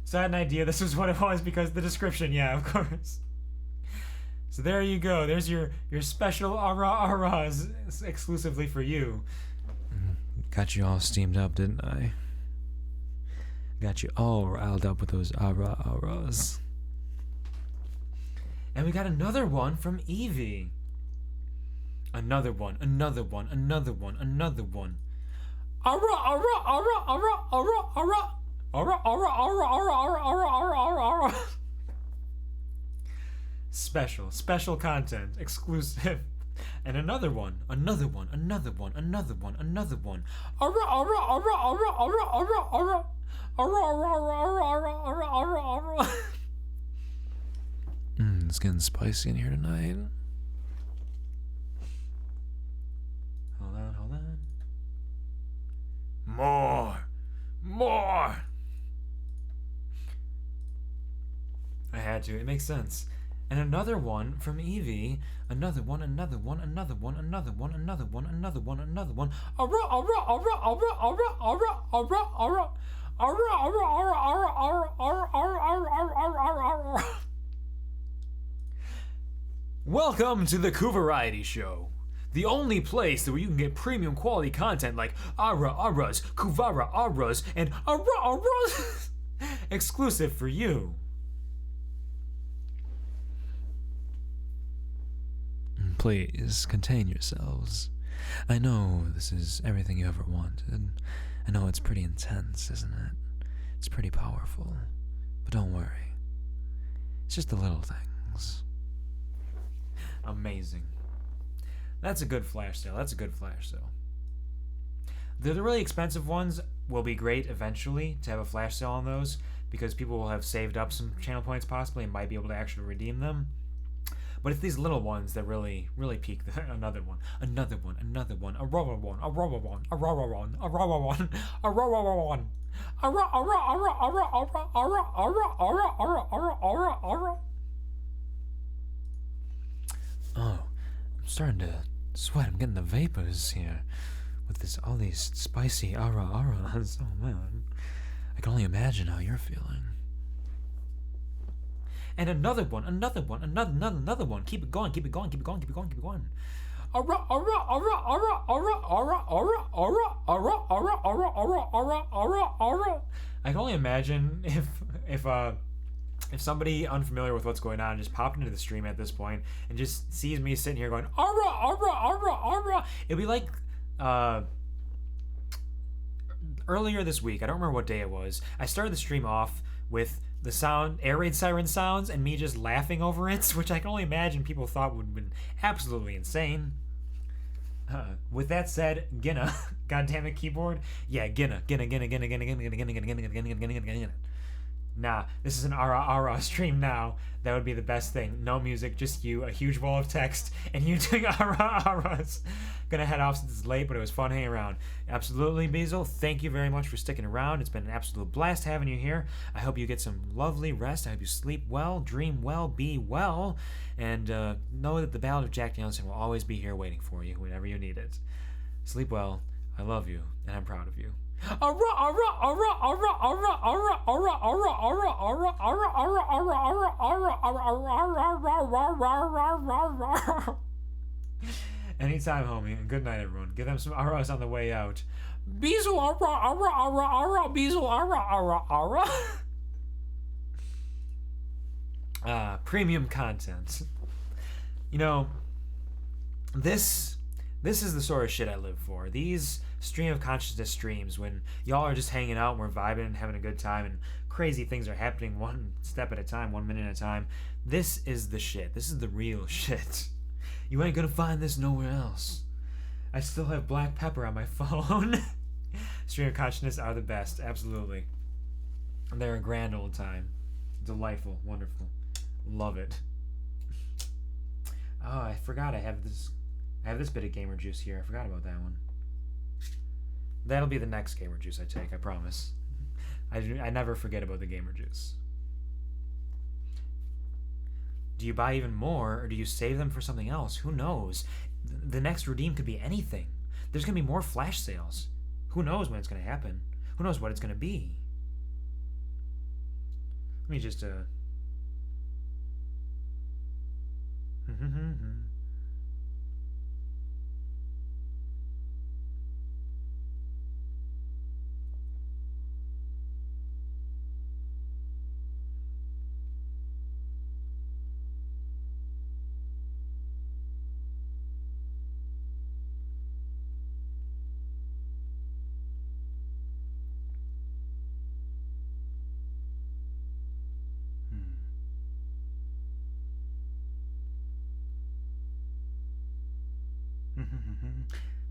So I had an idea this was what it was because the description, yeah, of course. So there you go. There's your special Aras exclusively for you. Got you all steamed up, didn't I? Got you all riled up with those Aras. And we got another one from Eevee. Another one. Special content, exclusive. And another one. It's getting spicy in here tonight. Hold on. More! I had to, it makes sense. And another one from Eevee. Another one. Welcome to the QuvarTV show. The only place where you can get premium quality content like Aras, QuvarTV, and Aras exclusive for you. Please, contain yourselves. I know this is everything you ever wanted. I know it's pretty intense, isn't it? It's pretty powerful. But don't worry. It's just the little things. Amazing. That's a good flash sale. That's a good flash sale. The really expensive ones will be great eventually to have a flash sale on those, because people will have saved up some channel points possibly and might be able to actually redeem them. But it's these little ones that really peak. Another one, a rubber one, a rubber one, a rubber one, a rubber one, a rubber one. Oh, I'm starting to sweat. I'm getting the vapors here with all these spicy aras. Oh man, I can only imagine how you're feeling. And another one, another one. Keep it going. I can only imagine if somebody unfamiliar with what's going on just popped into the stream at this point and just sees me sitting here going it'd be like earlier this week, I don't remember what day it was, I started the stream off with the sound, air raid siren sounds, and me just laughing over it, which I can only imagine people thought would have been absolutely insane. With that said, Ginna, goddammit keyboard, yeah, Ginna. Nah, this is an ara stream now. That would be the best thing. No music, just you, a huge wall of text, and you doing aras. Gonna head off since it's late, but it was fun hanging around. Absolutely, Beazle, thank you very much for sticking around. It's been an absolute blast having you here. I hope you get some lovely rest. I hope you sleep well, dream well, be well, and know that the Ballad of Jack Danielson will always be here waiting for you whenever you need it. Sleep well. I love you, and I'm proud of you. Anytime, homie. And good night, everyone. Give them some aras on the way out. Beazle premium content. You know, this is the sort of shit I live for. These stream of consciousness streams when y'all are just hanging out and we're vibing and having a good time and crazy things are happening one step at a time, 1 minute at a time. This is the shit. This is the real shit. You ain't gonna find this nowhere else. I still have black pepper on my phone. Stream of consciousness are the best, absolutely. They're a grand old time. Delightful, wonderful. Love it. Oh, I forgot I have this bit of gamer juice here. I forgot about that one. That'll be the next gamer juice I take, I promise. I never forget about the gamer juice. Do you buy even more, or do you save them for something else? Who knows? The next redeem could be anything. There's going to be more flash sales. Who knows when it's going to happen? Who knows what it's going to be? Let me just,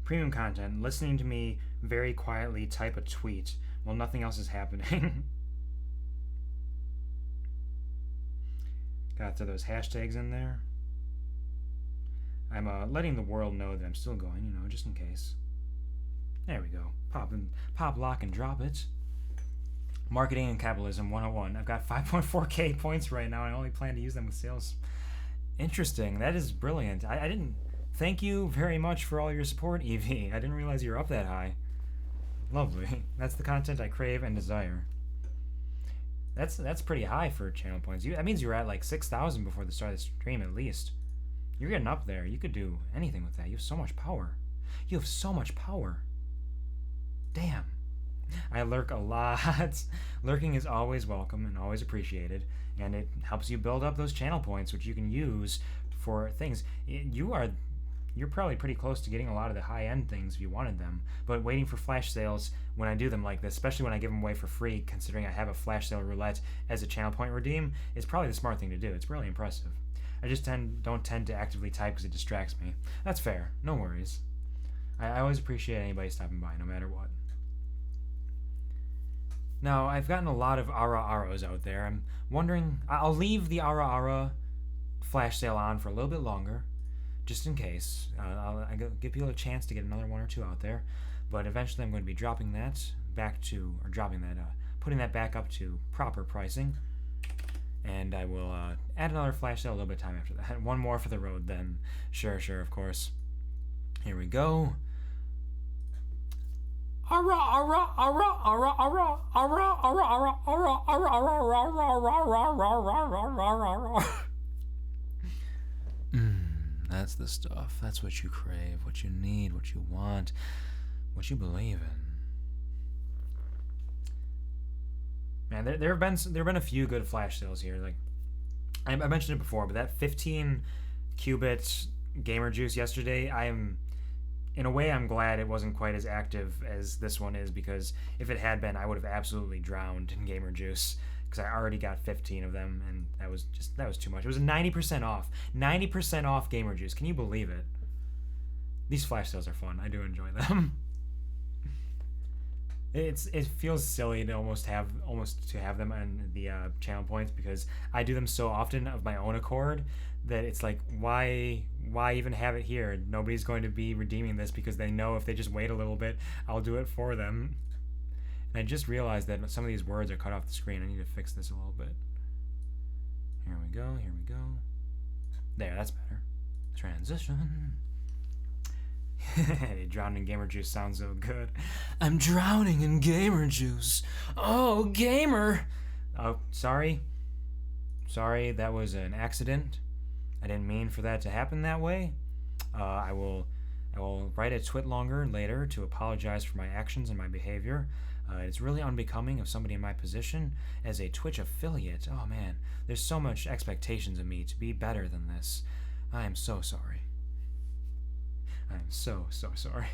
Premium content, listening to me very quietly type a tweet while nothing else is happening. Got those hashtags in there. I'm letting the world know that I'm still going, you know, just in case. There we go. Pop, lock, and drop it. Marketing and Capitalism 101. I've got 5.4k points right now. I only plan to use them with sales. Interesting. That is brilliant. I didn't... Thank you very much for all your support, Evie. I didn't realize you were up that high. Lovely. That's the content I crave and desire. That's pretty high for channel points. That means you were at like 6,000 before the start of the stream at least. You're getting up there. You could do anything with that. You have so much power. You have so much power. Damn. I lurk a lot. Lurking is always welcome and always appreciated, and it helps you build up those channel points, which you can use for things. you're probably pretty close to getting a lot of the high-end things if you wanted them. But waiting for flash sales when I do them like this, especially when I give them away for free, considering I have a flash sale roulette as a channel point redeem, is probably the smart thing to do. It's really impressive. I just don't tend to actively type because it distracts me. That's fair. No worries. I always appreciate anybody stopping by, no matter what. Now, I've gotten a lot of Ara-Aros out there. I'm wondering... I'll leave the Ara-Ara flash sale on for a little bit longer, just in case. I'll give people a chance to get another one or two out there. But eventually I'm going to be dropping that back to... Or dropping that... putting that back up to proper pricing. And I will add another flash sale a little bit of time after that. One more for the road then. Sure, of course. Here we go. That's the stuff. That's what you crave, what you need, what you want, what you believe in. Man, there have been a few good flash sales here. Like I mentioned it before, but that 15 qubit gamer juice yesterday, in a way, I'm glad it wasn't quite as active as this one is, because if it had been, I would have absolutely drowned in gamer juice, because I already got 15 of them, and that was too much. It was 90% off. 90% off gamer juice. Can you believe it? These flash sales are fun. I do enjoy them. It feels silly to almost have them on the channel points, because I do them so often of my own accord that it's like, why even have it here? Nobody's going to be redeeming this, because they know if they just wait a little bit, I'll do it for them. And I just realized that some of these words are cut off the screen. I need to fix this a little bit. Here we go. There, that's better. Transition. Drowning in gamer juice sounds so good. I'm drowning in gamer juice. Oh, gamer! Oh, sorry, that was an accident. I didn't mean for that to happen that way. I will write a twit longer later to apologize for my actions and my behavior. It's really unbecoming of somebody in my position as a Twitch affiliate. Oh man, there's so much expectations of me to be better than this. I am so sorry. I'm so sorry.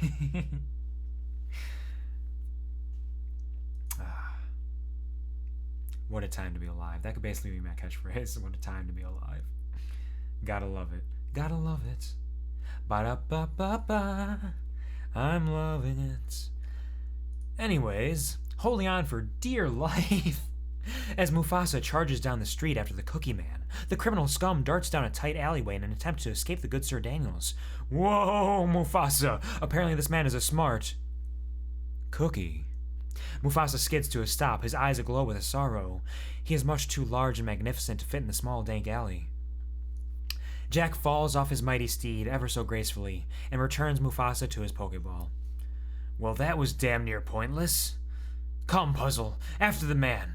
What a time to be alive. That could basically be my catchphrase. What a time to be alive. Gotta love it. Gotta love it. Ba-da-ba-ba-ba. I'm loving it. Anyways, holding on for dear life. As Mufasa charges down the street after the Cookie Man, the criminal scum darts down a tight alleyway in an attempt to escape the good Sir Daniels. Whoa, Mufasa! Apparently this man is a smart... cookie. Mufasa skids to a stop, his eyes aglow with a sorrow. He is much too large and magnificent to fit in the small, dank alley. Jack falls off his mighty steed ever so gracefully and returns Mufasa to his Pokeball. Well, that was damn near pointless. Come, Puzzle, after the man.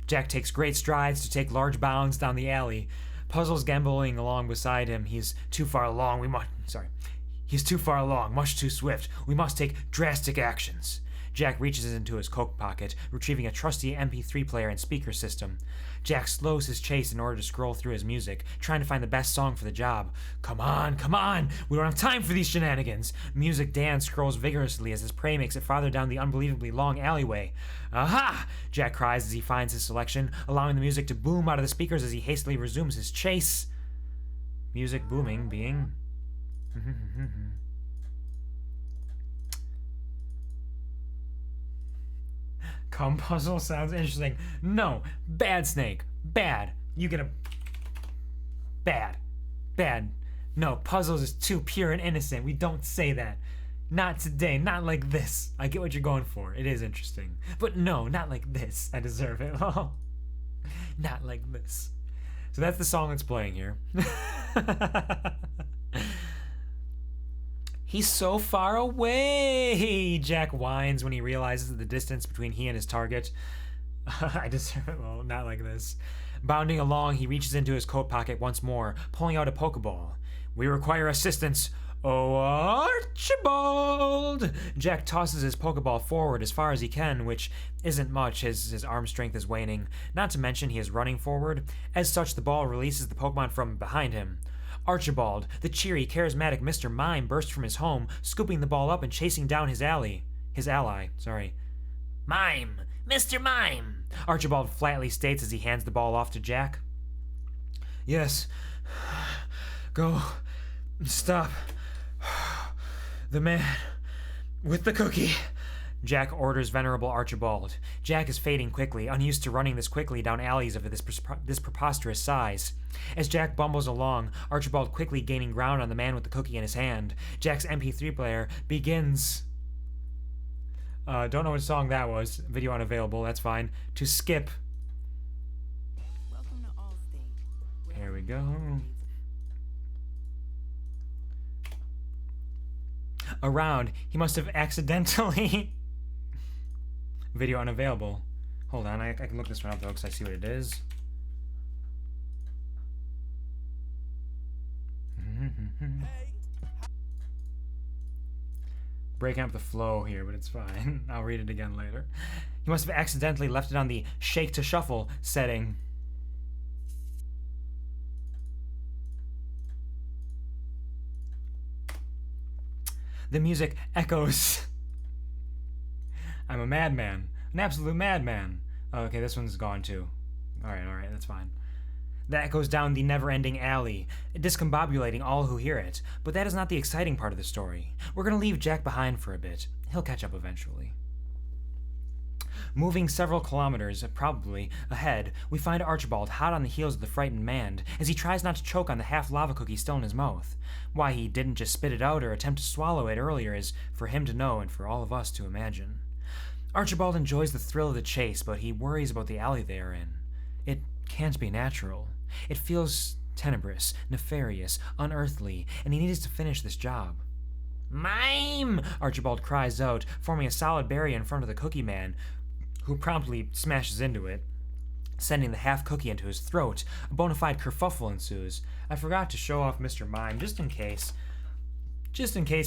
Jack takes great strides to take large bounds down the alley. Puzzle's gamboling along beside him. He's too far along, much too swift. We must take drastic actions. Jack reaches into his coat pocket, retrieving a trusty MP3 player and speaker system. Jack slows his chase in order to scroll through his music, trying to find the best song for the job. Come on! We don't have time for these shenanigans! Music Dan scrolls vigorously as his prey makes it farther down the unbelievably long alleyway. Aha! Jack cries as he finds his selection, allowing the music to boom out of the speakers as he hastily resumes his chase. Music booming being... Come Puzzle sounds interesting. No, bad Snake. Bad. You get a... Bad. No, Puzzles is too pure and innocent. We don't say that. Not today. Not like this. I get what you're going for. It is interesting. But no, not like this. I deserve it. Oh, not like this. So that's the song that's playing here. He's so far away, Jack whines when he realizes the distance between he and his target. I deserve it. Well, not like this. Bounding along, he reaches into his coat pocket once more, pulling out a Pokeball. We require assistance. Oh, Archibald! Jack tosses his Pokeball forward as far as he can, which isn't much as his arm strength is waning. Not to mention he is running forward. As such, the ball releases the Pokemon from behind him. Archibald, the cheery, charismatic Mr. Mime, burst from his home, scooping the ball up and chasing down his ally. Mime! Mr. Mime! Archibald flatly states as he hands the ball off to Jack. Yes. Go. Stop. The man with the cookie. Jack orders venerable Archibald. Jack is fading quickly, unused to running this quickly down alleys of this preposterous size. As Jack bumbles along, Archibald quickly gaining ground on the man with the cookie in his hand. Jack's MP3 player begins... don't know what song that was. Video unavailable, that's fine. To skip. Welcome to Allstate. Here we go. Around, he must have accidentally... Video unavailable. Hold on, I can look this one up though, because I see what it is. Breaking up the flow here, but it's fine. I'll read it again later. He must have accidentally left it on the shake to shuffle setting. The music echoes. I'm a madman. An absolute madman. Oh, okay, this one's gone too. Alright, that's fine. That echoes down the never-ending alley, discombobulating all who hear it. But that is not the exciting part of the story. We're gonna leave Jack behind for a bit. He'll catch up eventually. Moving several kilometers, probably, ahead, we find Archibald hot on the heels of the frightened man as he tries not to choke on the half-lava cookie still in his mouth. Why he didn't just spit it out or attempt to swallow it earlier is for him to know and for all of us to imagine. Archibald enjoys the thrill of the chase, but he worries about the alley they are in. It can't be natural. It feels tenebrous, nefarious, unearthly, and he needs to finish this job. "Mime!" Archibald cries out, forming a solid barrier in front of the cookie man, who promptly smashes into it, sending the half cookie into his throat. A bona fide kerfuffle ensues. I forgot to show off Mr. Mime, just in case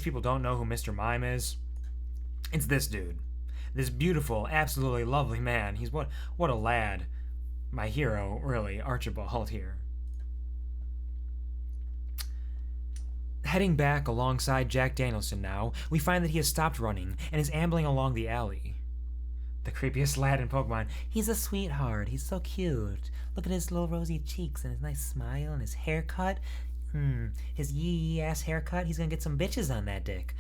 people don't know who Mr. Mime is. It's this dude. This beautiful, absolutely lovely man. He's what a lad. My hero, really, Archibald here. Heading back alongside Jack Danielson now, we find that he has stopped running and is ambling along the alley. The creepiest lad in Pokemon. He's a sweetheart. He's so cute. Look at his little rosy cheeks and his nice smile and his haircut. His yee-ass haircut. He's gonna get some bitches on that dick.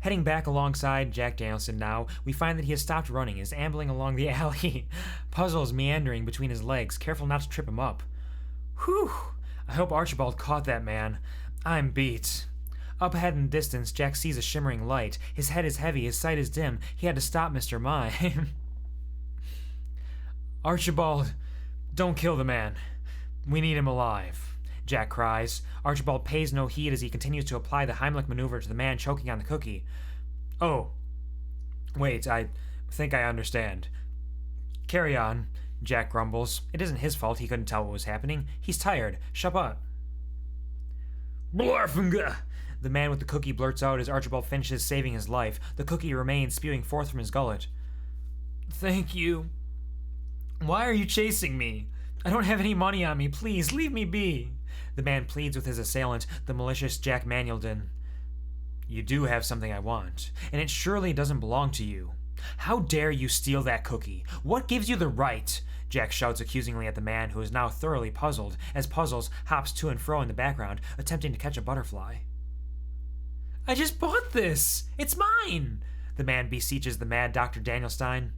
Heading back alongside Jack Danielson now, we find that he has stopped running and is ambling along the alley, puzzles meandering between his legs, careful not to trip him up. Whew! I hope Archibald caught that man. I'm beat. Up ahead in the distance, Jack sees a shimmering light. His head is heavy, his sight is dim. He had to stop Mr. Mime. Archibald, don't kill the man. We need him alive. Jack cries. Archibald pays no heed as he continues to apply the Heimlich maneuver to the man choking on the cookie. Oh. Wait, I think I understand. Carry on, Jack grumbles. It isn't his fault he couldn't tell what was happening. He's tired. Shut up. Blarfinga! The man with the cookie blurts out as Archibald finishes saving his life. The cookie remains spewing forth from his gullet. Thank you. Why are you chasing me? I don't have any money on me. Please, leave me be. The man pleads with his assailant, the malicious Jack Manuelden. You do have something I want, and it surely doesn't belong to you. How dare you steal that cookie? What gives you the right? Jack shouts accusingly at the man, who is now thoroughly puzzled, as Puzzles hops to and fro in the background, attempting to catch a butterfly. I just bought this! It's mine! The man beseeches the mad Dr. Danielstein.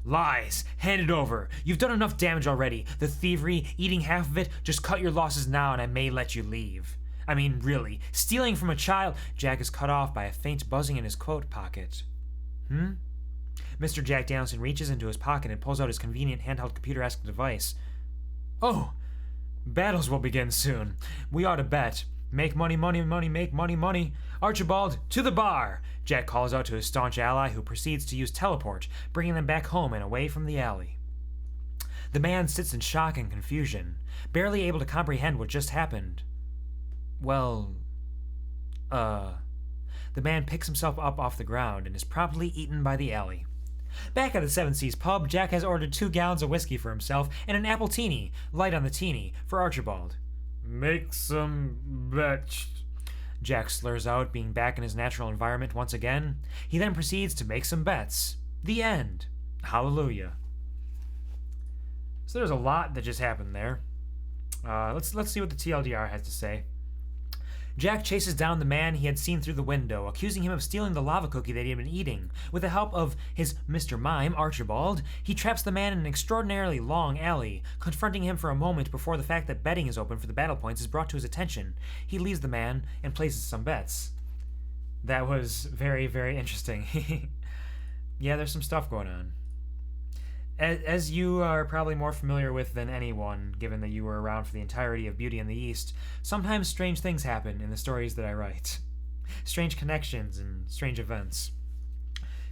Lies! Hand it over! You've done enough damage already. The thievery, eating half of it, just cut your losses now and I may let you leave. I mean, really, stealing from a child... Jack is cut off by a faint buzzing in his coat pocket. Mr. Jack Danielson reaches into his pocket and pulls out his convenient handheld computer-esque device. Oh! Battles will begin soon. We ought to bet. Make money, money, money, make money, money. Archibald, to the bar! Jack calls out to his staunch ally, who proceeds to use teleport, bringing them back home and away from the alley. The man sits in shock and confusion, barely able to comprehend what just happened. Well, the man picks himself up off the ground and is promptly eaten by the alley. Back at the Seven Seas pub, Jack has ordered 2 gallons of whiskey for himself and an apple teeny, light on the teeny, for Archibald. Make some bets, Jack slurs out, being back in his natural environment once again. He then proceeds to make some bets. The end. Hallelujah. So there's a lot that just happened there. Let's see what the TLDR has to say. Jack chases down the man he had seen through the window, accusing him of stealing the lava cookie that he had been eating. With the help of his Mr. Mime, Archibald, he traps the man in an extraordinarily long alley, confronting him for a moment before the fact that betting is open for the battle points is brought to his attention. He leaves the man and places some bets. That was very, very interesting. Yeah, there's some stuff going on. As you are probably more familiar with than anyone, given that you were around for the entirety of Beauty and the East, sometimes strange things happen in the stories that I write. Strange connections and strange events.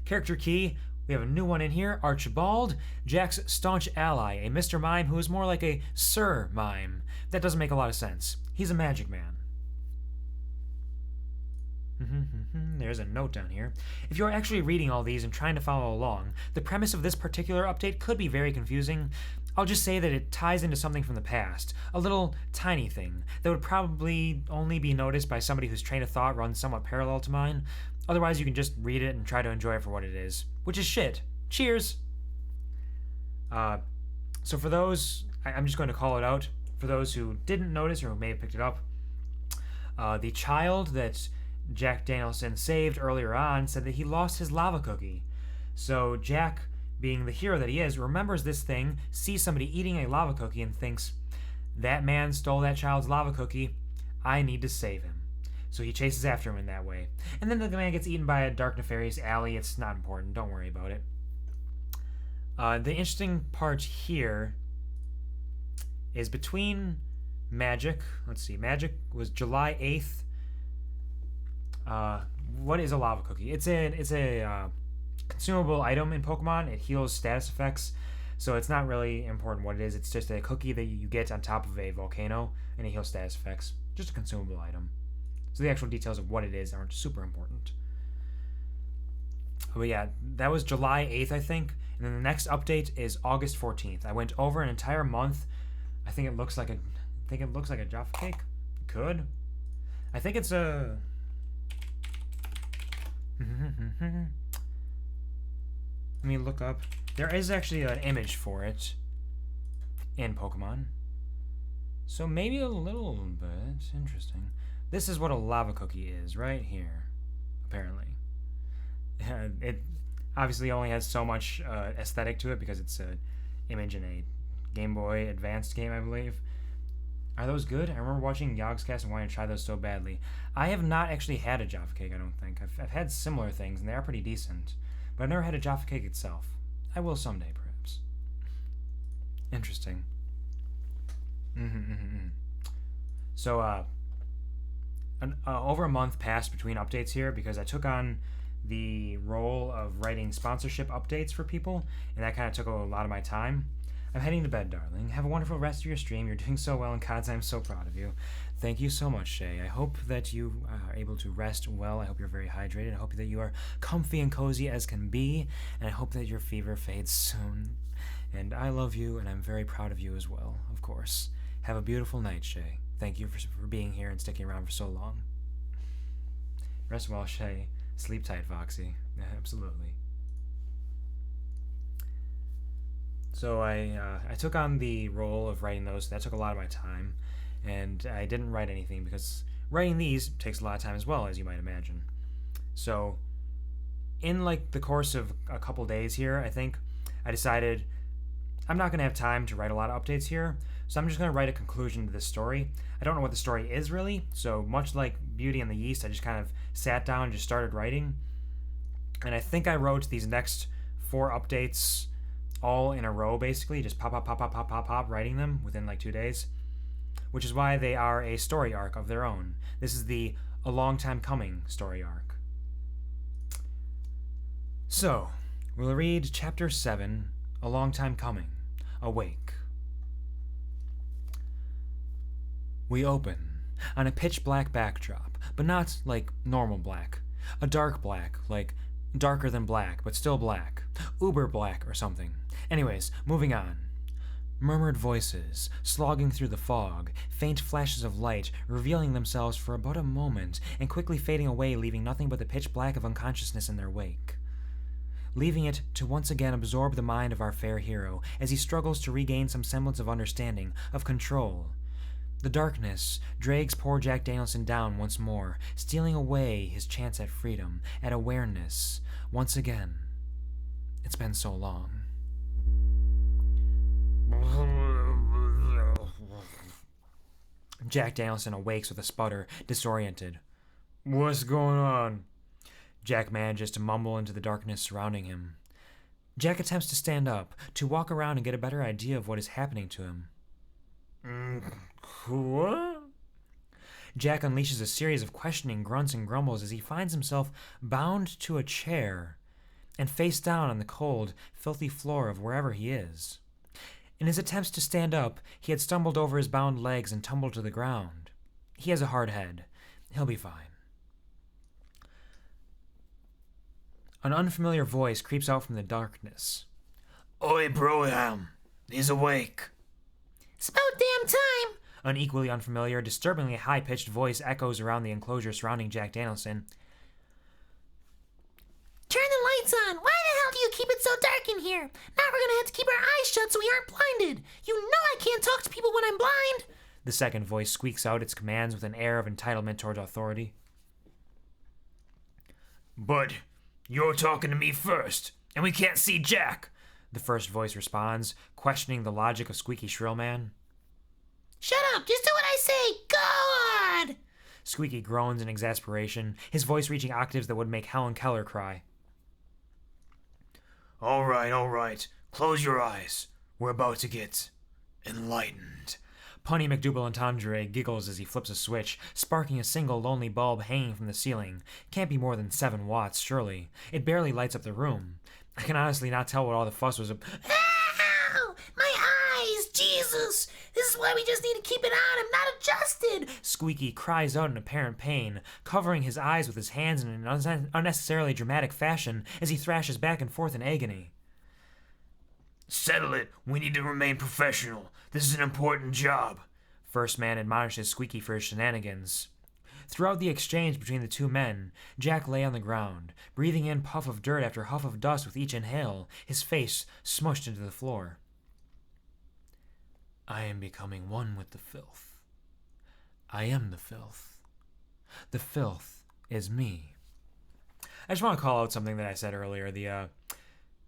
Character key, we have a new one in here, Archibald, Jack's staunch ally, a Mr. Mime who is more like a Sir Mime. That doesn't make a lot of sense. He's a magic man. There's a note down here. If you're actually reading all these and trying to follow along, the premise of this particular update could be very confusing. I'll just say that it ties into something from the past, a little tiny thing that would probably only be noticed by somebody whose train of thought runs somewhat parallel to mine. Otherwise, you can just read it and try to enjoy it for what it is, which is shit. Cheers! So for those, I'm just going to call it out, for those who didn't notice or who may have picked it up, the child that Jack Danielson saved earlier on said that he lost his lava cookie. So Jack, being the hero that he is, remembers this thing, sees somebody eating a lava cookie and thinks, that man stole that child's lava cookie, I need to save him. So he chases after him in that way. And then the man gets eaten by a dark nefarious alley. It's not important, don't worry about it. The interesting part here is between Magic, let's see, Magic was July 8th. What is a lava cookie? It's a consumable item in Pokemon. It heals status effects, so it's not really important what it is. It's just a cookie that you get on top of a volcano, and it heals status effects. Just a consumable item. So the actual details of what it is aren't super important. But yeah, that was July 8th, I think. And then the next update is August 14th. I went over an entire month. I think it looks like a Jaffa cake. Could. I think it's a. Let me look up. There is actually an image for it in Pokemon. So maybe a little bit interesting. This is what a lava cookie is right here, apparently. It obviously only has so much aesthetic to it because it's an image in a Game Boy Advanced game, I believe. Are those good? I remember watching Yogscast and wanting to try those so badly. I have not actually had a Jaffa cake, I don't think. I've had similar things, and they are pretty decent. But I've never had a Jaffa cake itself. I will someday, perhaps. Interesting. So, over a month passed between updates here because I took on the role of writing sponsorship updates for people, and that kind of took a lot of my time. I'm heading to bed, darling. Have a wonderful rest of your stream. You're doing so well, and Cods, I'm so proud of you. Thank you so much, Shay. I hope that you are able to rest well. I hope you're very hydrated. I hope that you are comfy and cozy as can be, and I hope that your fever fades soon. And I love you, and I'm very proud of you as well, of course. Have a beautiful night, Shay. Thank you for being here and sticking around for so long. Rest well, Shay. Sleep tight, Foxy. Absolutely. So I took on the role of writing those. That took a lot of my time, and I didn't write anything because writing these takes a lot of time as well, as you might imagine. So in like the course of a couple days here, I think I decided I'm not going to have time to write a lot of updates here, so I'm just going to write a conclusion to this story. I don't know what the story is really, so much like Beauty and the East, I just kind of sat down and just started writing. And I think I wrote these next 4 updates all in a row, basically, just pop, writing them within like 2 days, which is why they are a story arc of their own. This is the A Long Time Coming story arc. So, we'll read Chapter 7, A Long Time Coming, Awake. We open on a pitch black backdrop, but not like normal black. A dark black, like Darker than black, but still black. Uber black or something. Anyways, moving on. Murmured voices, slogging through the fog, faint flashes of light, revealing themselves for about a moment and quickly fading away, leaving nothing but the pitch black of unconsciousness in their wake. Leaving it to once again absorb the mind of our fair hero as he struggles to regain some semblance of understanding, of control. The darkness drags poor Jack Danielson down once more, stealing away his chance at freedom, at awareness. Once again. It's been so long. Jack Danielson awakes with a sputter, disoriented. What's going on? Jack manages to mumble into the darkness surrounding him. Jack attempts to stand up, to walk around and get a better idea of what is happening to him. What? Jack unleashes a series of questioning grunts and grumbles as he finds himself bound to a chair and face down on the cold, filthy floor of wherever he is. In his attempts to stand up, he had stumbled over his bound legs and tumbled to the ground. He has a hard head. He'll be fine. An unfamiliar voice creeps out from the darkness. Oi, Broham! He's awake! It's about damn time! An equally unfamiliar, disturbingly high-pitched voice echoes around the enclosure surrounding Jack Danielson. Turn the lights on! Why the hell do you keep it so dark in here? Now we're gonna have to keep our eyes shut so we aren't blinded! You know I can't talk to people when I'm blind! The second voice squeaks out its commands with an air of entitlement towards authority. But you're talking to me first, and we can't see Jack, the first voice responds, questioning the logic of Squeaky Shrillman. Shut up! Just do what I say! Go on! Squeaky groans in exasperation, his voice reaching octaves that would make Helen Keller cry. All right. Close your eyes. We're about to get enlightened. Punny McDouble-Entendre giggles as he flips a switch, sparking a single lonely bulb hanging from the ceiling. Can't be more than 7 watts, surely. It barely lights up the room. I can honestly not tell what all the fuss was about. Ow! My eyes! Jesus! This is why we just need to keep it on. I'm not adjusted! Squeaky cries out in apparent pain, covering his eyes with his hands in an unnecessarily dramatic fashion as he thrashes back and forth in agony. Settle it. We need to remain professional. This is an important job. First man admonishes Squeaky for his shenanigans. Throughout the exchange between the two men, Jack lay on the ground, breathing in puff of dirt after huff of dust with each inhale, his face smushed into the floor. I am becoming one with the filth. I am the filth. The filth is me. I just want to call out something that I said earlier.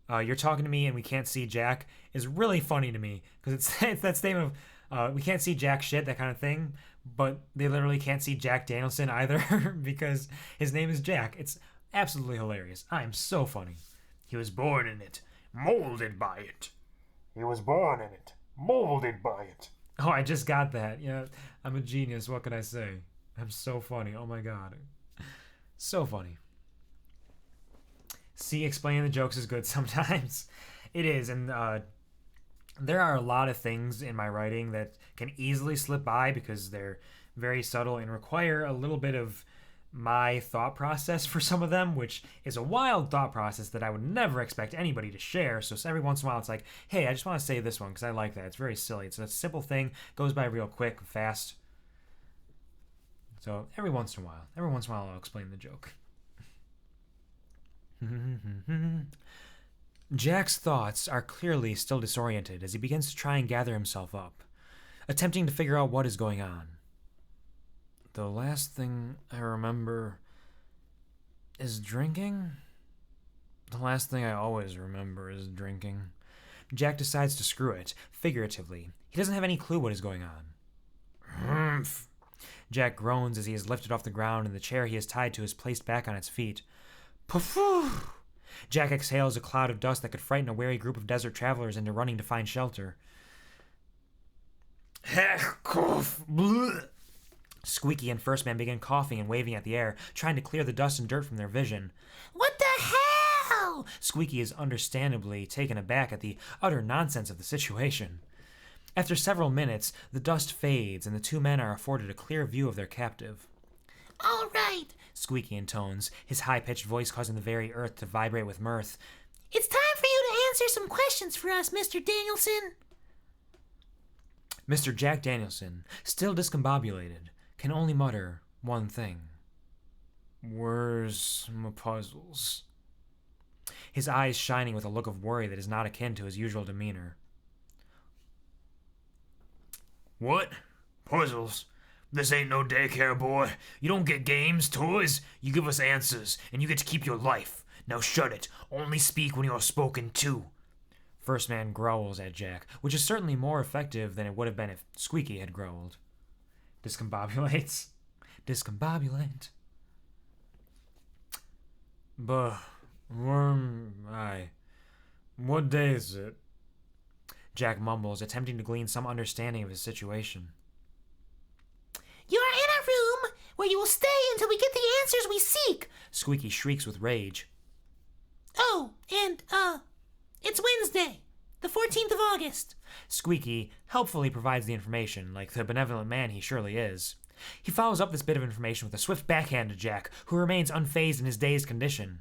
You're talking to me and we can't see Jack is really funny to me because it's that statement of we can't see Jack shit, that kind of thing, but they literally can't see Jack Danielson either because his name is Jack. It's absolutely hilarious. I am so funny. He was born in it, molded by it. He was born in it, molded by it. Oh, I just got that. Yeah, I'm a genius. What can I say? I'm so funny. Oh my god. So funny. See, explaining the jokes is good sometimes. It is, and there are a lot of things in my writing that can easily slip by because they're very subtle and require a little bit of my thought process for some of them, which is a wild thought process that I would never expect anybody to share. So every once in a while it's like, hey, I just want to say this one because I like that. It's very silly. It's a simple thing, goes by real quick, fast. So every once in a while I'll explain the joke. Jack's thoughts are clearly still disoriented as he begins to try and gather himself up, attempting to figure out what is going on. The last thing I remember is drinking. The last thing I always remember is drinking. Jack decides to screw it, figuratively. He doesn't have any clue what is going on. Humph. Jack groans as he is lifted off the ground and the chair he is tied to is placed back on its feet. Poof! Jack exhales a cloud of dust that could frighten a wary group of desert travelers into running to find shelter. Heck, cough, bleh. Squeaky and First Man begin coughing and waving at the air, trying to clear the dust and dirt from their vision. What the hell? Squeaky is understandably taken aback at the utter nonsense of the situation. After several minutes, the dust fades and the two men are afforded a clear view of their captive. All right, Squeaky intones, his high-pitched voice causing the very earth to vibrate with mirth. It's time for you to answer some questions for us, Mr. Danielson. Mr. Jack Danielson, still discombobulated, can only mutter one thing. Where's my puzzles? His eyes shining with a look of worry that is not akin to his usual demeanor. What? Puzzles? This ain't no daycare, boy. You don't get games, toys. You give us answers, and you get to keep your life. Now shut it. Only speak when you are spoken to. First man growls at Jack, which is certainly more effective than it would have been if Squeaky had growled. Discombobulates. Discombobulate. But where am I? What day is it? Jack mumbles, attempting to glean some understanding of his situation. You are in a room where you will stay until we get the answers we seek. Squeaky shrieks with rage. Oh, and, it's Wednesday, the 14th of August. Squeaky helpfully provides the information, like the benevolent man he surely is. He follows up this bit of information with a swift backhand to Jack, who remains unfazed in his dazed condition.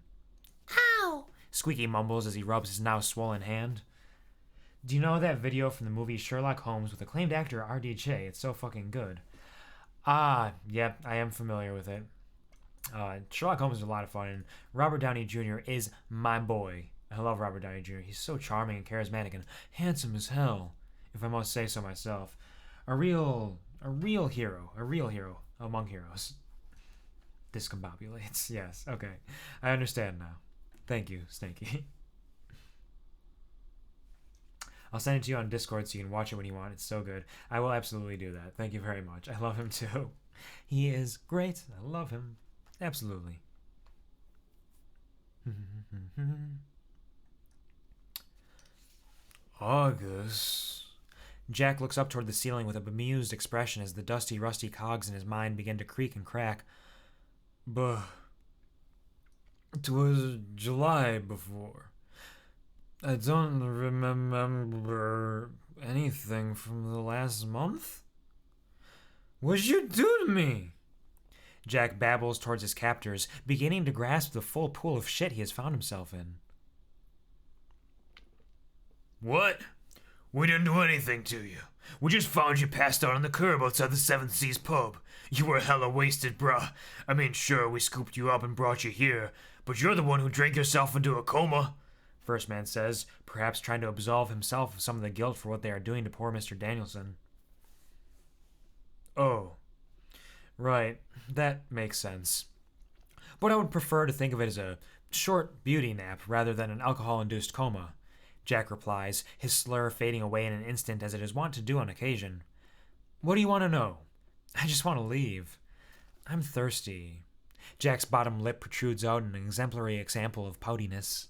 Ow! Squeaky mumbles as he rubs his now swollen hand. Do you know that video from the movie Sherlock Holmes with acclaimed actor RDJ? It's so fucking good. Ah, yep, I am familiar with it. Sherlock Holmes is a lot of fun, and Robert Downey Jr. is my boy. I love Robert Downey Jr. He's so charming and charismatic and handsome as hell, if I must say so myself. A real hero among heroes. Discombobulates, yes, okay. I understand now. Thank you, Snaky. I'll send it to you on Discord so you can watch it when you want. It's so good. I will absolutely do that. Thank you very much. I love him too. He is great. I love him. Absolutely. August. Jack looks up toward the ceiling with a bemused expression as the dusty, rusty cogs in his mind begin to creak and crack. But 'twas July before. I don't remember anything from the last month. What'd you do to me? Jack babbles towards his captors, beginning to grasp the full pool of shit he has found himself in. What? We didn't do anything to you. We just found you passed out on the curb outside the Seven Seas pub. You were hella wasted, bruh. I mean, sure, we scooped you up and brought you here, but you're the one who drank yourself into a coma. First man says, perhaps trying to absolve himself of some of the guilt for what they are doing to poor Mr. Danielson. Oh, right, that makes sense. But I would prefer to think of it as a short beauty nap rather than an alcohol-induced coma, Jack replies, his slur fading away in an instant as it is wont to do on occasion. What do you want to know? I just want to leave. I'm thirsty. Jack's bottom lip protrudes out in an exemplary example of poutiness.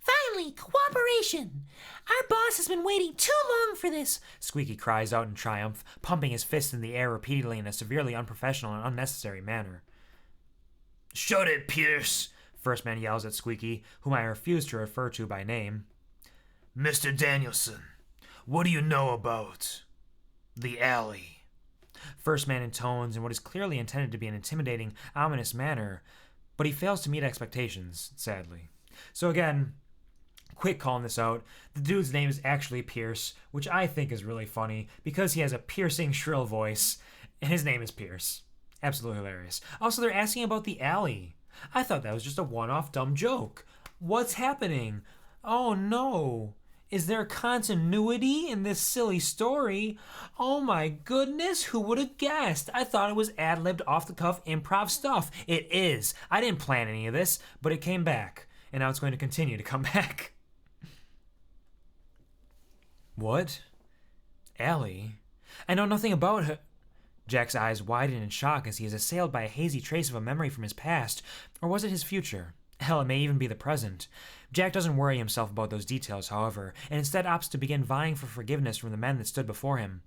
Finally, cooperation! Our boss has been waiting too long for this! Squeaky cries out in triumph, pumping his fist in the air repeatedly in a severely unprofessional and unnecessary manner. Shut it, Pierce! First man yells at Squeaky, whom I refuse to refer to by name. Mr. Danielson, what do you know about the alley? First man intones in what is clearly intended to be an intimidating, ominous manner, but he fails to meet expectations, sadly. So again, quick calling this out, the dude's name is actually Pierce, which I think is really funny because he has a piercing, shrill voice, and his name is Pierce. Absolutely hilarious. Also, they're asking about the alley. I thought that was just a one-off dumb joke. What's happening? Oh no. Is there continuity in this silly story? Oh my goodness, who would have guessed? I thought it was ad-libbed off-the-cuff improv stuff. It is. I didn't plan any of this, but it came back. And now it's going to continue to come back. What? Allie? I know nothing about her. Jack's eyes widen in shock as he is assailed by a hazy trace of a memory from his past. Or was it his future? Hell, it may even be the present. Jack doesn't worry himself about those details, however, and instead opts to begin vying for forgiveness from the men that stood before him.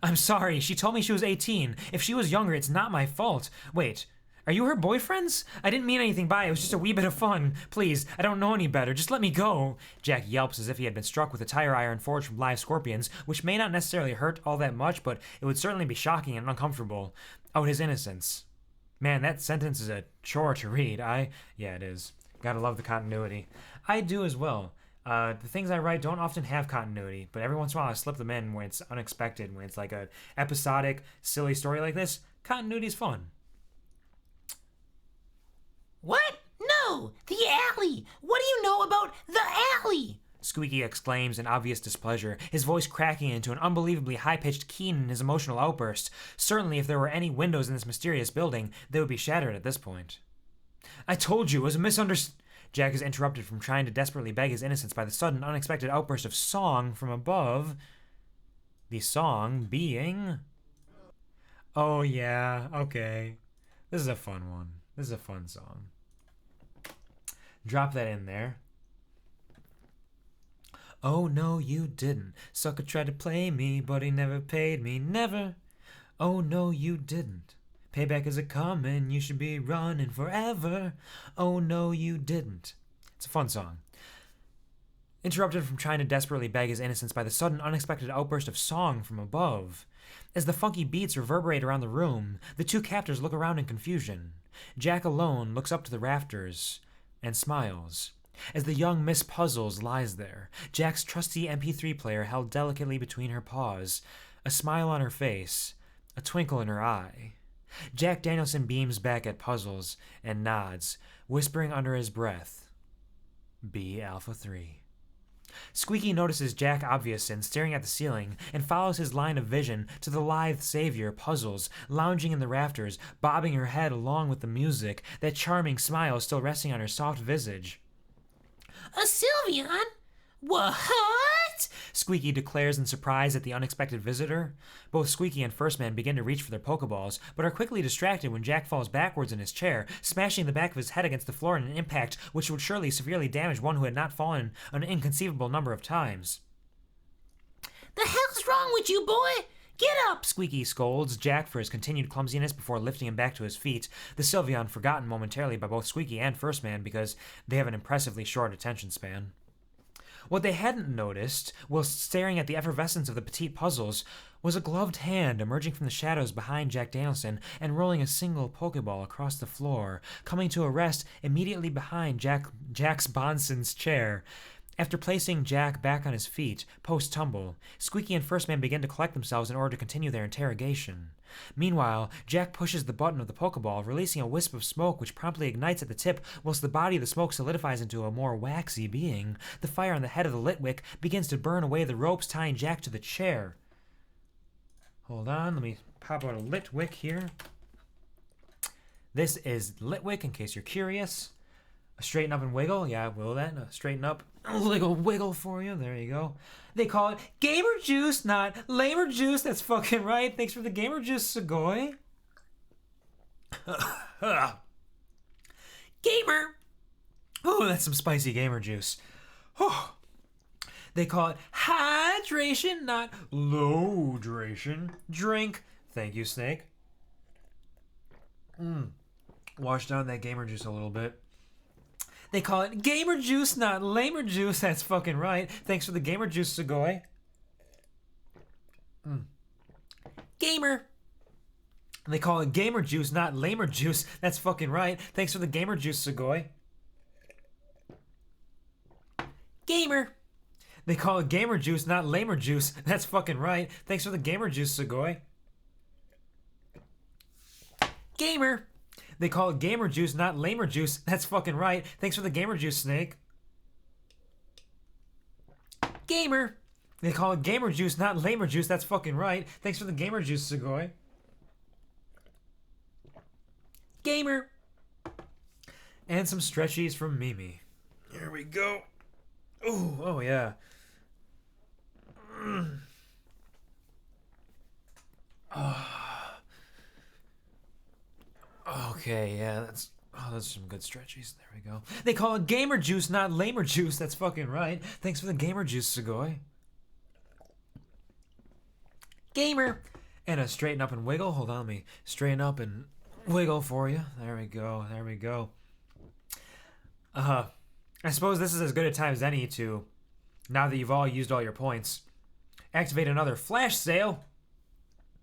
I'm sorry, she told me she was 18. If she was younger, it's not my fault. Wait, are you her boyfriends? I didn't mean anything by it. It was just a wee bit of fun. Please, I don't know any better. Just let me go. Jack yelps as if he had been struck with a tire iron forged from live scorpions, which may not necessarily hurt all that much, but it would certainly be shocking and uncomfortable. Out his innocence. Man, that sentence is a chore to read. Yeah, it is. Gotta love the continuity. I do as well. The things I write don't often have continuity, but every once in a while I slip them in when it's unexpected, when it's like a episodic, silly story like this. Continuity's fun. What? No! The alley! What do you know about the alley? Squeaky exclaims in obvious displeasure, his voice cracking into an unbelievably high-pitched keen in his emotional outburst. Certainly, if there were any windows in this mysterious building, they would be shattered at this point. I told you, it was a misunderstanding. Jack is interrupted from trying to desperately beg his innocence by the sudden, unexpected outburst of song from above. The song being... Oh yeah, okay. This is a fun one. This is a fun song. Drop that in there. Oh no, you didn't. Sucker tried to play me, but he never paid me, never. Oh no, you didn't. Payback is a comin', you should be running forever. Oh no, you didn't. It's a fun song. Interrupted from trying to desperately beg his innocence by the sudden, unexpected outburst of song from above. As the funky beats reverberate around the room, the two captors look around in confusion. Jack alone looks up to the rafters and smiles. As the young Miss Puzzles lies there, Jack's trusty MP3 player held delicately between her paws, a smile on her face, a twinkle in her eye. Jack Danielson beams back at Puzzles and nods, whispering under his breath, B Alpha 3. Squeaky notices Jack Obviousson staring at the ceiling and follows his line of vision to the lithe savior, Puzzles, lounging in the rafters, bobbing her head along with the music, that charming smile still resting on her soft visage. A Sylveon? What? Squeaky declares in surprise at the unexpected visitor. Both Squeaky and First Man begin to reach for their Pokeballs, but are quickly distracted when Jack falls backwards in his chair, smashing the back of his head against the floor in an impact which would surely severely damage one who had not fallen an inconceivable number of times. The hell's wrong with you, boy? Get up! Squeaky scolds Jack for his continued clumsiness before lifting him back to his feet, the Sylveon forgotten momentarily by both Squeaky and First Man because they have an impressively short attention span. What they hadn't noticed, while staring at the effervescence of the petite Puzzles, was a gloved hand emerging from the shadows behind Jack Danielson and rolling a single Pokeball across the floor, coming to a rest immediately behind Jack's Bonson's chair. After placing Jack back on his feet, post-tumble, Squeaky and First Man begin to collect themselves in order to continue their interrogation. Meanwhile, Jack pushes the button of the Pokeball, releasing a wisp of smoke which promptly ignites at the tip, whilst the body of the smoke solidifies into a more waxy being. The fire on the head of the lit wick begins to burn away the ropes tying Jack to the chair. Hold on, let me pop out a lit wick here. This is lit wick, in case you're curious. A straighten up and wiggle, yeah, will that? Straighten up, wiggle for you, there you go. They call it gamer juice, not lamer juice, that's fucking right. Thanks for the gamer juice, Segoy. Gamer! Oh, that's some spicy gamer juice. Oh. They call it hydration, not low-dration. Drink. Thank you, Snake. Wash down that gamer juice a little bit. They call it gamer juice, not lamer juice. That's fucking right. Thanks for the gamer juice, Segoy. Gamer. They call it gamer juice, not lamer juice. That's fucking right. Thanks for the gamer juice, Segoy. Gamer. They call it gamer juice, not lamer juice. That's fucking right. Thanks for the gamer juice, Segoy. Gamer. They call it gamer juice, not lamer juice. That's fucking right. Thanks for the gamer juice, Snake. Gamer. They call it gamer juice, not lamer juice. That's fucking right. Thanks for the gamer juice, Segoy. Gamer. And some stretchies from Mimi. Here we go. Ooh, oh yeah. Okay, yeah, that's some good stretchies. There we go. They call it gamer juice, not lamer juice. That's fucking right. Thanks for the gamer juice, Segoy. Gamer. And a straighten up and wiggle. Hold on, let me straighten up and wiggle for you. There we go. There we go. I suppose this is as good a time as any to, now that you've all used all your points, activate another flash sale.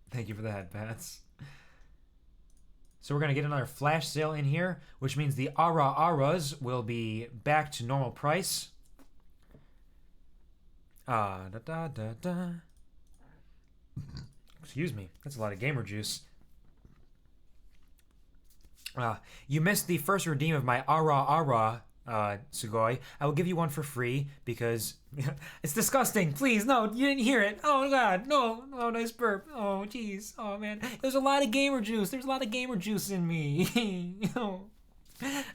Thank you for the head pats. So we're gonna get another flash sale in here, which means the Aras will be back to normal price. Excuse me, that's a lot of gamer juice. You missed the first redeem of my Ara, Sugoi. I will give you one for free because it's disgusting. Please, no, you didn't hear it. Oh god, no, nice burp. Oh jeez, oh man, there's a lot of gamer juice. There's a lot of gamer juice in me. Oh,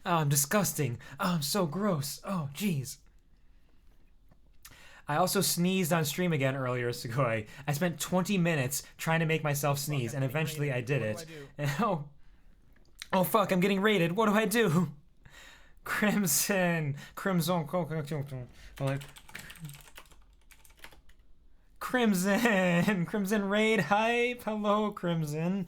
I'm disgusting. Oh, I'm so gross. Oh jeez. I also sneezed on stream again earlier, Sugoi. I spent 20 minutes trying to make myself sneeze, and eventually I did it. Oh fuck, I'm getting raided. What do I do? Crimson raid hype. Hello Crimson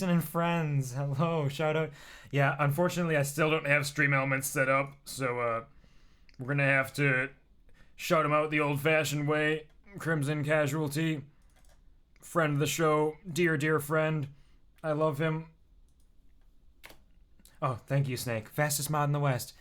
and friends. Hello, shout out. Yeah, unfortunately I still don't have stream elements set up, so we're gonna have to shout him out the old-fashioned way. Crimson Casualty, friend of the show, dear friend, I love him. Oh, thank you, Snake. Fastest mod in the West.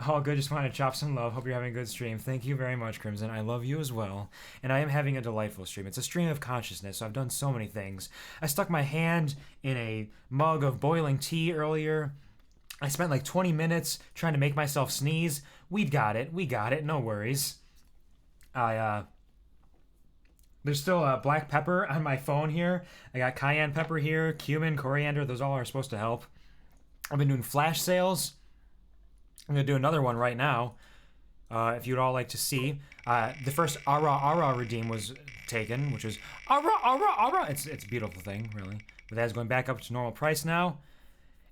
All good, just wanted to chop some love. Hope you're having a good stream. Thank you very much, Crimson. I love you as well. And I am having a delightful stream. It's a stream of consciousness, so I've done so many things. I stuck my hand in a mug of boiling tea earlier. I spent like 20 minutes trying to make myself sneeze. We got it, no worries. There's still black pepper on my phone here. I got cayenne pepper here, cumin, coriander. Those all are supposed to help. I've been doing flash sales. I'm going to do another one right now, if you'd all like to see. The first Ara redeem was taken, which is Ara. It's a beautiful thing, really. But that's going back up to normal price now.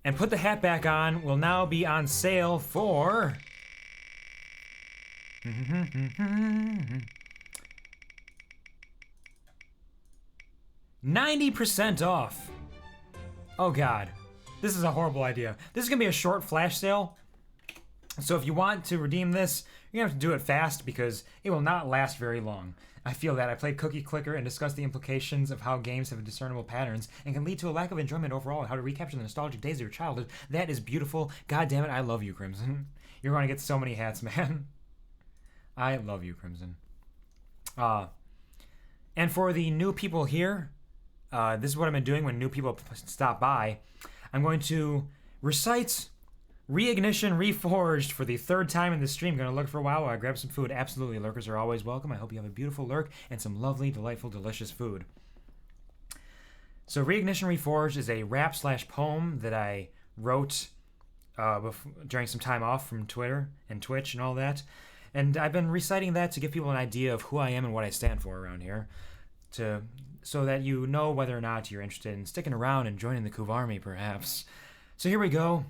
And Put the Hat Back On will now be on sale for... 90% off. Oh god. This is a horrible idea. This is going to be a short flash sale. So if you want to redeem this, you're going to have to do it fast because it will not last very long. I feel that. I played Cookie Clicker and discussed the implications of how games have discernible patterns and can lead to a lack of enjoyment overall and how to recapture the nostalgic days of your childhood. That is beautiful. God damn it, I love you, Crimson. You're going to get so many hats, man. I love you, Crimson. And for the new people here, this is what I've been doing when new people stop by. I'm going to recite Reignition Reforged for the third time in the stream. Gonna lurk for a while I grab some food. Absolutely, lurkers are always welcome. I hope you have a beautiful lurk and some lovely, delightful, delicious food. So Reignition Reforged is a rap/poem that I wrote during some time off from Twitter and Twitch and all that. And I've been reciting that to give people an idea of who I am and what I stand for around here, so that you know whether or not you're interested in sticking around and joining the QuvarTV, perhaps. So here we go.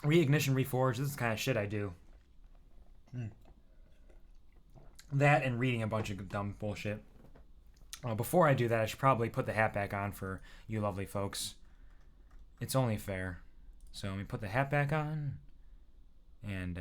Reignition Reforged. This is the kind of shit I do. That and reading a bunch of dumb bullshit. Before I do that, I should probably put the hat back on for you lovely folks. It's only fair. So let me put the hat back on. And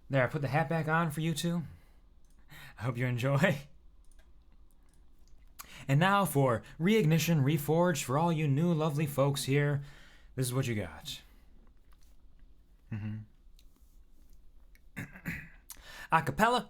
there, I put the hat back on for you two. I hope you enjoy. And now for Reignition Reforged for all you new lovely folks here. This is what you got. Acapella.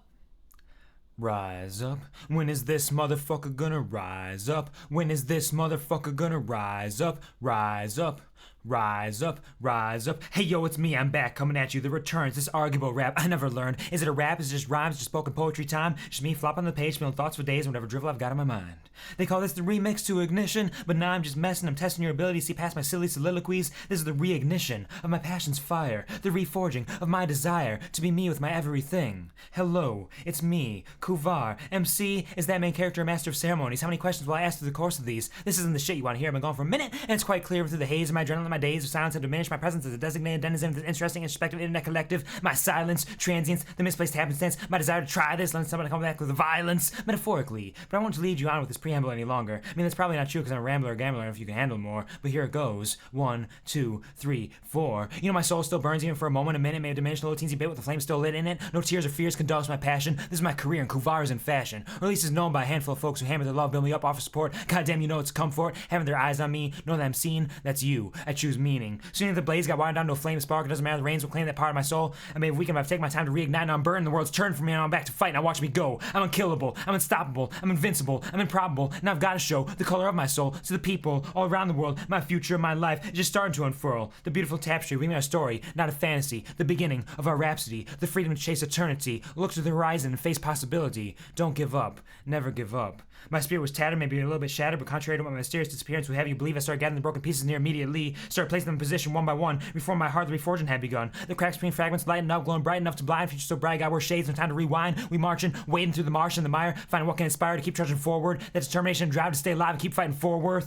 Rise up. When is this motherfucker gonna rise up? When is this motherfucker gonna rise up? Rise up. Rise up, rise up. Hey yo, it's me, I'm back, coming at you. The returns, this arguable rap I never learned. Is it a rap? Is it just rhymes? Just spoken poetry time? Just me flop on the page, spilling thoughts for days, whatever drivel I've got in my mind. They call this the remix to Ignition, but now I'm just messing. I'm testing your ability to see past my silly soliloquies. This is the reignition of my passion's fire, the reforging of my desire to be me with my everything. Hello, it's me, Kuvar. MC is that main character, master of ceremonies. How many questions will I ask through the course of these? This isn't the shit you want to hear. I've been gone for a minute, and it's quite clear through the haze of my adrenaline, my days of silence have diminished my presence as a designated denizen of this interesting, introspective internet collective. My silence, transience, the misplaced happenstance, my desire to try this, letting somebody come back with violence, metaphorically. But I won't lead you on with this preamble any longer. I mean, that's probably not true because I'm a rambler or gambler if you can handle more. But here it goes. 1, 2, 3, 4. You know, my soul still burns even for a moment, a minute, may have diminished a little teensy bit with the flame still lit in it. No tears or fears can douse my passion. This is my career and QuvarTV in fashion. Or at least is known by a handful of folks who hammer their love, build me up, offer support. Goddamn, you know it's comfort. Having their eyes on me, know that I'm seen, that's you. I choose meaning. Soon as the blaze got wired down to a flame spark, it doesn't matter, the rains will claim that part of my soul. I may have weakened, but I've taken my time to reignite. Now I'm burning, the world's turned from me, and I'm back to fight. Now watch me go. I'm unkillable, I'm unstoppable, I'm invincible, I'm improbable. Now I've got to show the color of my soul to the people all around the world. My future, my life is just starting to unfurl. The beautiful tapestry, weaving our story, not a fantasy. The beginning of our rhapsody, the freedom to chase eternity. Look to the horizon and face possibility. Don't give up, never give up. My spirit was tattered, maybe a little bit shattered, but contrary to my mysterious disappearance would have you believe, I started gathering the broken pieces near immediately, started placing them in position one by one. Reform my heart, the reforging had begun. The cracks between fragments lightened up, glowing bright enough to blind. Future so bright, got worse shades, no time to rewind. We marching, wading through the marsh and the mire, finding what can inspire to keep trudging forward. That determination and drive to stay alive and keep fighting forward.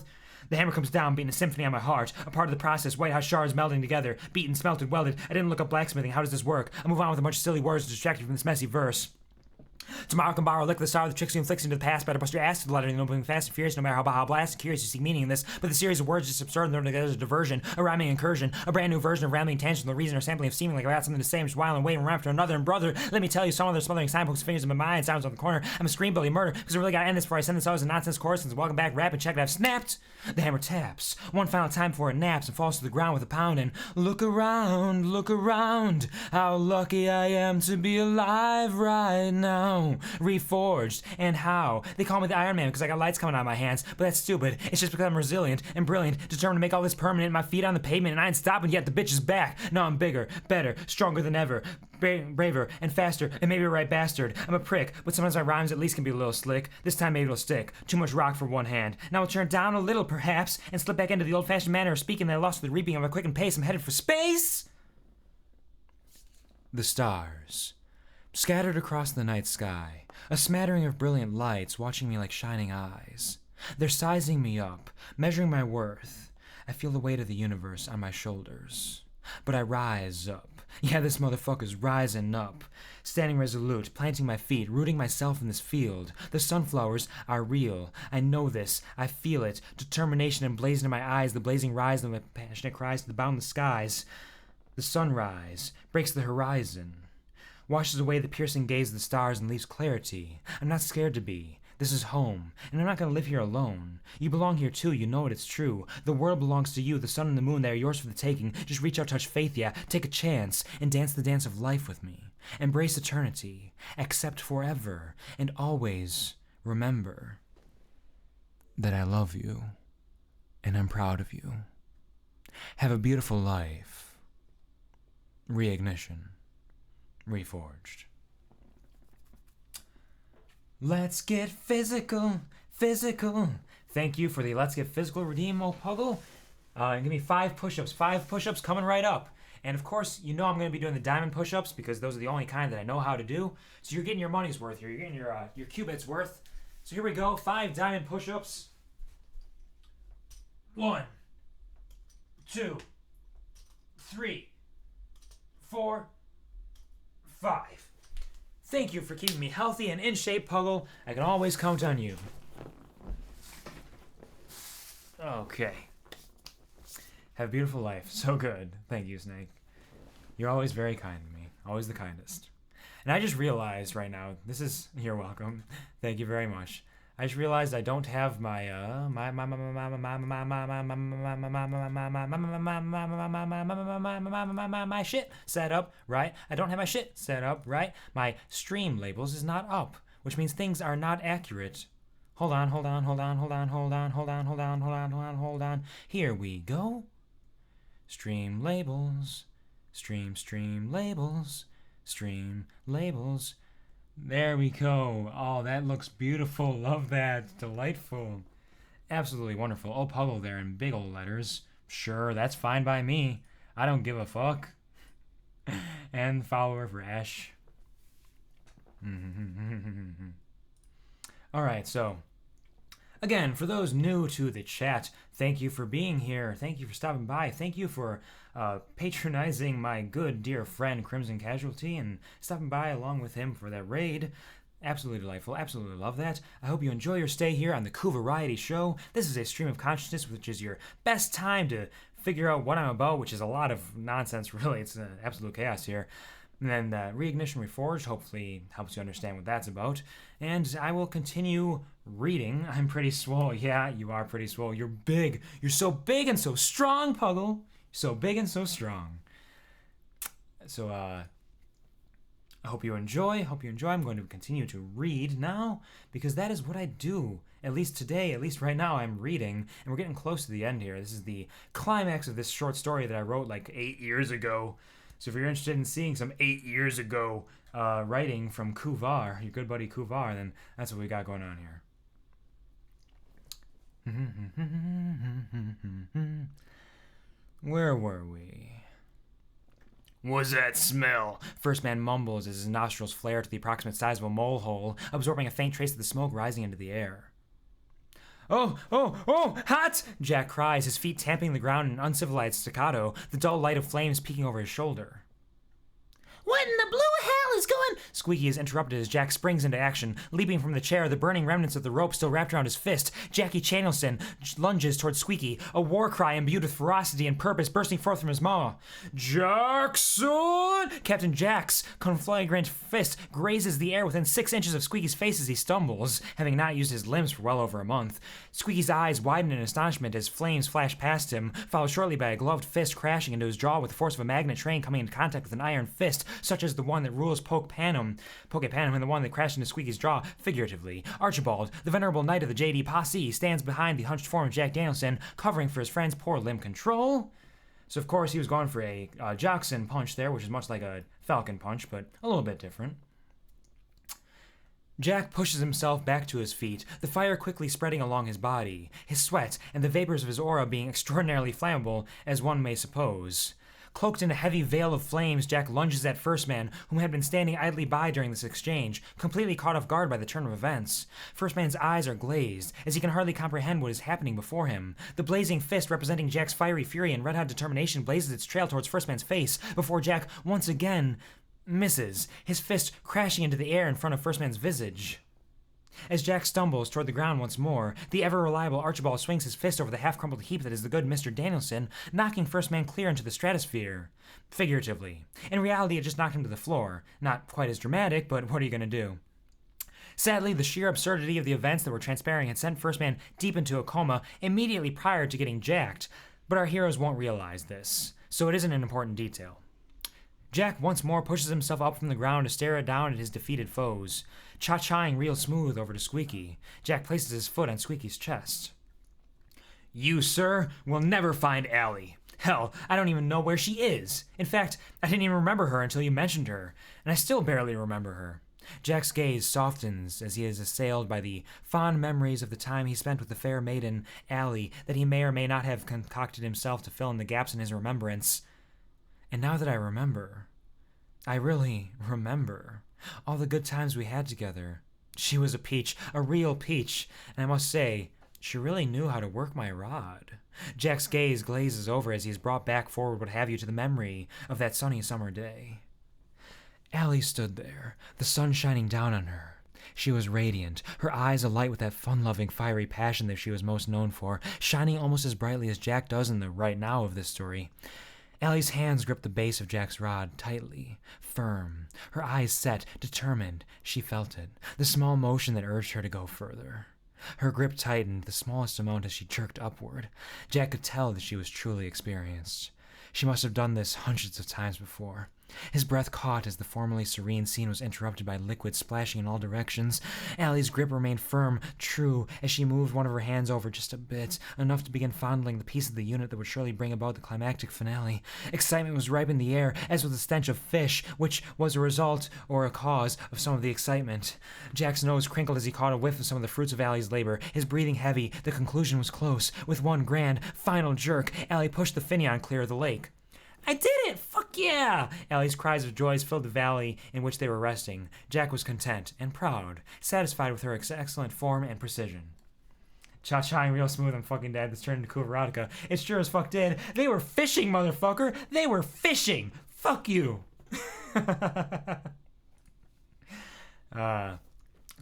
The hammer comes down, beating a symphony on my heart. A part of the process, white hot shards melding together. Beaten, smelted, welded. I didn't look up blacksmithing. How does this work? I move on with a bunch of silly words to distract you from this messy verse. Tomorrow can borrow a lick of the star that tricks you and flicks into the past. Better bust your ass to the letter than opening fast and furious, no matter how blast and curious you seek meaning in this. But the series of words is absurd and thrown together as a diversion, a rhyming incursion, a brand new version of rambling tangential reason or sampling of seeming like I got something to say. I'm just while and waiting around after another. And brother, let me tell you, some other smothering signposts, fingers in my mind, sounds on the corner. I'm a scream bully murder because I really gotta end this before I send this out as a nonsense chorus. Since welcome back, rap and check it, I've snapped. The hammer taps one final time before it naps and falls to the ground with a pound. And look around, how lucky I am to be alive right now. Reforged, and how? They call me the Iron Man because I got lights coming out of my hands, but that's stupid. It's just because I'm resilient and brilliant, determined to make all this permanent. My feet on the pavement, and I ain't stopping yet. The bitch is back. Now I'm bigger, better, stronger than ever, braver and faster, and maybe a right bastard. I'm a prick, but sometimes my rhymes at least can be a little slick. This time maybe it'll stick. Too much rock for one hand. Now I'll turn down a little, perhaps, and slip back into the old-fashioned manner of speaking that I lost with the reaping of a quickened pace. I'm headed for space. The stars, scattered across the night sky, a smattering of brilliant lights watching me like shining eyes. They're sizing me up, measuring my worth. I feel the weight of the universe on my shoulders. But I rise up. Yeah, this motherfucker's rising up. Standing resolute, planting my feet, rooting myself in this field. The sunflowers are real. I know this. I feel it. Determination emblazoned in my eyes, the blazing rise of my passionate cries to the boundless skies. The sunrise breaks the horizon, washes away the piercing gaze of the stars and leaves clarity. I'm not scared to be. This is home, and I'm not gonna live here alone. You belong here too, you know it, it's true. The world belongs to you, the sun and the moon, they are yours for the taking. Just reach out, touch faith, yeah, take a chance, and dance the dance of life with me. Embrace eternity, accept forever, and always remember that I love you, and I'm proud of you. Have a beautiful life. Reignition. Reforged. Let's get physical. Thank you for the Let's Get Physical redeem, Puggle. And give me 5 push-ups. 5 push-ups coming right up. And of course, you know I'm going to be doing the diamond push-ups because those are the only kind that I know how to do. So you're getting your money's worth here. You're getting your qubits worth. So here we go. 5 diamond push-ups. 1, 2, 3, 4, 5. Thank you for keeping me healthy and in shape, Puggle. I can always count on you. Okay. Have a beautiful life. So good. Thank you, Snake. You're always very kind to me. Always the kindest. And I just realized right now, you're welcome. Thank you very much. I just realized I don't have my shit set up right. I don't have my shit set up right. My stream labels is not up, which means things are not accurate. Hold on. Here we go. Stream labels. Stream labels. Stream labels. There we go. Oh, that looks beautiful. Love that. Delightful. Absolutely wonderful. Oh, Puggle there in big old letters. Sure, that's fine by me. I don't give a fuck. And follower for Ash. Alright, so Again, for those new to the chat, thank you for being here. Thank you for stopping by. Thank you for patronizing my good dear friend Crimson Casualty and stopping by along with him for that raid. Absolutely delightful. Absolutely love that. I hope you enjoy your stay here on the QuvarTV show. This is a stream of consciousness, which is your best time to figure out what I'm about, which is a lot of nonsense, really. It's absolute chaos here. And then Reignition Reforged hopefully helps you understand what that's about. And I will continue reading. I'm pretty swole. Yeah, you are pretty swole. You're big. You're so big and so strong, Puggle. So big and so strong. So, I hope you enjoy. I'm going to continue to read now because that is what I do. At least today, at least right now, I'm reading. And we're getting close to the end here. This is the climax of this short story that I wrote like 8 years ago. So if you're interested in seeing some 8 years ago writing from Quvar, your good buddy Quvar, then that's what we got going on here. Where were we? What's that smell? First man mumbles as his nostrils flare to the approximate size of a mole hole, absorbing a faint trace of the smoke rising into the air. Oh, hot! Jack cries, his feet tamping the ground in an uncivilized staccato, the dull light of flames peeking over his shoulder. What in the blue hell is going? Squeaky is interrupted as Jack springs into action. Leaping from the chair, the burning remnants of the rope still wrapped around his fist, Jackie Danielson lunges towards Squeaky, a war cry imbued with ferocity and purpose bursting forth from his maw. Jackson! Captain Jack's conflagrant fist grazes the air within 6 inches of Squeaky's face as he stumbles, having not used his limbs for well over a month. Squeaky's eyes widen in astonishment as flames flash past him, followed shortly by a gloved fist crashing into his jaw with the force of a magnet train coming into contact with an iron fist, such as the one that rules Poke Panum, and the one that crashed into Squeaky's jaw, figuratively. Archibald, the venerable knight of the JD posse, stands behind the hunched form of Jack Danielson, covering for his friend's poor limb control. So of course he was going for a Jackson punch there, which is much like a Falcon punch, but a little bit different. Jack pushes himself back to his feet, the fire quickly spreading along his body, his sweat and the vapors of his aura being extraordinarily flammable, as one may suppose. Cloaked in a heavy veil of flames, Jack lunges at First Man, whom had been standing idly by during this exchange, completely caught off guard by the turn of events. First Man's eyes are glazed, as he can hardly comprehend what is happening before him. The blazing fist representing Jack's fiery fury and red-hot determination blazes its trail towards First Man's face, before Jack once again misses, his fist crashing into the air in front of First Man's visage. As Jack stumbles toward the ground once more, the ever-reliable Archibald swings his fist over the half-crumpled heap that is the good Mr. Danielson, knocking First Man clear into the stratosphere. Figuratively. In reality, it just knocked him to the floor. Not quite as dramatic, but what are you going to do? Sadly, the sheer absurdity of the events that were transpiring had sent First Man deep into a coma immediately prior to getting jacked, but our heroes won't realize this, so it isn't an important detail. Jack once more pushes himself up from the ground to stare down at his defeated foes. Cha-chaing real smooth over to Squeaky. Jack places his foot on Squeaky's chest. You, sir, will never find Allie. Hell, I don't even know where she is. In fact, I didn't even remember her until you mentioned her, and I still barely remember her. Jack's gaze softens as he is assailed by the fond memories of the time he spent with the fair maiden, Allie, that he may or may not have concocted himself to fill in the gaps in his remembrance. And now that I remember, I really remember all the good times we had together. She was a peach, a real peach, and I must say, she really knew how to work my rod. Jack's gaze glazes over as he is brought back forward, what have you, to the memory of that sunny summer day. Allie stood there, the sun shining down on her. She was radiant, her eyes alight with that fun-loving, fiery passion that she was most known for, shining almost as brightly as Jack does in the right now of this story. Allie's hands gripped the base of Jack's rod tightly, firm. Her eyes set, determined. She felt it, the small motion that urged her to go further. Her grip tightened the smallest amount as she jerked upward. Jack could tell that she was truly experienced. She must have done this hundreds of times before. His breath caught as the formerly serene scene was interrupted by liquid splashing in all directions. Allie's grip remained firm, true, as she moved one of her hands over just a bit, enough to begin fondling the piece of the unit that would surely bring about the climactic finale. Excitement was ripe in the air, as was the stench of fish, which was a result or a cause of some of the excitement. Jack's nose crinkled as he caught a whiff of some of the fruits of Allie's labor, his breathing heavy. The conclusion was close. With one grand, final jerk, Allie pushed the Finion clear of the lake. I did it! Fuck yeah! Allie's cries of joy filled the valley in which they were resting. Jack was content and proud, satisfied with her excellent form and precision. Cha-chaing real smooth on fucking dad that's turned into QuvarTV. It sure as fuck did. They were fishing, motherfucker. They were fishing. Fuck you.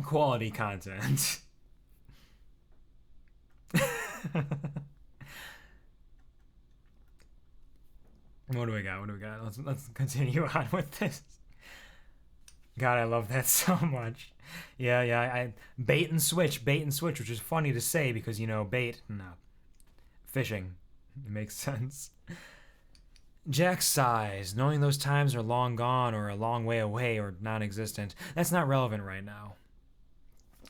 Quality content. What do we got? What do we got? Let's continue on with this. God, I love that so much. Yeah, I bait and switch, which is funny to say because, you know, bait, no. Fishing. It makes sense. Jack sighs, knowing those times are long gone or a long way away or non-existent. That's not relevant right now.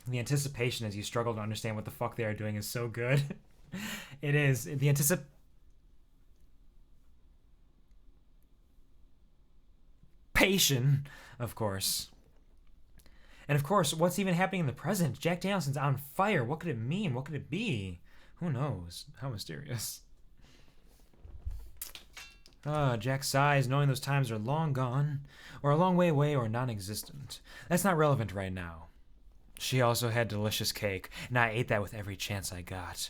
The anticipation as you struggle to understand what the fuck they are doing is so good. It is. The anticipation, of course. And of course, what's even happening in the present? Jack Danielson's on fire. What could it mean? What could it be? Who knows? How mysterious. Jack sighs, knowing those times are long gone, or a long way away, or non-existent. That's not relevant right now. She also had delicious cake, and I ate that with every chance I got.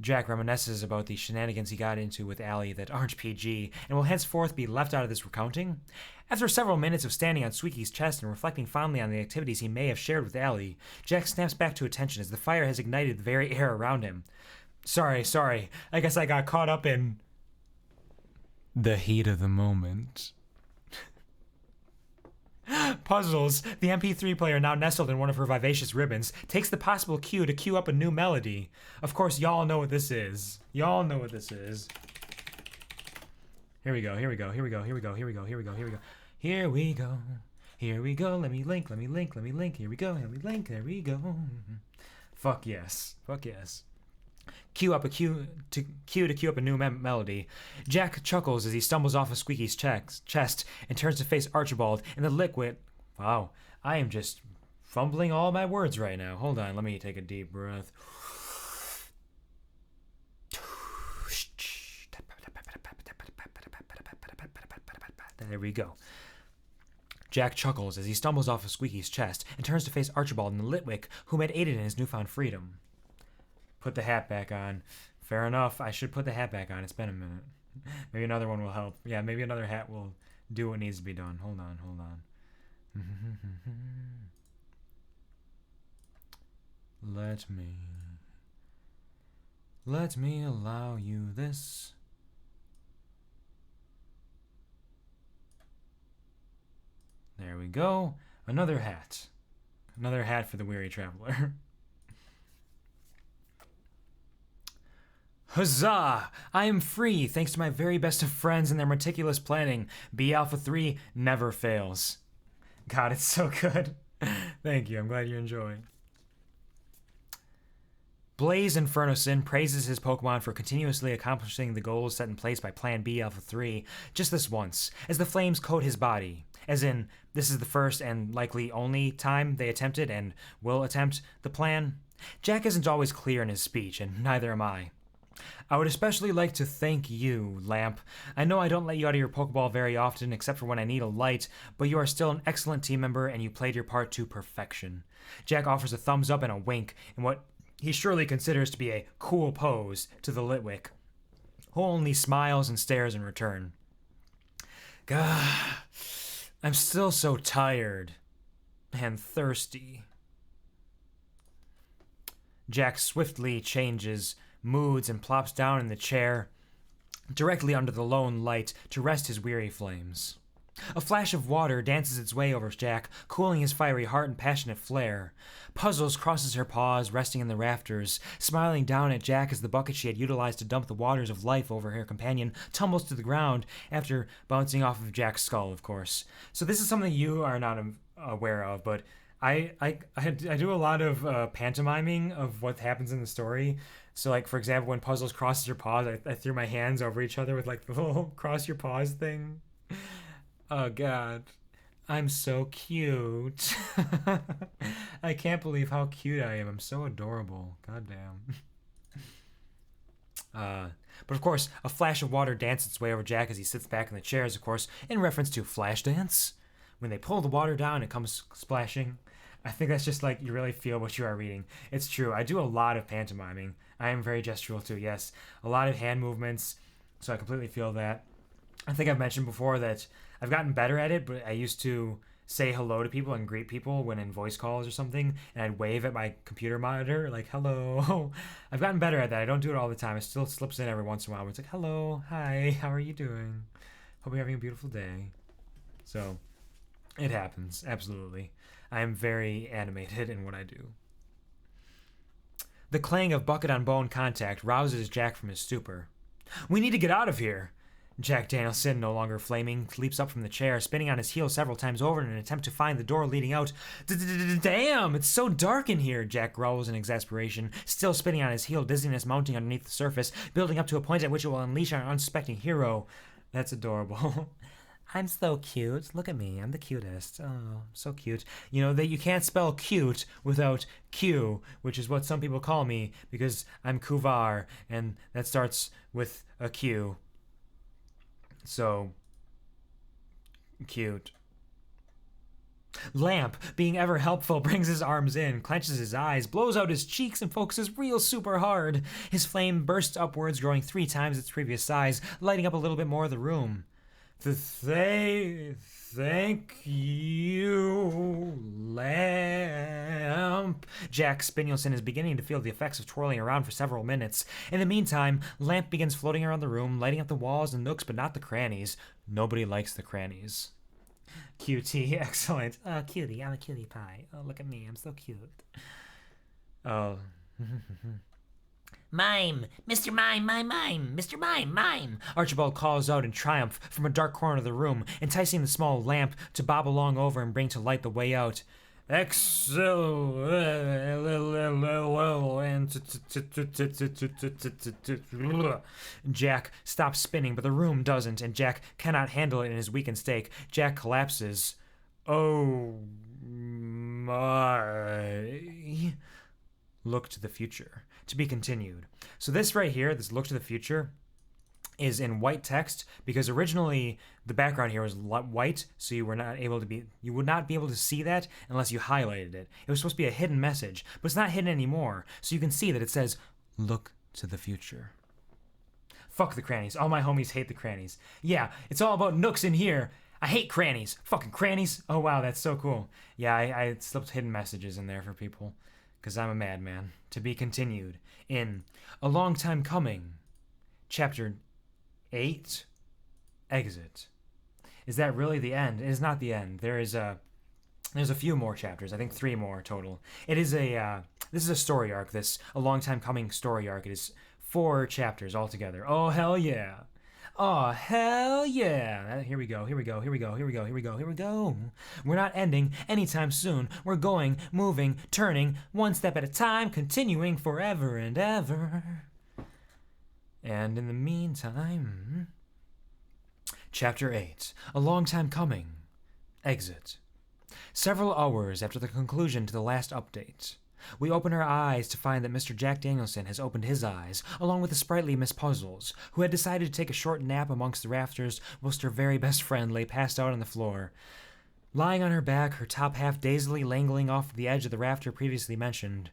Jack reminisces about the shenanigans he got into with Allie that aren't PG, and will henceforth be left out of this recounting. After several minutes of standing on Squeaky's chest and reflecting fondly on the activities he may have shared with Allie, Jack snaps back to attention as the fire has ignited the very air around him. Sorry, I guess I got caught up in the heat of the moment. Puzzles, the MP3 player now nestled in one of her vivacious ribbons, takes the possible cue to cue up a new melody. Of course, y'all know what this is. Y'all know what this is. Here we go. Here we go. Let me link. Here we go. There we go. Fuck yes. Cue to cue up a new melody. Jack chuckles as he stumbles off of Squeaky's chest and turns to face Archibald in the liquid. Wow, I am just fumbling all my words right now. Hold on, let me take a deep breath. There we go. Jack chuckles as he stumbles off of Squeaky's chest and turns to face Archibald in the Litwick, whom had aided in his newfound freedom. Put the hat back on. Fair enough, I should put the hat back on. It's been a minute. Maybe another one will help. Yeah, maybe another hat will do what needs to be done. Hold on. Let me allow you this. There we go. Another hat. Another hat for the weary traveler. Huzzah! I am free, thanks to my very best of friends and their meticulous planning. B Alpha 3 never fails. God, it's so good. Thank you, I'm glad you're enjoying. Blaze Inferno Sin praises his Pokemon for continuously accomplishing the goals set in place by Plan B Alpha 3 just this once, as the flames coat his body. As in, this is the first and likely only time they attempted and will attempt the plan. Jack isn't always clear in his speech, and neither am I. I would especially like to thank you, Lamp. I know I don't let you out of your Pokeball very often except for when I need a light, but you are still an excellent team member and you played your part to perfection. Jack offers a thumbs up and a wink in what he surely considers to be a cool pose to the Litwick, who only smiles and stares in return. God, I'm still so tired and thirsty. Jack swiftly changes moods and plops down in the chair directly under the lone light to rest his weary flames. A flash of water dances its way over Jack, cooling his fiery heart and passionate flare. Puzzles crosses her paws, resting in the rafters, smiling down at Jack as the bucket she had utilized to dump the waters of life over her companion tumbles to the ground after bouncing off of Jack's skull, of course. So this is something you are not aware of, but I do a lot of pantomiming of what happens in the story. So, like, for example, when Puzzles crosses her paws, I threw my hands over each other with, like, the little cross your paws thing. Oh, God. I'm so cute. I can't believe how cute I am. I'm so adorable. God damn. But, of course, a flash of water dances its way over Jack as he sits back in the chairs, of course, in reference to Flashdance. When they pull the water down, it comes splashing. I think that's just like you really feel what you are reading. It's true. I do a lot of pantomiming. I am very gestural too, yes. A lot of hand movements, so I completely feel that. I think I've mentioned before that I've gotten better at it, but I used to say hello to people and greet people when in voice calls or something, and I'd wave at my computer monitor, like, hello. I've gotten better at that. I don't do it all the time. It still slips in every once in a while where it's like, hello, hi, how are you doing? Hope you're having a beautiful day. So, it happens, absolutely. I am very animated in what I do. The clang of bucket on bone contact rouses Jack from his stupor. We need to get out of here! Jack Danielson, no longer flaming, leaps up from the chair, spinning on his heel several times over in an attempt to find the door leading out. Damn, it's so dark in here, Jack growls in exasperation, still spinning on his heel, dizziness mounting underneath the surface, building up to a point at which it will unleash our unsuspecting hero. That's adorable. I'm so cute. Look at me. I'm the cutest. Oh, so cute. You know that you can't spell cute without Q, which is what some people call me because I'm Quvar, and that starts with a Q. So cute. Lamp, being ever helpful, brings his arms in, clenches his eyes, blows out his cheeks, and focuses real super hard. His flame bursts upwards, growing 3 times its previous size, lighting up a little bit more of the room. Thank you, Lamp. Jack Danielson is beginning to feel the effects of twirling around for several minutes. In the meantime, Lamp begins floating around the room, lighting up the walls and nooks, but not the crannies. Nobody likes the crannies. QT, excellent. Oh, cutie, I'm a cutie pie. Oh, look at me, I'm so cute. Oh. Mime! Mr. Mime, mime! Mr. Mime, mime! Archibald calls out in triumph from a dark corner of the room, enticing the small lamp to bob along over and bring to light the way out. Jack stops spinning, but the room doesn't, and Jack cannot handle it in his weakened state. Jack collapses. Oh my. Look to the future. To be continued. So this right here, this look to the future, is in white text because originally the background here was white, so you would not be able to see that unless you highlighted it. It was supposed to be a hidden message, but it's not hidden anymore. So you can see that it says, "Look to the future." Fuck the crannies. All my homies hate the crannies. Yeah, it's all about nooks in here. I hate crannies. Fucking crannies. Oh wow, that's so cool. Yeah, I slipped hidden messages in there for people. Because I'm a madman. To be continued in A Long Time Coming, Chapter 8, Exit. Is that really the end? It is not the end. There's a few more chapters. I think 3 more total. It is this is a story arc. This A Long Time Coming story arc. It is 4 chapters altogether. Oh hell yeah! Oh, hell yeah. Here we go. We're not ending anytime soon. We're going, moving, turning, one step at a time, continuing forever and ever. And in the meantime, Chapter 8, A Long Time Coming, Exit. Several hours after the conclusion to the last update, we open our eyes to find that Mr. Jack Danielson has opened his eyes, along with the sprightly Miss Puzzles, who had decided to take a short nap amongst the rafters whilst her very best friend lay passed out on the floor. Lying on her back, her top half dazedly dangling off the edge of the rafter previously mentioned.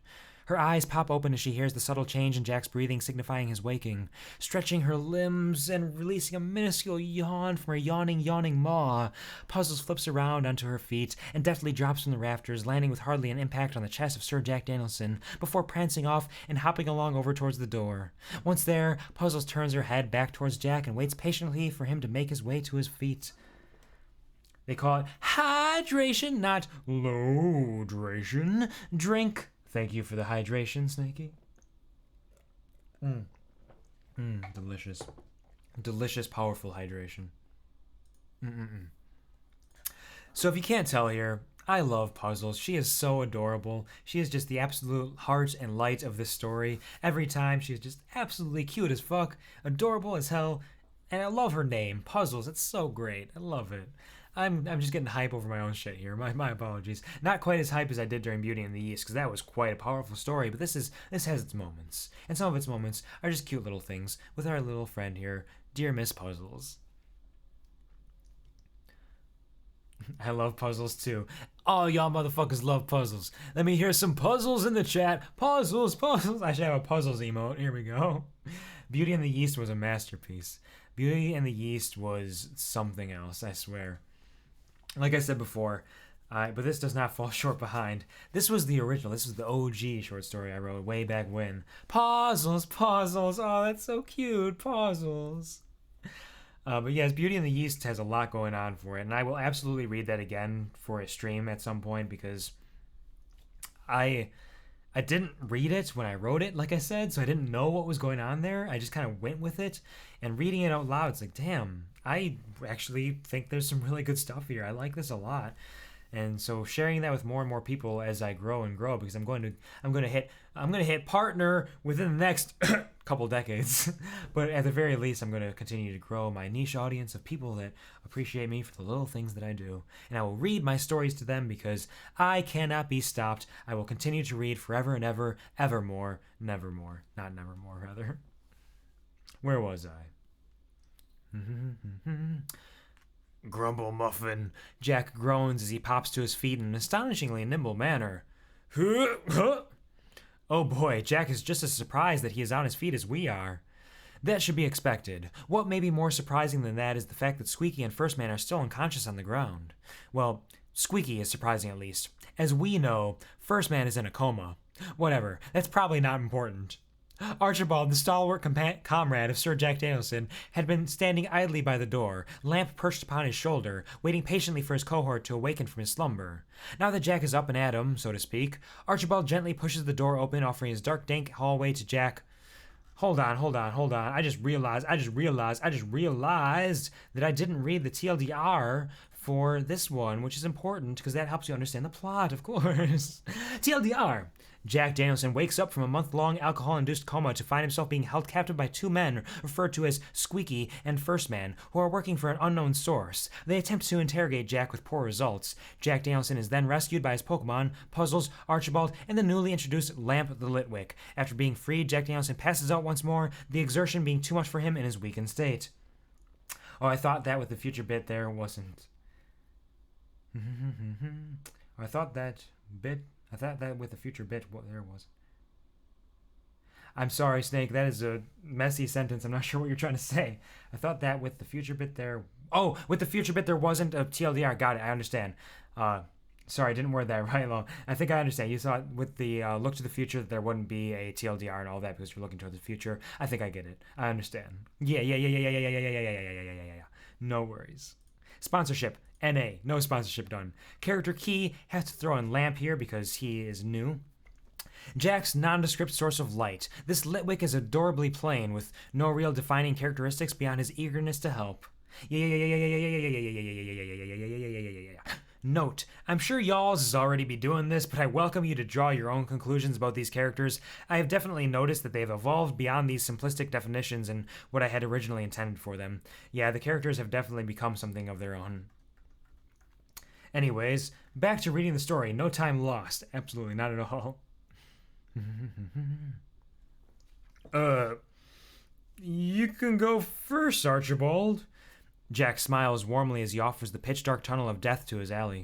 Her eyes pop open as she hears the subtle change in Jack's breathing signifying his waking, stretching her limbs and releasing a minuscule yawn from her yawning maw. Puzzles flips around onto her feet and deftly drops from the rafters, landing with hardly an impact on the chest of Sir Jack Danielson, before prancing off and hopping along over towards the door. Once there, Puzzles turns her head back towards Jack and waits patiently for him to make his way to his feet. They call it hydration, not low-dration. Drink. Thank you for the hydration, Snakey. Delicious. Delicious, powerful hydration. So if you can't tell here, I love Puzzles. She is so adorable. She is just the absolute heart and light of this story. Every time, she is just absolutely cute as fuck, adorable as hell, and I love her name, Puzzles. It's so great. I love it. I'm just getting hype over my own shit here. My apologies. Not quite as hype as I did during Beauty and the Beast, because that was quite a powerful story, but this has its moments. And some of its moments are just cute little things with our little friend here, dear Miss Puzzles. I love puzzles too. All y'all motherfuckers love puzzles. Let me hear some puzzles in the chat. Puzzles, puzzles. I should have a puzzles emote. Here we go. Beauty and the Yeast was a masterpiece. Beauty and the Yeast was something else, I swear. Like I said before, but this does not fall short behind. This was the original. This was the OG short story I wrote way back when. Puzzles, puzzles. Oh, that's so cute. Puzzles. But yes, Beauty and the Yeast has a lot going on for it, and I will absolutely read that again for a stream at some point because I didn't read it when I wrote it, like I said, so I didn't know what was going on there. I just kind of went with it, and reading it out loud, it's like, damn, I actually think there's some really good stuff here. I like this a lot. And so sharing that with more and more people as I grow and grow, because I'm going to hit partner within the next couple decades. But at the very least, I'm going to continue to grow my niche audience of people that appreciate me for the little things that I do. And I will read my stories to them because I cannot be stopped. I will continue to read forever and ever, evermore, nevermore. Not nevermore, rather. Where was I? Grumble Muffin. Jack groans as he pops to his feet in an astonishingly nimble manner. Oh boy, Jack is just as surprised that he is on his feet as we are. That should be expected. What may be more surprising than that is the fact that Squeaky and First Man are still unconscious on the ground. Well, Squeaky is surprising at least. As we know, First Man is in a coma. Whatever, that's probably not important. Archibald, the stalwart comrade of Sir Jack Danielson, had been standing idly by the door, lamp perched upon his shoulder, waiting patiently for his cohort to awaken from his slumber. Now that Jack is up and at 'em, so to speak, Archibald gently pushes the door open, offering his dark, dank hallway to Jack. Hold on. I just realized that I didn't read the TLDR for this one, which is important because that helps you understand the plot, of course. TLDR. Jack Danielson wakes up from a month-long alcohol-induced coma to find himself being held captive by two men referred to as Squeaky and First Man, who are working for an unknown source. They attempt to interrogate Jack with poor results. Jack Danielson is then rescued by his Pokemon, Puzzles, Archibald, and the newly introduced Lamp the Litwick. After being freed, Jack Danielson passes out once more, the exertion being too much for him in his weakened state. Oh, I thought that with the future bit there wasn't. I thought that with the future bit, what there was. I'm sorry, Snake. That is a messy sentence. I'm not sure what you're trying to say. I thought that with the future bit there. Oh, with the future bit there wasn't a TLDR. Got it. I understand. Sorry, I didn't word that right long. I think I understand. You thought with the look to the future that there wouldn't be a TLDR and all that because you're looking toward the future. I think I get it. I understand. Yeah. No worries. Sponsorship. NA. No sponsorship done. Character key. Has to throw in Lamp here because he is new. Jack's nondescript source of light. This Litwick is adorably plain with no real defining characteristics beyond his eagerness to help. Note, I'm sure y'all's is already be doing this, but I welcome you to draw your own conclusions about these characters. I have definitely noticed that they've evolved beyond these simplistic definitions and what I had originally intended for them. Yeah, the characters have definitely become something of their own. Anyways, back to reading the story. No time lost. Absolutely not at all. You can go first, Archibald. Jack smiles warmly as he offers the pitch-dark tunnel of death to his ally.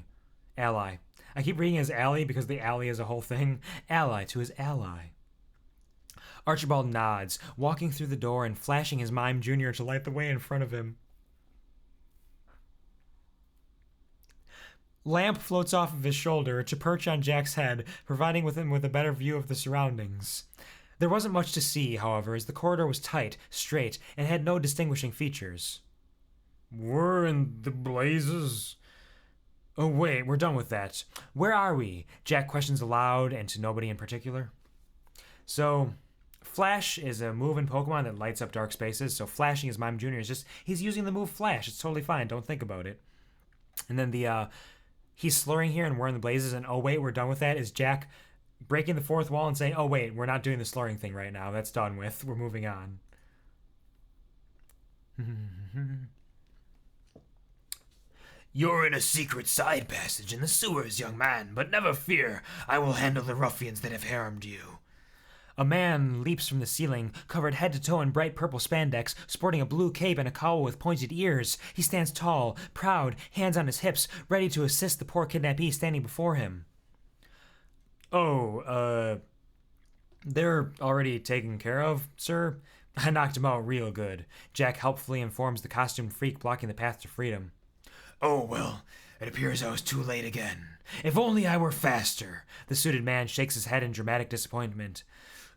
I keep reading as ally because the alley is a whole thing. Ally to his ally. Archibald nods, walking through the door and flashing his Mime Jr. to light the way in front of him. Lamp floats off of his shoulder to perch on Jack's head, providing him with a better view of the surroundings. There wasn't much to see, however, as the corridor was tight, straight, and had no distinguishing features. We're in the blazes. Oh wait, we're done with that. Where are we? Jack questions aloud and to nobody in particular. So, Flash is a move in Pokemon that lights up dark spaces, so flashing his Mime Jr. is just, he's using the move Flash. It's totally fine, don't think about it. And then he's slurring here and we're in the blazes, and oh wait, we're done with that, is Jack breaking the fourth wall and saying, oh wait, we're not doing the slurring thing right now, that's done with, we're moving on. You're in a secret side passage in the sewers, young man, but never fear, I will handle the ruffians that have harmed you. A man leaps from the ceiling, covered head to toe in bright purple spandex, sporting a blue cape and a cowl with pointed ears. He stands tall, proud, hands on his hips, ready to assist the poor kidnappee standing before him. Oh, they're already taken care of, sir? I knocked him out real good. Jack helpfully informs the costumed freak blocking the path to freedom. Oh, well, it appears I was too late again. If only I were faster. The suited man shakes his head in dramatic disappointment.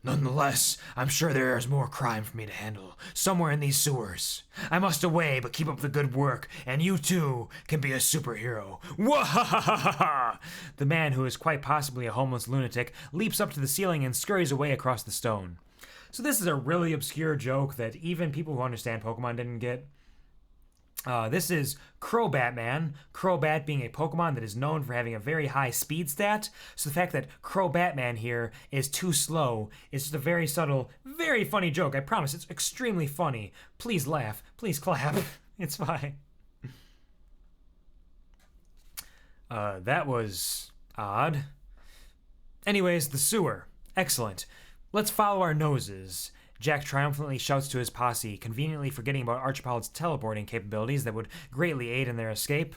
Nonetheless, I'm sure there is more crime for me to handle, somewhere in these sewers. I must away, but keep up the good work, and you too can be a superhero. Wahahaha! The man, who is quite possibly a homeless lunatic, leaps up to the ceiling and scurries away across the stone. So this is a really obscure joke that even people who understand Pokemon didn't get. This is Crobat Man. Crobat being a Pokemon that is known for having a very high speed stat. So the fact that Crobat Man here is too slow is just a very subtle, very funny joke. I promise, it's extremely funny. Please laugh. Please clap. It's fine. That was odd. Anyways, the sewer. Excellent. Let's follow our noses. Jack triumphantly shouts to his posse, conveniently forgetting about Archibald's teleporting capabilities that would greatly aid in their escape.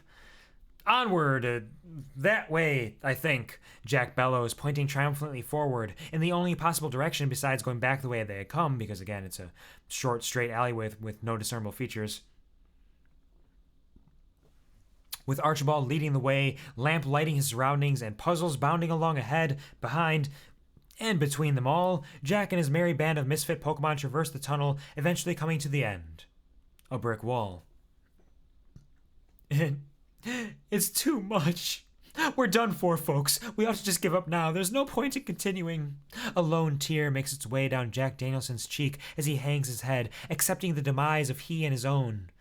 Onward! That way, I think, Jack bellows, pointing triumphantly forward, in the only possible direction besides going back the way they had come, because again, it's a short, straight alleyway with no discernible features. With Archibald leading the way, Lamp lighting his surroundings, and Puzzles bounding along ahead, behind, and between them all, Jack and his merry band of misfit Pokemon traverse the tunnel, eventually coming to the end. A brick wall. It's too much. We're done for, folks. We ought to just give up now. There's no point in continuing. A lone tear makes its way down Jack Danielson's cheek as he hangs his head, accepting the demise of he and his own.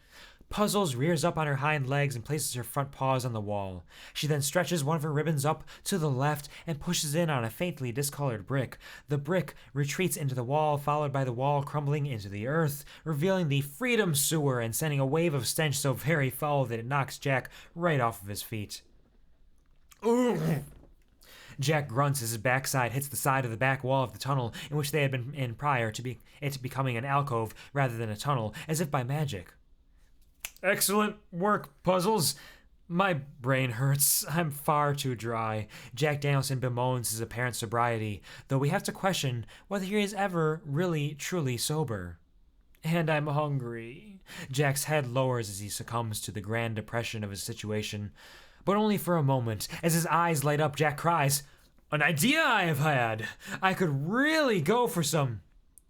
Puzzles rears up on her hind legs and places her front paws on the wall. She then stretches one of her ribbons up to the left and pushes in on a faintly discolored brick. The brick retreats into the wall, followed by the wall crumbling into the earth, revealing the Freedom Sewer and sending a wave of stench so very foul that it knocks Jack right off of his feet. Ooh! Jack grunts as his backside hits the side of the back wall of the tunnel in which they had been in prior to it becoming an alcove rather than a tunnel, as if by magic. Excellent work, Puzzles. My brain hurts. I'm far too dry. Jack Danielson bemoans his apparent sobriety, though we have to question whether he is ever really, truly sober. And I'm hungry. Jack's head lowers as he succumbs to the grand depression of his situation. But only for a moment. As his eyes light up, Jack cries, "An idea I have had! I could really go for some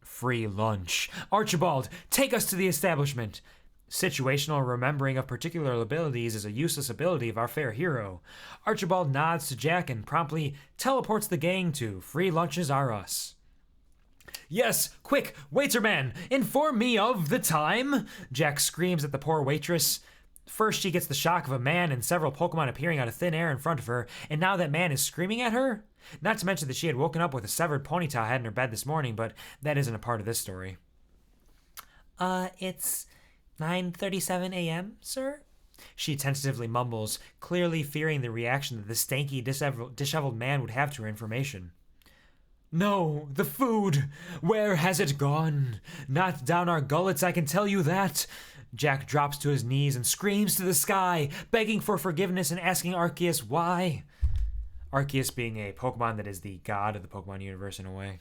free lunch. Archibald, take us to the establishment." Situational remembering of particular abilities is a useless ability of our fair hero. Archibald nods to Jack and promptly teleports the gang to Free Lunches Are Us. Yes, quick, waiter man, inform me of the time! Jack screams at the poor waitress. First, she gets the shock of a man and several Pokemon appearing out of thin air in front of her, and now that man is screaming at her? Not to mention that she had woken up with a severed ponytail head in her bed this morning, but that isn't a part of this story. It's 9:37 a.m., sir? She tentatively mumbles, clearly fearing the reaction that the stanky, disheveled man would have to her information. No, the food! Where has it gone? Not down our gullets, I can tell you that! Jack drops to his knees and screams to the sky, begging for forgiveness and asking Arceus why. Arceus being a Pokemon that is the god of the Pokemon universe in a way.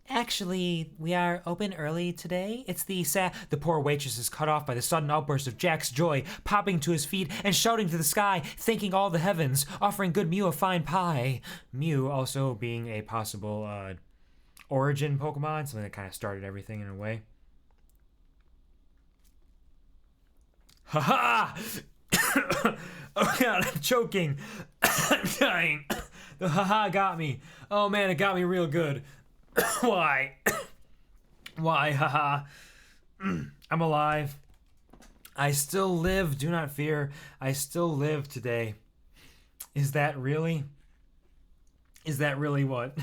Actually, we are open early today. It's the The poor waitress is cut off by the sudden outburst of Jack's joy, popping to his feet and shouting to the sky, thanking all the heavens, offering good Mew a fine pie. Mew also being a possible origin Pokemon, something that kind of started everything in a way. Ha ha! Oh god, I'm choking. I'm dying. The haha got me. Oh man, it got me real good. Why? Why, haha? I'm alive. I still live, do not fear. I still live today. Is that really? Is that really what?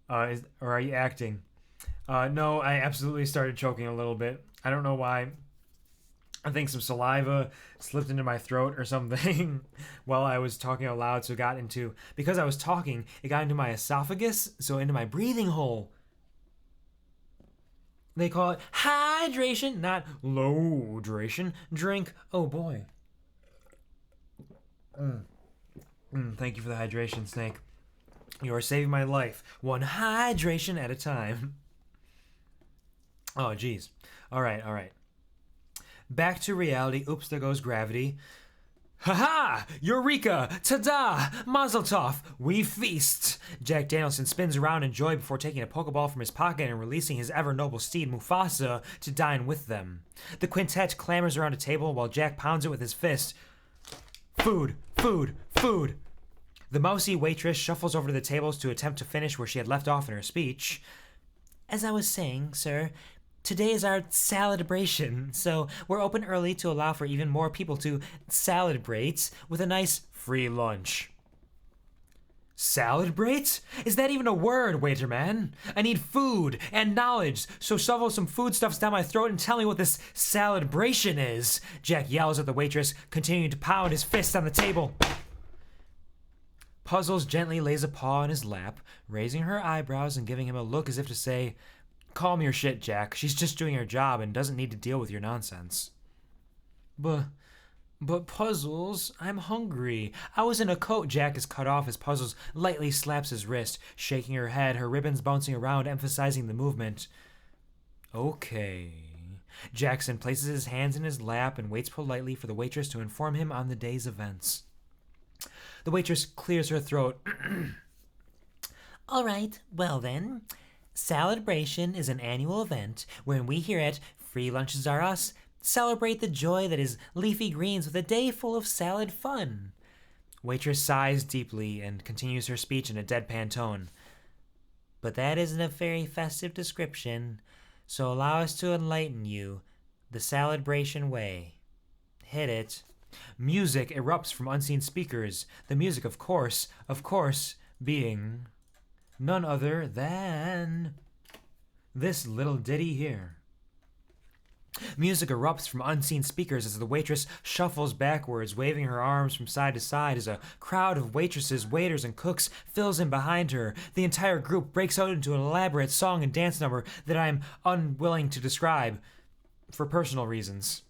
Or are you acting? No, I absolutely started choking a little bit. I don't know why. I think some saliva slipped into my throat or something while I was talking out loud. So it got into, because I was talking, it got into my esophagus, so into my breathing hole. They call it hydration, not low-dration. Drink. Oh boy. Thank you for the hydration, Snake. You are saving my life, one hydration at a time. Oh, geez. All right. Back to reality. Oops, there goes gravity. Ha-ha! Eureka! Ta-da! Mazel tov! We feast! Jack Danielson spins around in joy before taking a Pokeball from his pocket and releasing his ever-noble steed Mufasa to dine with them. The quintet clamors around a table while Jack pounds it with his fist. Food! Food! Food! The mousy waitress shuffles over to the tables to attempt to finish where she had left off in her speech. As I was saying, sir, today is our salad-bration, so we're open early to allow for even more people to salad-brate with a nice free lunch. Salad-brate? Is that even a word, waiterman? I need food and knowledge, so shovel some foodstuffs down my throat and tell me what this salad-bration is. Jack yells at the waitress, continuing to pound his fist on the table. Puzzles gently lays a paw in his lap, raising her eyebrows and giving him a look as if to say, calm your shit, Jack. She's just doing her job and doesn't need to deal with your nonsense. But Puzzles, I'm hungry. I was in a coat. Jack is cut off as Puzzles lightly slaps his wrist, shaking her head, her ribbons bouncing around, emphasizing the movement. Okay. Jackson places his hands in his lap and waits politely for the waitress to inform him on the day's events. The waitress clears her throat. All right, well then. Salad-bration is an annual event wherein we here at Free Lunches Are Us celebrate the joy that is leafy greens with a day full of salad fun. Waitress sighs deeply and continues her speech in a deadpan tone. But that isn't a very festive description, so allow us to enlighten you the salad-bration way. Hit it. Music erupts from unseen speakers, the music, of course, being none other than this little ditty here. Music erupts from unseen speakers as the waitress shuffles backwards, waving her arms from side to side as a crowd of waitresses, waiters, and cooks fills in behind her. The entire group breaks out into an elaborate song and dance number that I am unwilling to describe for personal reasons.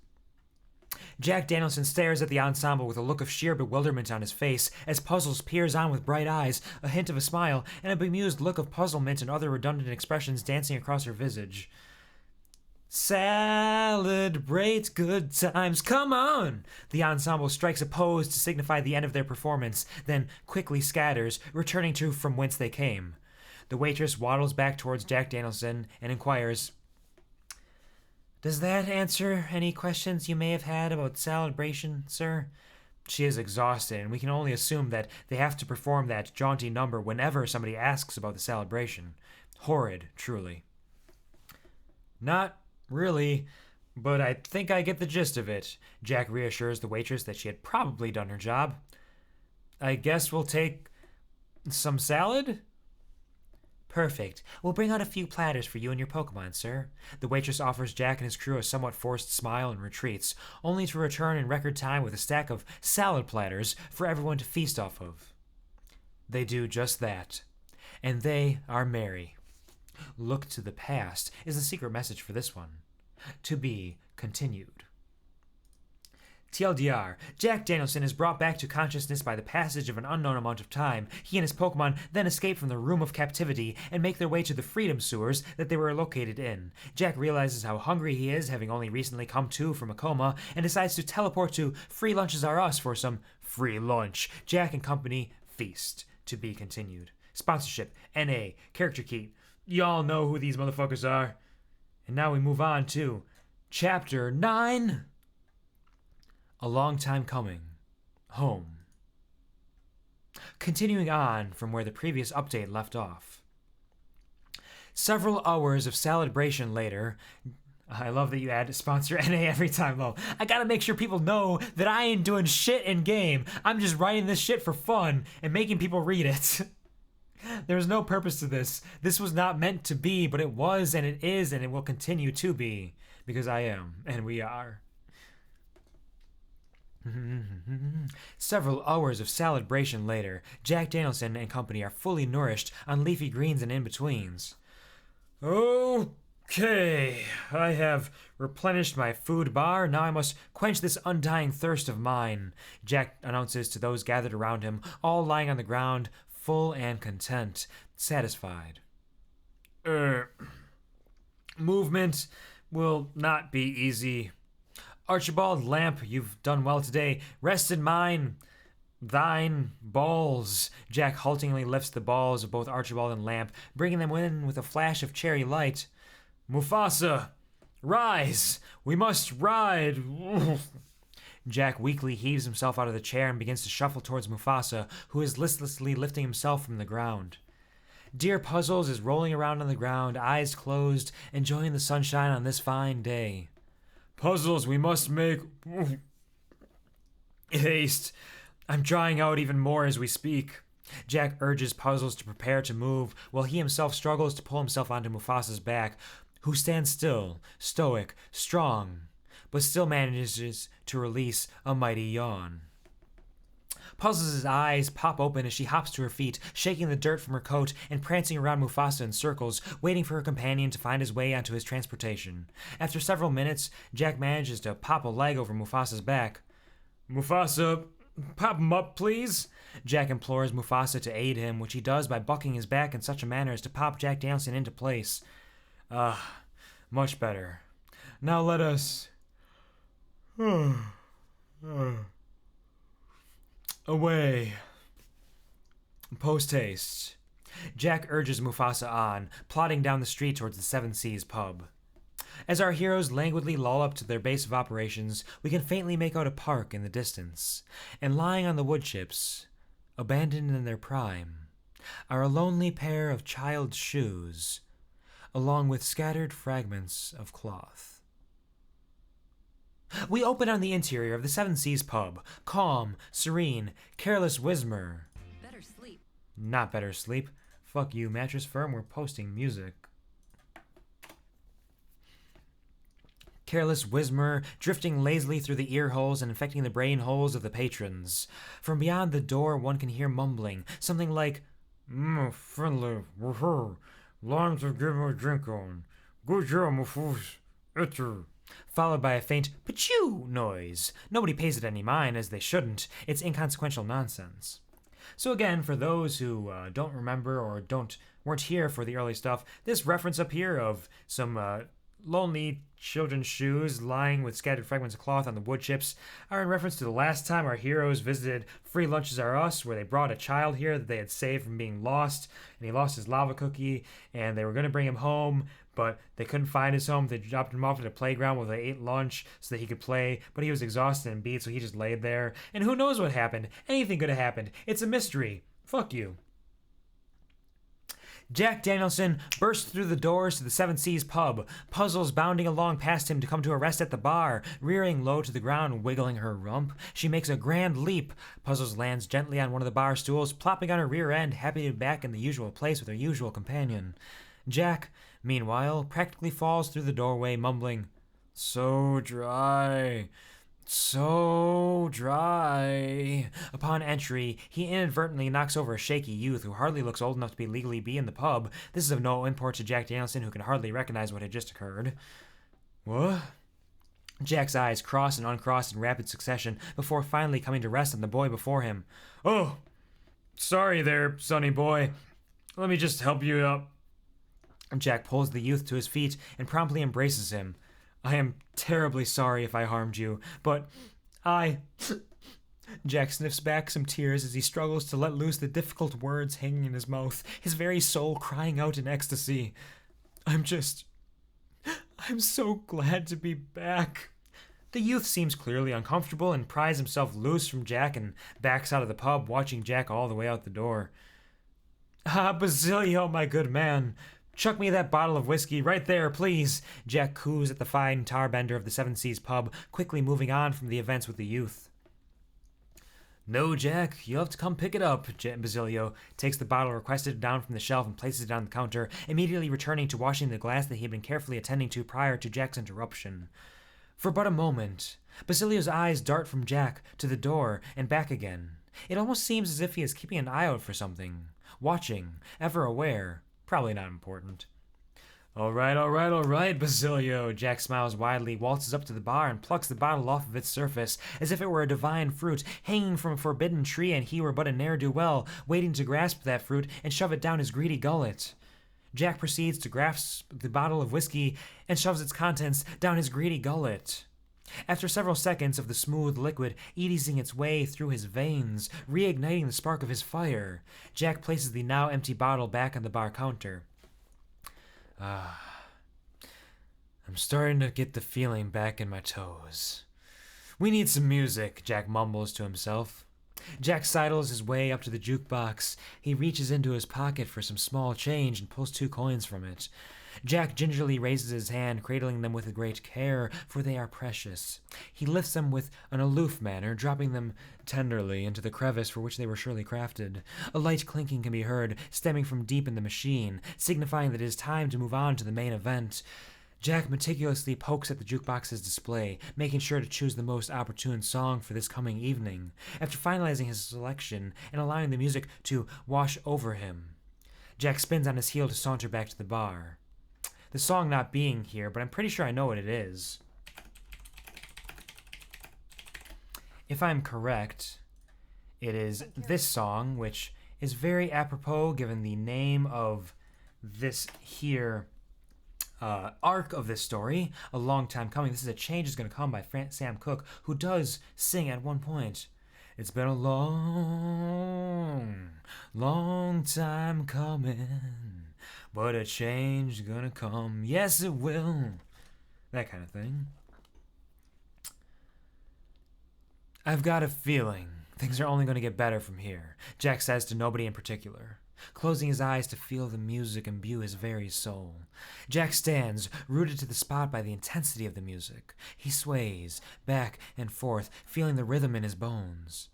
Jack Danielson stares at the ensemble with a look of sheer bewilderment on his face as Puzzles peers on with bright eyes, a hint of a smile, and a bemused look of puzzlement and other redundant expressions dancing across her visage. Celebrate good times, come on! The ensemble strikes a pose to signify the end of their performance, then quickly scatters, returning to from whence they came. The waitress waddles back towards Jack Danielson and inquires, "Does that answer any questions you may have had about salad-bration, sir?" She is exhausted, and we can only assume that they have to perform that jaunty number whenever somebody asks about the salad-bration. Horrid, truly. Not really, but I think I get the gist of it. Jack reassures the waitress that she had probably done her job. I guess we'll take some salad? Perfect. We'll bring out a few platters for you and your Pokemon, sir. The waitress offers Jack and his crew a somewhat forced smile and retreats, only to return in record time with a stack of salad platters for everyone to feast off of. They do just that. And they are merry. Look to the past is the secret message for this one. To be continued. TLDR, Jack Danielson is brought back to consciousness by the passage of an unknown amount of time. He and his Pokemon then escape from the room of captivity and make their way to the freedom sewers that they were located in. Jack realizes how hungry he is, having only recently come to from a coma, and decides to teleport to Free Lunches Are Us for some free lunch. Jack and company feast. To be continued. Sponsorship, NA, character key. Y'all know who these motherfuckers are. And now we move on to Chapter 9. A long time coming. Home. Continuing on from where the previous update left off. Several hours of celebration later. I love that you add sponsor NA every time, though. I gotta make sure people know that I ain't doing shit in game. I'm just writing this shit for fun and making people read it. There's no purpose to this. This was not meant to be, but it was, and it is, and it will continue to be. Because I am, and we are. Several hours of salad-bration later, Jack Danielson and company are fully nourished on leafy greens and in-betweens. Okay, I have replenished my food bar. Now I must quench this undying thirst of mine, Jack announces to those gathered around him, all lying on the ground, full and content, satisfied. Movement will not be easy. Archibald Lamp, you've done well today. Rest in thine balls. Jack haltingly lifts the balls of both Archibald and Lamp, bringing them in with a flash of cherry light. Mufasa, rise! We must ride! Jack weakly heaves himself out of the chair and begins to shuffle towards Mufasa, who is listlessly lifting himself from the ground. Dear Puzzles is rolling around on the ground, eyes closed, enjoying the sunshine on this fine day. Puzzles, we must make haste. I'm drying out even more as we speak. Jack urges Puzzles to prepare to move, while he himself struggles to pull himself onto Mufasa's back, who stands still, stoic, strong, but still manages to release a mighty yawn. Puzzles' eyes pop open as she hops to her feet, shaking the dirt from her coat and prancing around Mufasa in circles, waiting for her companion to find his way onto his transportation. After several minutes, Jack manages to pop a leg over Mufasa's back. Mufasa, pop him up, please. Jack implores Mufasa to aid him, which he does by bucking his back in such a manner as to pop Jack Danielson into place. Much better. Now let us... away. Post-haste. Jack urges Mufasa on, plodding down the street towards the Seven Seas pub. As our heroes languidly loll up to their base of operations, we can faintly make out a park in the distance, and lying on the wood chips, abandoned in their prime, are a lonely pair of child's shoes, along with scattered fragments of cloth. We open on the interior of the Seven Seas pub, calm, serene, careless Wismer. Better sleep. Not better sleep. Fuck you, mattress firm, we're posting music. Careless Wismer, drifting lazily through the ear holes and infecting the brain holes of the patrons. From beyond the door, one can hear mumbling, something like, friendly, long to give me a drink on. Good job, Mufus. Followed by a faint pachoo noise. Nobody pays it any mind, as they shouldn't. It's inconsequential nonsense. So again, for those who don't remember or weren't here for the early stuff, this reference up here of some lonely children's shoes lying with scattered fragments of cloth on the wood chips are in reference to the last time our heroes visited Free Lunches Are Us, where they brought a child here that they had saved from being lost, and he lost his lava cookie, and they were going to bring him home, but they couldn't find his home. They dropped him off at a playground where they ate lunch so that he could play, but he was exhausted and beat, so he just laid there. And who knows what happened? Anything could have happened. It's a mystery. Fuck you. Jack Danielson bursts through the doors to the Seven Seas pub, Puzzles bounding along past him to come to a rest at the bar, rearing low to the ground and wiggling her rump. She makes a grand leap. Puzzles lands gently on one of the bar stools, plopping on her rear end, happy to be back in the usual place with her usual companion. Jack, meanwhile, practically falls through the doorway, mumbling, "So dry. So dry." Upon entry, he inadvertently knocks over a shaky youth who hardly looks old enough to legally be in the pub. This is of no import to Jack Danielson, who can hardly recognize what had just occurred. What? Jack's eyes cross and uncross in rapid succession before finally coming to rest on the boy before him. "Oh, sorry there, sonny boy. Let me just help you up." Jack pulls the youth to his feet and promptly embraces him. "I am terribly sorry if I harmed you, but Jack sniffs back some tears as he struggles to let loose the difficult words hanging in his mouth, his very soul crying out in ecstasy. I'm so glad to be back." The youth seems clearly uncomfortable and pries himself loose from Jack and backs out of the pub, watching Jack all the way out the door. Basilio, my good man. Chuck me that bottle of whiskey right there, please," Jack coos at the fine tarbender of the Seven Seas pub, quickly moving on from the events with the youth. "No, Jack, you'll have to come pick it up." Basilio takes the bottle requested down from the shelf and places it on the counter, immediately returning to washing the glass that he had been carefully attending to prior to Jack's interruption. For but a moment, Basilio's eyes dart from Jack to the door and back again. It almost seems as if he is keeping an eye out for something, watching, ever aware, probably not important. All right, Basilio. Jack smiles widely, waltzes up to the bar, and plucks the bottle off of its surface, as if it were a divine fruit hanging from a forbidden tree and he were but a ne'er-do-well, waiting to grasp that fruit and shove it down his greedy gullet. Jack proceeds to grasp the bottle of whiskey and shoves its contents down his greedy gullet. After several seconds of the smooth liquid easing its way through his veins, reigniting the spark of his fire, Jack places the now empty bottle back on the bar counter. I'm starting to get the feeling back in my toes. We need some music, Jack mumbles to himself. Jack sidles his way up to the jukebox. He reaches into his pocket for some small change and pulls 2 coins from it. Jack gingerly raises his hand, cradling them with great care, for they are precious. He lifts them with an aloof manner, dropping them tenderly into the crevice for which they were surely crafted. A light clinking can be heard, stemming from deep in the machine, signifying that it is time to move on to the main event. Jack meticulously pokes at the jukebox's display, making sure to choose the most opportune song for this coming evening. After finalizing his selection and allowing the music to wash over him, Jack spins on his heel to saunter back to the bar. The song not being here, but I'm pretty sure I know what it is. If I'm correct, it is this song, which is very apropos given the name of this here arc of this story, a long time coming. This is A Change Is Gonna Come by Sam Cooke, who does sing at one point. It's been a long, long time coming, but a change is gonna come. Yes, it will. That kind of thing. I've got a feeling things are only going to get better from here, Jack says to nobody in particular, closing his eyes to feel the music imbue his very soul. Jack stands, rooted to the spot by the intensity of the music. He sways back and forth, feeling the rhythm in his bones.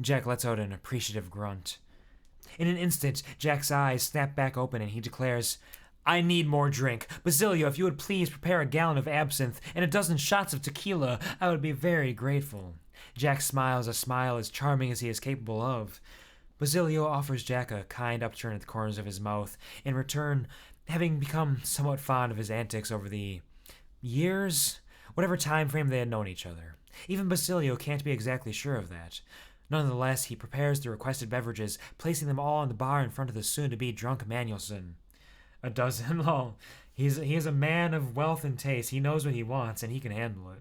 Jack lets out an appreciative grunt. In an instant, Jack's eyes snap back open and he declares, I need more drink. Basilio, if you would please prepare a gallon of absinthe and a dozen shots of tequila, I would be very grateful. Jack smiles a smile as charming as he is capable of. Basilio offers Jack a kind upturn at the corners of his mouth, in return, having become somewhat fond of his antics over the years, whatever time frame they had known each other. Even Basilio can't be exactly sure of that. Nonetheless, he prepares the requested beverages, placing them all on the bar in front of the soon-to-be drunk Danielson. A dozen? Oh, he is a man of wealth and taste. He knows what he wants, and he can handle it.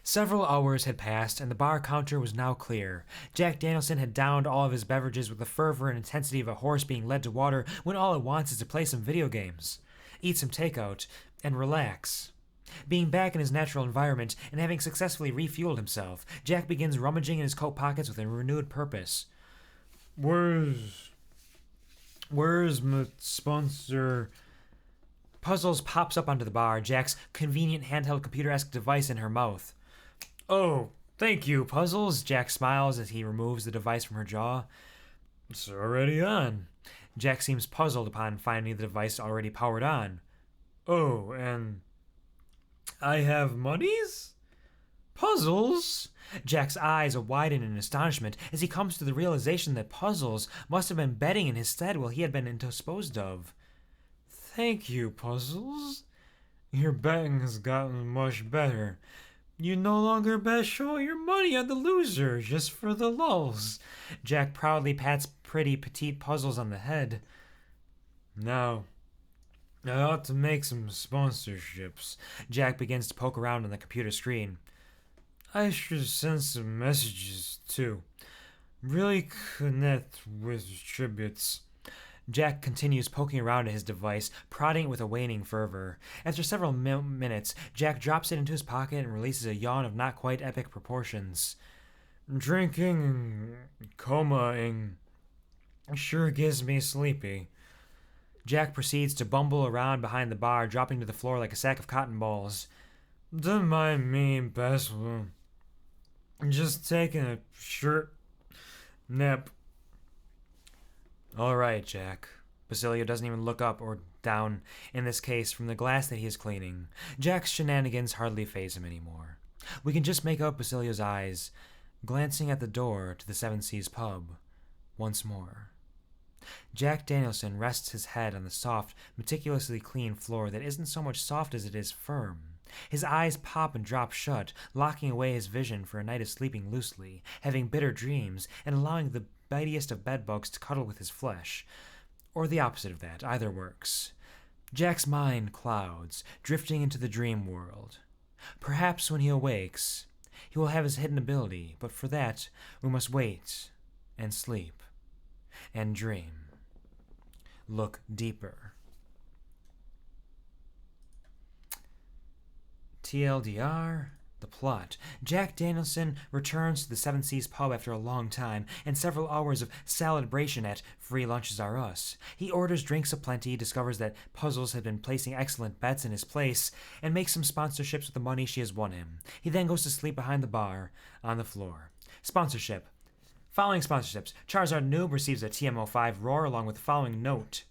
Several hours had passed, and the bar counter was now clear. Jack Danielson had downed all of his beverages with the fervor and intensity of a horse being led to water when all it wants is to play some video games, eat some takeout, and relax. Being back in his natural environment and having successfully refueled himself, Jack begins rummaging in his coat pockets with a renewed purpose. Where's my sponsor? Puzzles pops up onto the bar, Jack's convenient handheld computer-esque device in her mouth. Oh, thank you, Puzzles. Jack smiles as he removes the device from her jaw. It's already on. Jack seems puzzled upon finding the device already powered on. Oh, and I have monies? Puzzles? Jack's eyes widen in astonishment as he comes to the realization that Puzzles must have been betting in his stead while he had been indisposed of. Thank you, Puzzles. Your betting has gotten much better. You no longer bestow your money on the loser just for the lulz. Jack proudly pats pretty petite Puzzles on the head. Now, I ought to make some sponsorships. Jack begins to poke around on the computer screen. I should send some messages, too. Really connect with tributes. Jack continues poking around at his device, prodding it with a waning fervor. After several minutes, Jack drops it into his pocket and releases a yawn of not quite epic proportions. Drinking and coma-ing sure gets me sleepy. Jack proceeds to bumble around behind the bar, dropping to the floor like a sack of cotton balls. Don't mind me, Basil. Just taking a short nap. All right, Jack. Basilio doesn't even look up or down, in this case, from the glass that he is cleaning. Jack's shenanigans hardly faze him anymore. We can just make out Basilio's eyes, glancing at the door to the Seven Seas pub once more. Jack Danielson rests his head on the soft, meticulously clean floor that isn't so much soft as it is firm. His eyes pop and drop shut, locking away his vision for a night of sleeping loosely, having bitter dreams, and allowing the bitiest of bedbugs to cuddle with his flesh. Or the opposite of that, either works. Jack's mind clouds, drifting into the dream world. Perhaps when he awakes, he will have his hidden ability, but for that we must wait and sleep and dream. Look deeper. TLDR, the plot. Jack Danielson returns to the Seven Seas pub after a long time and several hours of celebration at Free Lunches Are Us. He orders drinks aplenty, discovers that Puzzles had been placing excellent bets in his place, and makes some sponsorships with the money she has won him. He then goes to sleep behind the bar on the floor. Sponsorship. Following sponsorships. Charizard Noob receives a TMO5 roar along with the following note.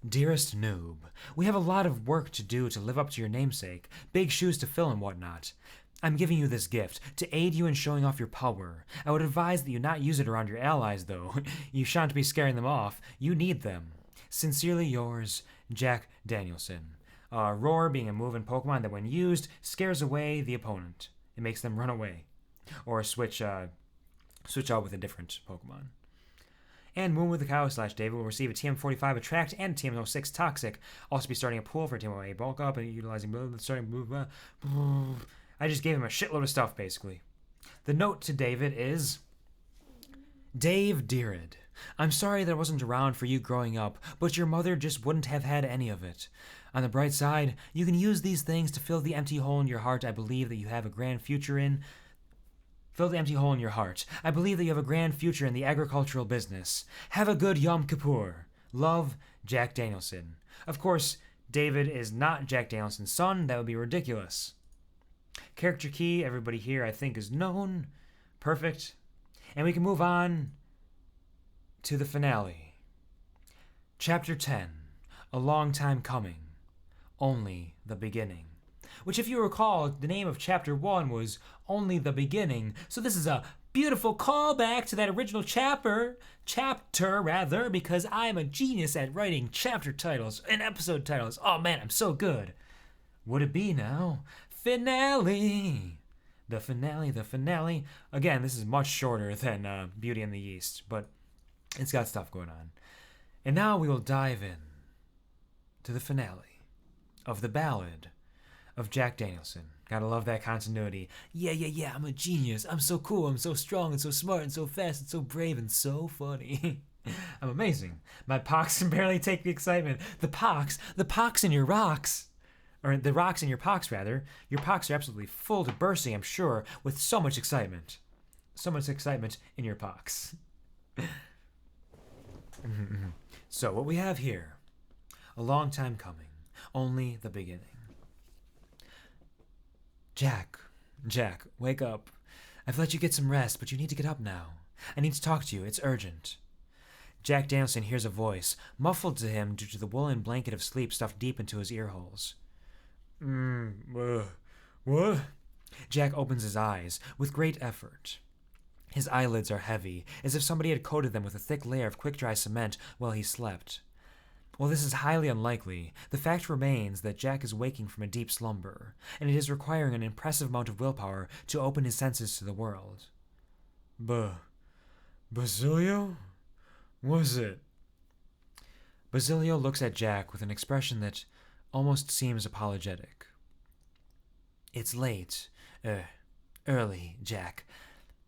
Dearest Noob, we have a lot of work to do to live up to your namesake, big shoes to fill and whatnot. I'm giving you this gift to aid you in showing off your power. I would advise that you not use it around your allies, though. You shan't be scaring them off. You need them. Sincerely yours, Jack Danielson. Roar being a move in Pokemon that when used, scares away the opponent. It makes them run away. Or switch out with a different Pokemon. And Moon with the Cow / David will receive a TM45 Attract and a TM06 Toxic. Also be starting a pool for TM08 Bulk Up and utilizing starting move. I just gave him a shitload of stuff, basically. The note to David is, Dave Dearid, I'm sorry that I wasn't around for you growing up, but your mother just wouldn't have had any of it. On the bright side, you can use these things to fill the empty hole in your heart I believe that you have a grand future in. Fill the empty hole in your heart. I believe that you have a grand future in the agricultural business. Have a good Yom Kippur. Love, Jack Danielson. Of course, David is not Jack Danielson's son. That would be ridiculous. Character key, everybody here I think is known. Perfect. And we can move on to the finale. Chapter 10. A long time coming. Only the beginning. Which, if you recall, the name of Chapter 1 was Only the Beginning, so this is a beautiful callback to that original chapter, because I'm a genius at writing chapter titles and episode titles. Oh man, I'm so good. Would it be now? Finale! The finale. Again, this is much shorter than Beauty and the East, but it's got stuff going on. And now we will dive in to the finale of the Ballad of Jack Danielson. Gotta love that continuity. Yeah, I'm a genius. I'm so cool. I'm so strong and so smart and so fast and so brave and so funny. I'm amazing. My pox can barely take the excitement. The pox in your rocks. Or the rocks in your pox, rather. Your pox are absolutely full to bursting, I'm sure, with so much excitement. So much excitement in your pox. So, what we have here, a long time coming, only the beginning. Jack, wake up. I've let you get some rest, but you need to get up now. I need to talk to you. It's urgent. Jack Danielson hears a voice, muffled to him due to the woolen blanket of sleep stuffed deep into his ear holes. What? Jack opens his eyes with great effort. His eyelids are heavy, as if somebody had coated them with a thick layer of quick-dry cement while he slept. While this is highly unlikely, the fact remains that Jack is waking from a deep slumber, and it is requiring an impressive amount of willpower to open his senses to the world. Basilio? Was it? Basilio looks at Jack with an expression that almost seems apologetic. It's late. Early, Jack.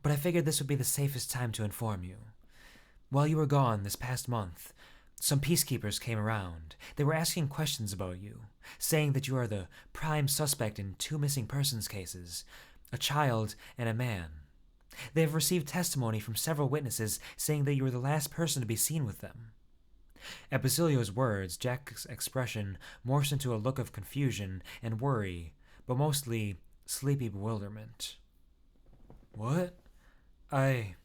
But I figured this would be the safest time to inform you. While you were gone this past month, some peacekeepers came around. They were asking questions about you, saying that you are the prime suspect in 2 missing persons cases, a child and a man. They have received testimony from several witnesses saying that you were the last person to be seen with them. At Basilio's words, Jack's expression morphs into a look of confusion and worry, but mostly sleepy bewilderment. What? I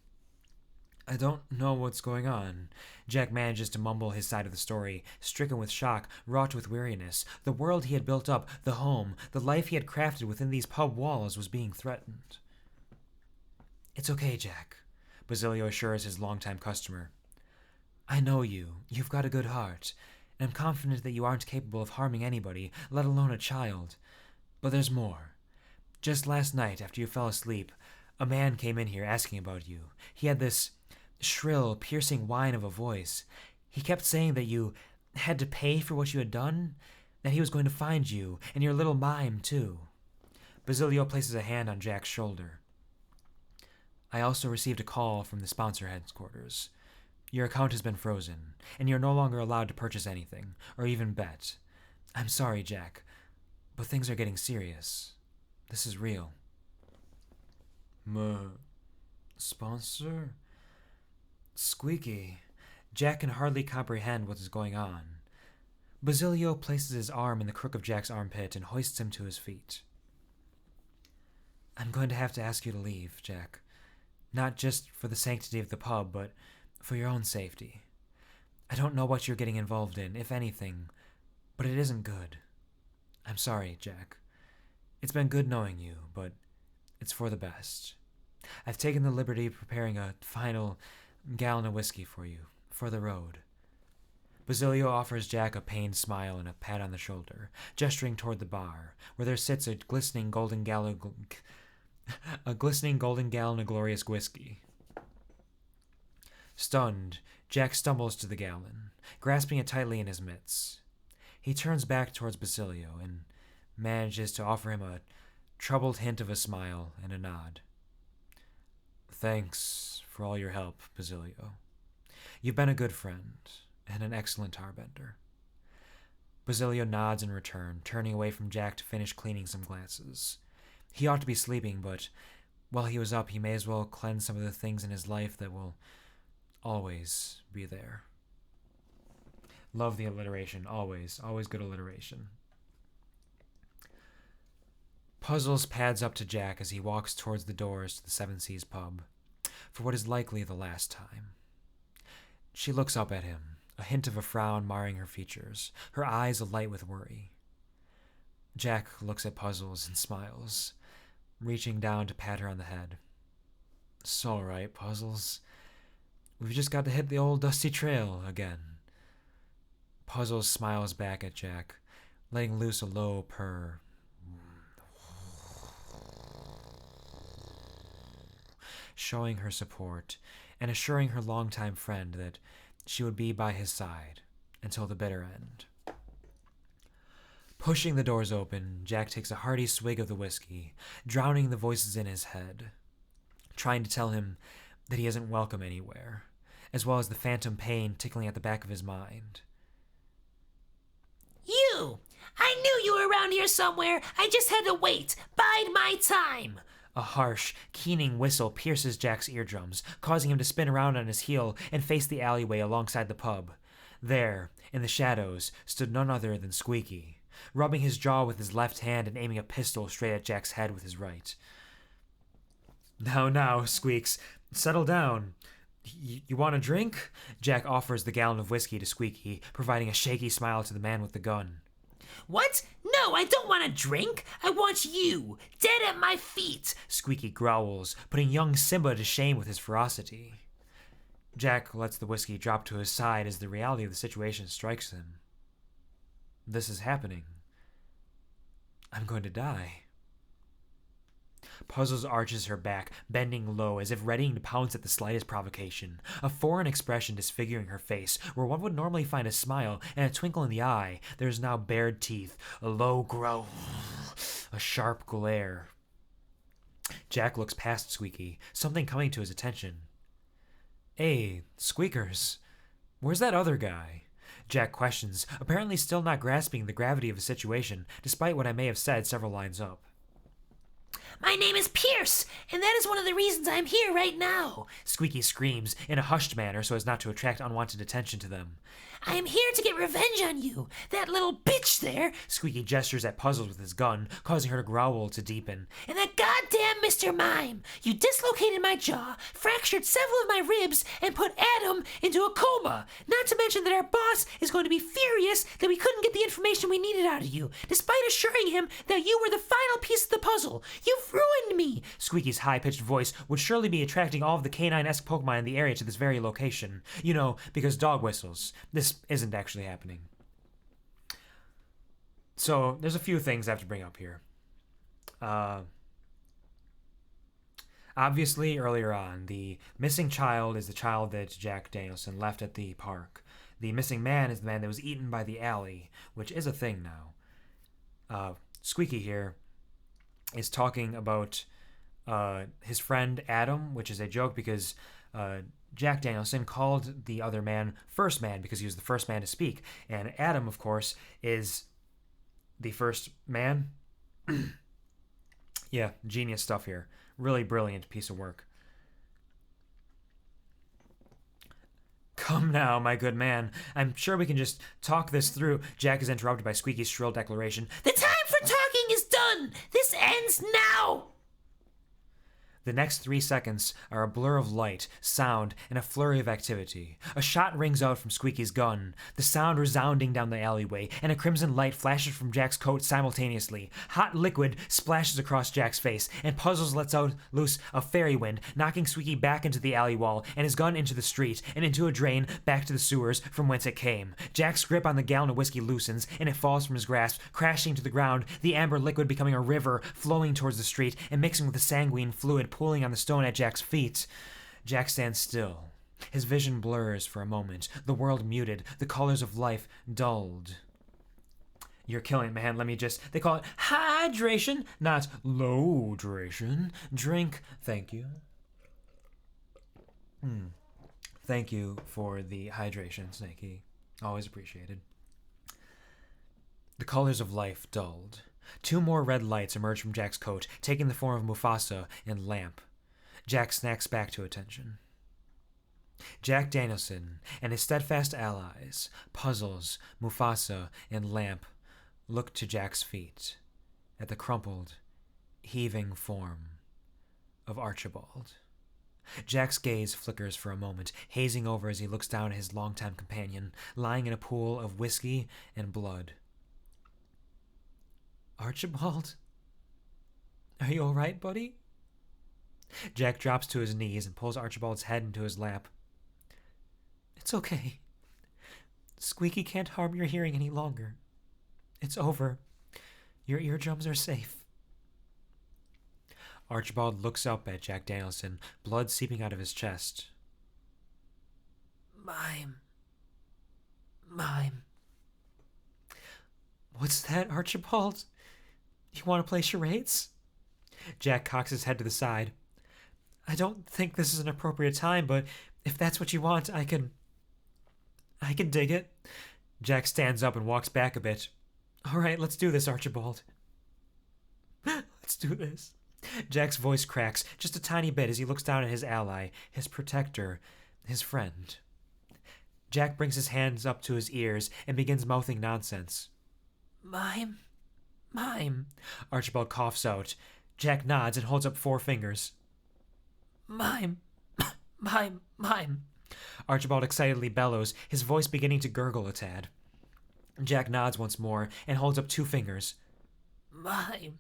I don't know what's going on. Jack manages to mumble his side of the story, stricken with shock, wrought with weariness. The world he had built up, the home, the life he had crafted within these pub walls was being threatened. It's okay, Jack, Basilio assures his longtime customer. I know you. You've got a good heart, and I'm confident that you aren't capable of harming anybody, let alone a child. But there's more. Just last night, after you fell asleep, a man came in here asking about you. He had this shrill, piercing whine of a voice. He kept saying that you had to pay for what you had done, that he was going to find you, and your little mime, too. Basilio places a hand on Jack's shoulder. I also received a call from the sponsor headquarters. Your account has been frozen, and you're no longer allowed to purchase anything, or even bet. I'm sorry, Jack, but things are getting serious. This is real. Sponsor? Squeaky. Jack can hardly comprehend what is going on. Basilio places his arm in the crook of Jack's armpit and hoists him to his feet. I'm going to have to ask you to leave, Jack. Not just for the sanctity of the pub, but for your own safety. I don't know what you're getting involved in, if anything, but it isn't good. I'm sorry, Jack. It's been good knowing you, but it's for the best. I've taken the liberty of preparing a final gallon of whiskey for you, for the road. Basilio offers Jack a pained smile and a pat on the shoulder, gesturing toward the bar, where there sits a glistening golden gallon of glorious whiskey. Stunned, Jack stumbles to the gallon, grasping it tightly in his mitts. He turns back towards Basilio and manages to offer him a troubled hint of a smile and a nod. Thanks for all your help, Basilio. You've been a good friend and an excellent tarbender. Basilio nods in return, turning away from Jack to finish cleaning some glasses. He ought to be sleeping, but while he was up, he may as well cleanse some of the things in his life that will always be there. Love the alliteration, always. Always good alliteration. Puzzles pads up to Jack as he walks towards the doors to the Seven Seas pub, for what is likely the last time. She looks up at him, a hint of a frown marring her features, her eyes alight with worry. Jack looks at Puzzles and smiles, reaching down to pat her on the head. It's all right, Puzzles. We've just got to hit the old dusty trail again. Puzzles smiles back at Jack, letting loose a low purr. Showing her support and assuring her longtime friend that she would be by his side until the bitter end. Pushing the doors open, Jack takes a hearty swig of the whiskey, drowning the voices in his head, trying to tell him that he isn't welcome anywhere, as well as the phantom pain tickling at the back of his mind. You! I knew you were around here somewhere. I just had to wait. Bide my time. A harsh, keening whistle pierces Jack's eardrums, causing him to spin around on his heel and face the alleyway alongside the pub. There, in the shadows, stood none other than Squeaky, rubbing his jaw with his left hand and aiming a pistol straight at Jack's head with his right. Now, Squeaks, settle down. You want a drink? Jack offers the gallon of whiskey to Squeaky, providing a shaky smile to the man with the gun. What? No, I don't want a drink. I want you, dead at my feet. Squeaky growls, putting young Simba to shame with his ferocity. Jack lets the whiskey drop to his side as the reality of the situation strikes him. This is happening. I'm going to die. Puzzles arches her back, bending low as if readying to pounce at the slightest provocation, a foreign expression disfiguring her face. Where one would normally find a smile and a twinkle in the eye, there is now bared teeth, a low growl, a sharp glare. Jack looks past Squeaky, something coming to his attention. Hey, Squeakers, where's that other guy? Jack questions, apparently still not grasping the gravity of the situation, despite what I may have said several lines up. My name is Pierce, and that is one of the reasons I'm here right now. Squeaky screams in a hushed manner so as not to attract unwanted attention to them. I am here to get revenge on you. That little bitch there. Squeaky gestures at Puzzles with his gun, causing her to growl to deepen. And that goddamn Mr. Mime. You dislocated my jaw, fractured several of my ribs, and put Adam into a coma. Not to mention that our boss is going to be furious that we couldn't get the information we needed out of you, despite assuring him that you were the final piece of the puzzle. You've ruined me. Squeaky's high-pitched voice would surely be attracting all of the canine-esque Pokemon in the area to this very location. You know, because dog whistles. This isn't actually happening. So, there's a few things I have to bring up here. Obviously, earlier on, the missing child is the child that Jack Danielson left at the park. The missing man is the man that was eaten by the alley, which is a thing now. Squeaky here is talking about his friend Adam, which is a joke because Jack Danielson called the other man First Man because he was the first man to speak. And Adam, of course, is the first man. Yeah, genius stuff here. Really brilliant piece of work. Come now, my good man. I'm sure we can just talk this through. Jack is interrupted by Squeaky's shrill declaration. The time for talking is done. This ends now. The next 3 seconds are a blur of light, sound, and a flurry of activity. A shot rings out from Squeaky's gun, the sound resounding down the alleyway, and a crimson light flashes from Jack's coat simultaneously. Hot liquid splashes across Jack's face, and Puzzles lets out loose a fairy wind, knocking Squeaky back into the alley wall, and his gun into the street, and into a drain back to the sewers from whence it came. Jack's grip on the gallon of whiskey loosens, and it falls from his grasp, crashing to the ground, the amber liquid becoming a river flowing towards the street and mixing with the sanguine fluid pooling on the stone at Jack's feet. Jack stands still. His vision blurs for a moment, the world muted, the colors of life dulled. You're killing it, man. Let me just... They call it hydration, not low-dration. Drink. Thank you. Thank you for the hydration, Snakey. Always appreciated. The colors of life dulled. 2 more red lights emerge from Jack's coat, taking the form of Mufasa and Lamp. Jack snacks back to attention. Jack Danielson and his steadfast allies, Puzzles, Mufasa, and Lamp, look to Jack's feet, at the crumpled, heaving form of Archibald. Jack's gaze flickers for a moment, hazing over as he looks down at his longtime companion, lying in a pool of whiskey and blood. Archibald? Are you all right, buddy? Jack drops to his knees and pulls Archibald's head into his lap. It's okay. Squeaky can't harm your hearing any longer. It's over. Your eardrums are safe. Archibald looks up at Jack Danielson, blood seeping out of his chest. Mime. What's that, Archibald? You want to play charades? Jack cocks his head to the side. I don't think this is an appropriate time, but if that's what you want, I can dig it. Jack stands up and walks back a bit. All right, let's do this, Archibald. Let's do this. Jack's voice cracks just a tiny bit as he looks down at his ally, his protector, his friend. Jack brings his hands up to his ears and begins mouthing nonsense. Mime. Archibald coughs out. Jack nods and holds up 4 fingers. Mime. Archibald excitedly bellows, his voice beginning to gurgle a tad. Jack nods once more and holds up 2 fingers. Mime.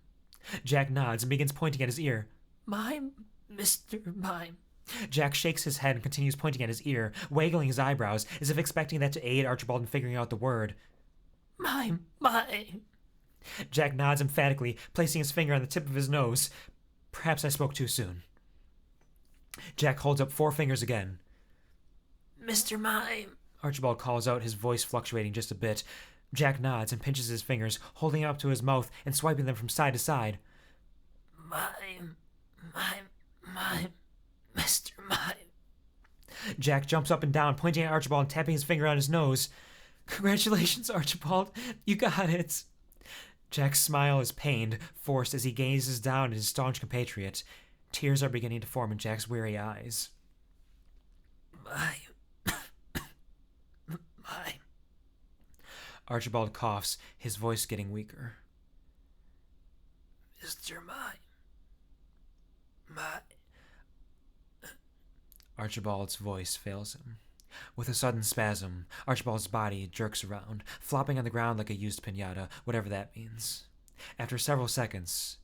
Jack nods and begins pointing at his ear. Mime, Mr. Mime. Jack shakes his head and continues pointing at his ear, waggling his eyebrows as if expecting that to aid Archibald in figuring out the word. Mime. Jack nods emphatically, placing his finger on the tip of his nose. Perhaps I spoke too soon. Jack holds up 4 fingers again. Mr. Mime. Archibald calls out, his voice fluctuating just a bit. Jack nods and pinches his fingers, holding it up to his mouth and swiping them from side to side. Mime. Mr. Mime. Jack jumps up and down, pointing at Archibald and tapping his finger on his nose. Congratulations, Archibald. You got it. Jack's smile is pained, forced as he gazes down at his staunch compatriot. Tears are beginning to form in Jack's weary eyes. My. Archibald coughs, his voice getting weaker. Mr. My. Archibald's voice fails him. With a sudden spasm, Archibald's body jerks around, flopping on the ground like a used piñata, whatever that means. After several seconds,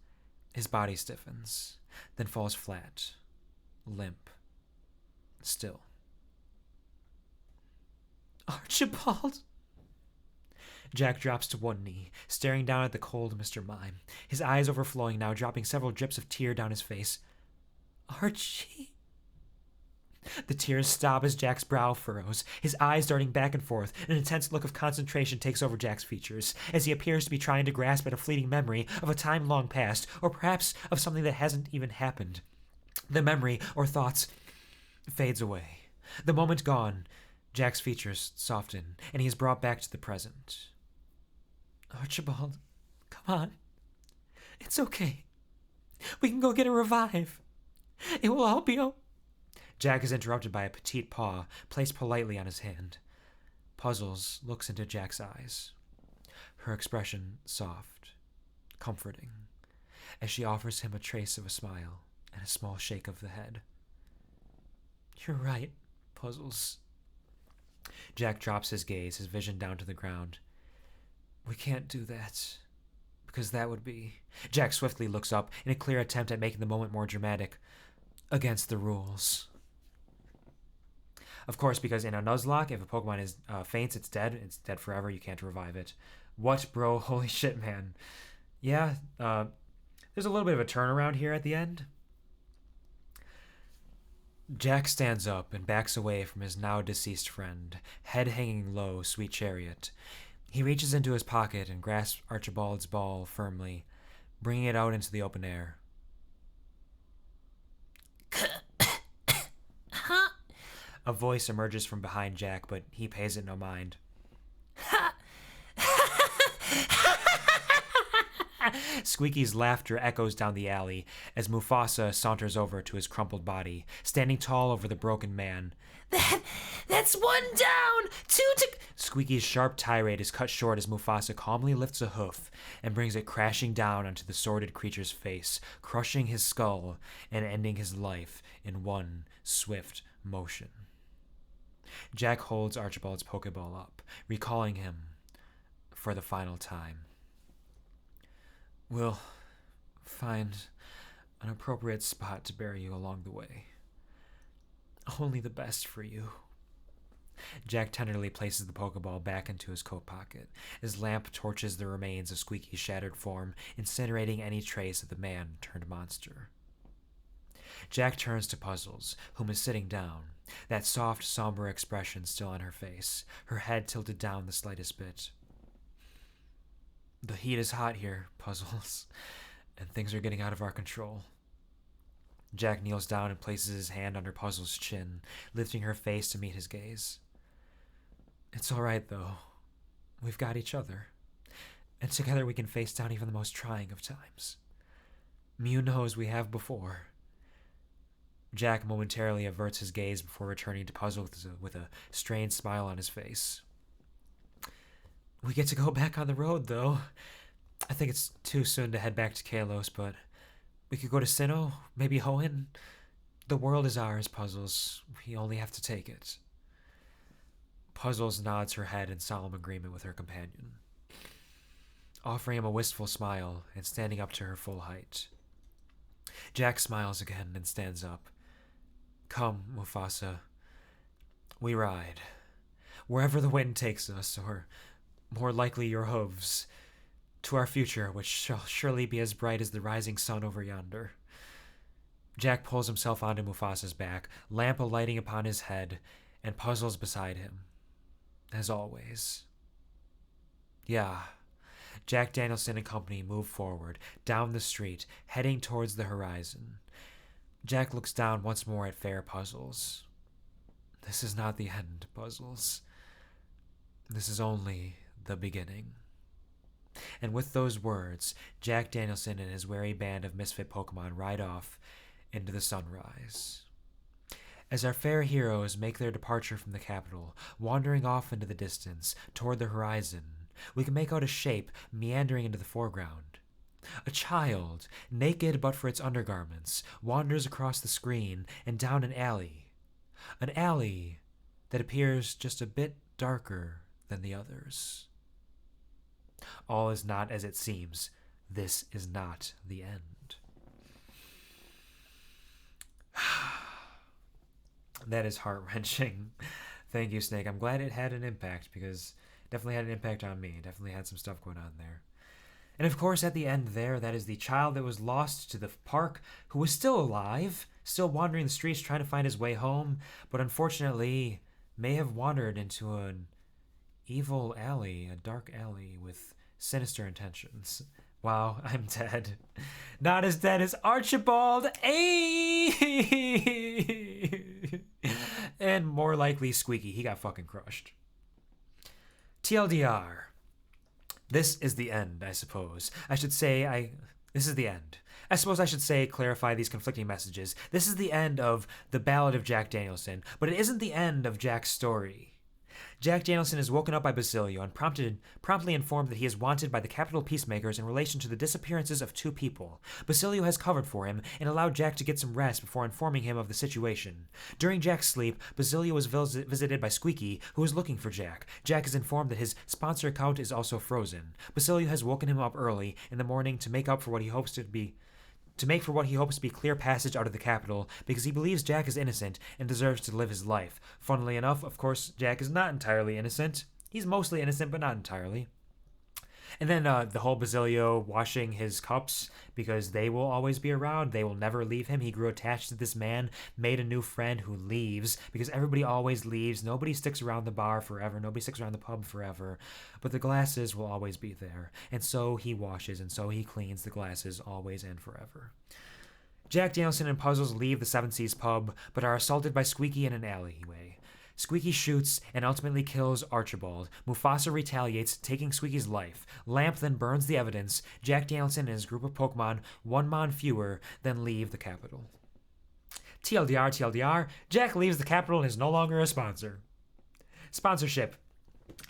his body stiffens, then falls flat, limp, still. Archibald! Jack drops to one knee, staring down at the cold Mr. Mime, his eyes overflowing now, dropping several drips of tear down his face. Archie? The tears stop as Jack's brow furrows, his eyes darting back and forth. An intense look of concentration takes over Jack's features, as he appears to be trying to grasp at a fleeting memory of a time long past, or perhaps of something that hasn't even happened. The memory, or thoughts, fades away. The moment gone, Jack's features soften, and he is brought back to the present. Archibald, come on. It's okay. We can go get a revive. It will all be okay. Jack is interrupted by a petite paw placed politely on his hand. Puzzles looks into Jack's eyes, her expression soft, comforting, as she offers him a trace of a smile and a small shake of the head. You're right, Puzzles. Jack drops his gaze, his vision down to the ground. We can't do that, because that would be... Jack swiftly looks up in a clear attempt at making the moment more dramatic. Against the rules. Of course, because in a Nuzlocke, if a Pokemon is faints, it's dead. It's dead forever. You can't revive it. What, bro? Holy shit, man. Yeah, there's a little bit of a turnaround here at the end. Jack stands up and backs away from his now deceased friend, head hanging low, sweet chariot. He reaches into his pocket and grasps Archibald's ball firmly, bringing it out into the open air. Huh? A voice emerges from behind Jack, but he pays it no mind. Squeaky's laughter echoes down the alley as Mufasa saunters over to his crumpled body, standing tall over the broken man. That's one down! Two to... Squeaky's sharp tirade is cut short as Mufasa calmly lifts a hoof and brings it crashing down onto the sordid creature's face, crushing his skull and ending his life in one swift motion. Jack holds Archibald's Pokeball up, recalling him for the final time. We'll find an appropriate spot to bury you along the way. Only the best for you. Jack tenderly places the Pokeball back into his coat pocket. His lamp torches the remains of Squeaky's shattered form, incinerating any trace of the man-turned-monster. Jack turns to Puzzles, whom is sitting down, that soft, somber expression still on her face, her head tilted down the slightest bit. The heat is hot here, Puzzles, and things are getting out of our control. Jack kneels down and places his hand under Puzzle's chin, lifting her face to meet his gaze. It's all right, though. We've got each other, and together we can face down even the most trying of times. Mew knows we have before. Jack momentarily averts his gaze before returning to Puzzle with a strained smile on his face. We get to go back on the road, though. I think it's too soon to head back to Kalos, but we could go to Sinnoh, maybe Hoenn. The world is ours, Puzzles. We only have to take it. Puzzles nods her head in solemn agreement with her companion, offering him a wistful smile and standing up to her full height. Jack smiles again and stands up. Come, Mufasa. We ride. Wherever the wind takes us, or more likely your hooves, to our future, which shall surely be as bright as the rising sun over yonder. Jack pulls himself onto Mufasa's back, lamp alighting upon his head, and Puzzles beside him. As always. Yeah. Jack Danielson and company move forward, down the street, heading towards the horizon. Jack looks down once more at fair Puzzles. This is not the end, Puzzles. This is only the beginning. And with those words, Jack Danielson and his wary band of misfit Pokemon ride off into the sunrise. As our fair heroes make their departure from the capital, wandering off into the distance, toward the horizon, we can make out a shape meandering into the foreground. A child, naked but for its undergarments, wanders across the screen and down an alley. An alley that appears just a bit darker than the others. All is not as it seems. This is not the end. That is heart-wrenching. Thank you, Snake. I'm glad it had an impact, because it definitely had an impact on me. Definitely had some stuff going on there. And of course, at the end there, that is the child that was lost to the park, who was still alive, still wandering the streets trying to find his way home, but unfortunately may have wandered into an evil alley, a dark alley with sinister intentions. Wow, I'm dead. Not as dead as Archibald. And more likely Squeaky. He got fucking crushed. TLDR. This is the end, I suppose. This is the end. I suppose I should say, clarify these conflicting messages. This is the end of the Ballad of Jack Danielson, but it isn't the end of Jack's story. Jack Danielson is woken up by Basilio and promptly informed that he is wanted by the Capital Peacemakers in relation to the disappearances of 2 people. Basilio has covered for him and allowed Jack to get some rest before informing him of the situation. During Jack's sleep, Basilio was visited by Squeaky, who is looking for Jack. Jack is informed that his sponsor account is also frozen. Basilio has woken him up early in the morning to make for what he hopes to be clear passage out of the capital, because he believes Jack is innocent and deserves to live his life. Funnily enough, of course, Jack is not entirely innocent. He's mostly innocent, but not entirely. And then the whole Basilio washing his cups, because they will always be around. They will never leave him. He grew attached to this man, made a new friend who leaves, because everybody always leaves. Nobody sticks around the bar forever. Nobody sticks around the pub forever. But the glasses will always be there. And so he washes, and so he cleans the glasses always and forever. Jack Danielson and Puzzles leave the Seven Seas pub, but are assaulted by Squeaky in an alleyway. Squeaky shoots and ultimately kills Archibald. Mufasa retaliates, taking Squeaky's life. Lamp then burns the evidence. Jack Danielson and his group of Pokemon, 1 mon fewer, then leave the capital. TLDR, TLDR, Jack leaves the capital and is no longer a sponsor. Sponsorship.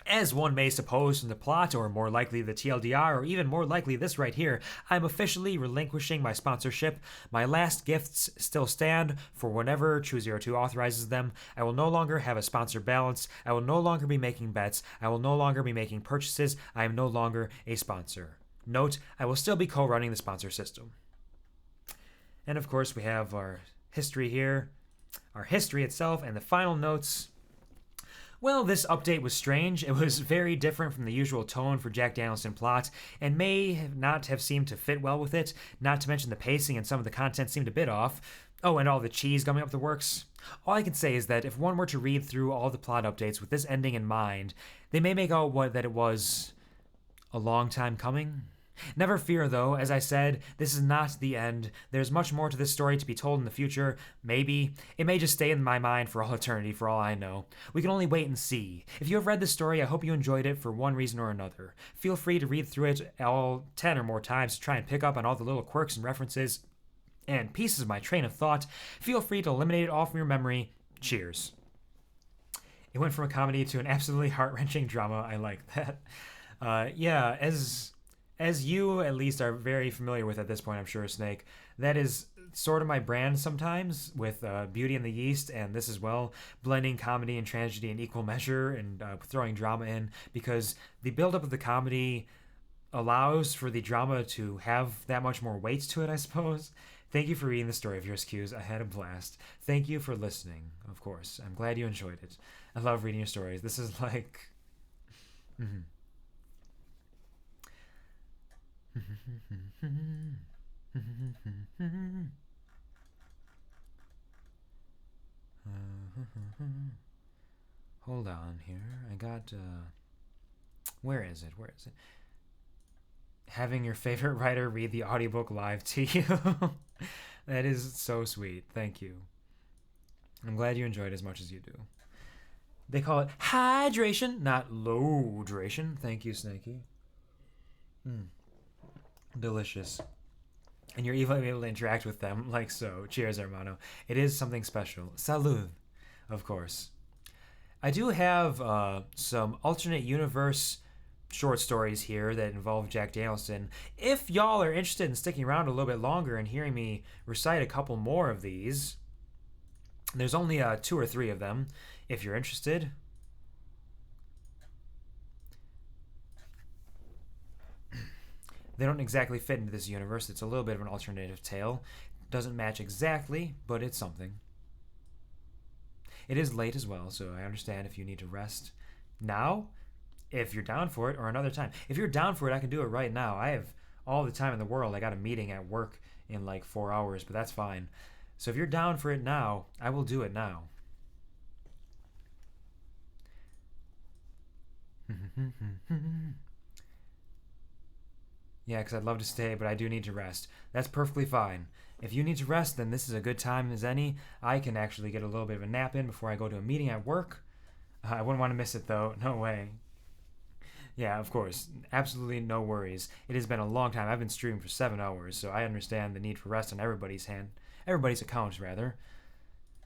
As one may suppose from the plot, or more likely the TLDR, or even more likely this right here, I'm officially relinquishing my sponsorship. My last gifts still stand for whenever True02 authorizes them. I will no longer have a sponsor balance. I will no longer be making bets. I will no longer be making purchases. I am no longer a sponsor. Note, I will still be co-running the sponsor system. And of course, we have our history here, our history itself, and the final notes. Well, this update was strange. It was very different from the usual tone for Jack Danielson plot, and may not have seemed to fit well with it, not to mention the pacing and some of the content seemed a bit off. Oh, and all the cheese gumming up the works. All I can say is that if one were to read through all the plot updates with this ending in mind, they may make out that it was a long time coming. Never fear, though. As I said, this is not the end. There's much more to this story to be told in the future. Maybe. It may just stay in my mind for all eternity, for all I know. We can only wait and see. If you have read this story, I hope you enjoyed it for one reason or another. Feel free to read through it all 10 or more times to try and pick up on all the little quirks and references and pieces of my train of thought. Feel free to eliminate it all from your memory. Cheers. It went from a comedy to an absolutely heart-wrenching drama. I like that. Yeah, as you at least are very familiar with at this point, I'm sure, Snake, that is sort of my brand sometimes with Beauty and the Yeast, and this as well, blending comedy and tragedy in equal measure and throwing drama in, because the buildup of the comedy allows for the drama to have that much more weight to it, I suppose. Thank you for reading the story of yours, Q's. I had a blast. Thank you for listening, of course. I'm glad you enjoyed it. I love reading your stories. This is like... Hold on here. I got where is it? Having your favorite writer read the audiobook live to you. That is so sweet. Thank you. I'm glad you enjoyed it as much as you do. They call it hydration, not low-dration. Thank you, Snakey. Delicious. And you're even able to interact with them like so. Cheers, hermano. It is something special. Salud, of course. I do have some alternate universe short stories here that involve Jack Danielson. If y'all are interested in sticking around a little bit longer and hearing me recite a couple more of these, there's only 2 or 3 of them, if you're interested. They don't exactly fit into this universe. It's a little bit of an alternative tale. Doesn't match exactly, but it's something. It is late as well, so I understand if you need to rest now, if you're down for it, or another time. If you're down for it, I can do it right now. I have all the time in the world. I got a meeting at work in like 4 hours, but that's fine. So if you're down for it now, I will do it now. Yeah, because I'd love to stay, but I do need to rest. That's perfectly fine. If you need to rest, then this is a good time as any. I can actually get a little bit of a nap in before I go to a meeting at work. I wouldn't want to miss it, though. No way. Yeah, of course. Absolutely no worries. It has been a long time. I've been streaming for 7 hours, so I understand the need for rest on everybody's account, rather.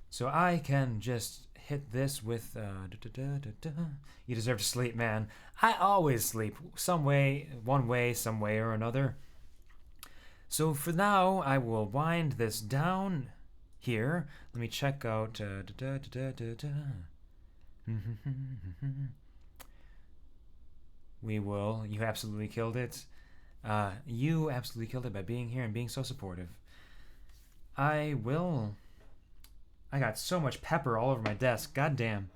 So I can just hit this with you deserve to sleep, man. I always sleep some way or another. So for now, I will wind this down here. Let me check out you absolutely killed it. You absolutely killed it by being here and being so supportive. I got so much pepper all over my desk. God damn.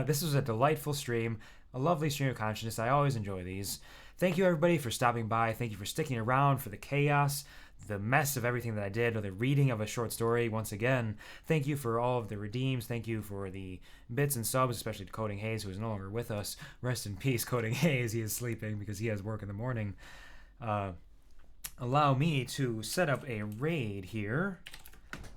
This was a delightful stream. A lovely stream of consciousness. I always enjoy these. Thank you, everybody, for stopping by. Thank you for sticking around for the chaos, the mess of everything that I did, or the reading of a short story. Once again, thank you for all of the redeems. Thank you for the bits and subs, especially to Coding Hayes, who is no longer with us. Rest in peace, Coding Hayes. He is sleeping because he has work in the morning. Allow me to set up a raid here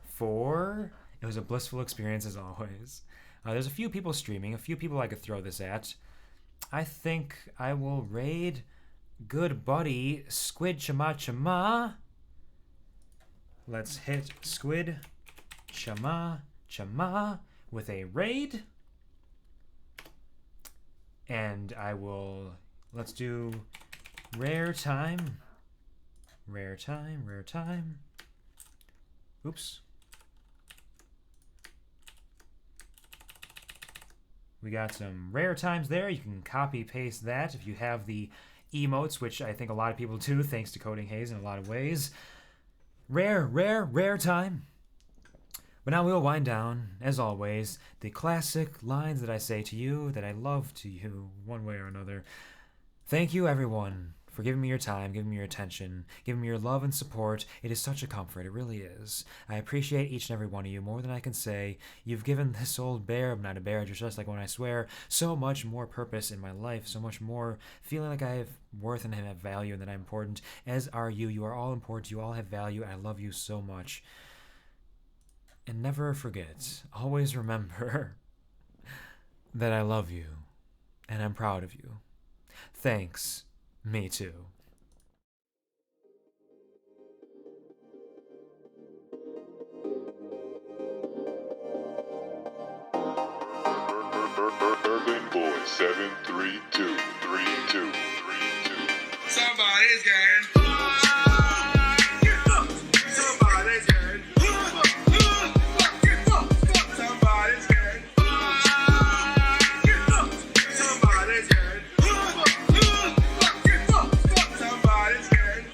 for... It was a blissful experience as always. There's a few people streaming, a few people I could throw this at. I think I will raid good buddy Squid Chama Chama. Let's hit Squid Chama Chama with a raid. And let's do rare time. Rare time. Oops. We got some rare times there. You can copy paste that if you have the emotes, which I think a lot of people do, thanks to Coding Hayes in a lot of ways. Rare time. But now we'll wind down, as always, the classic lines that I say to you, that I love to you, one way or another. Thank you, everyone, for giving me your time, giving me your attention, giving me your love and support. It is such a comfort. It really is. I appreciate each and every one of you more than I can say. You've given this old bear, I'm not a bear, just like when I swear, so much more purpose in my life, so much more feeling like I have worth and have value and that I'm important, as are you. You are all important. You all have value. I love you so much. And never forget, always remember that I love you and I'm proud of you. Thanks. Me too. Urban Boy 7323232. Somebody's getting somebody's getting somebody's getting somebody's getting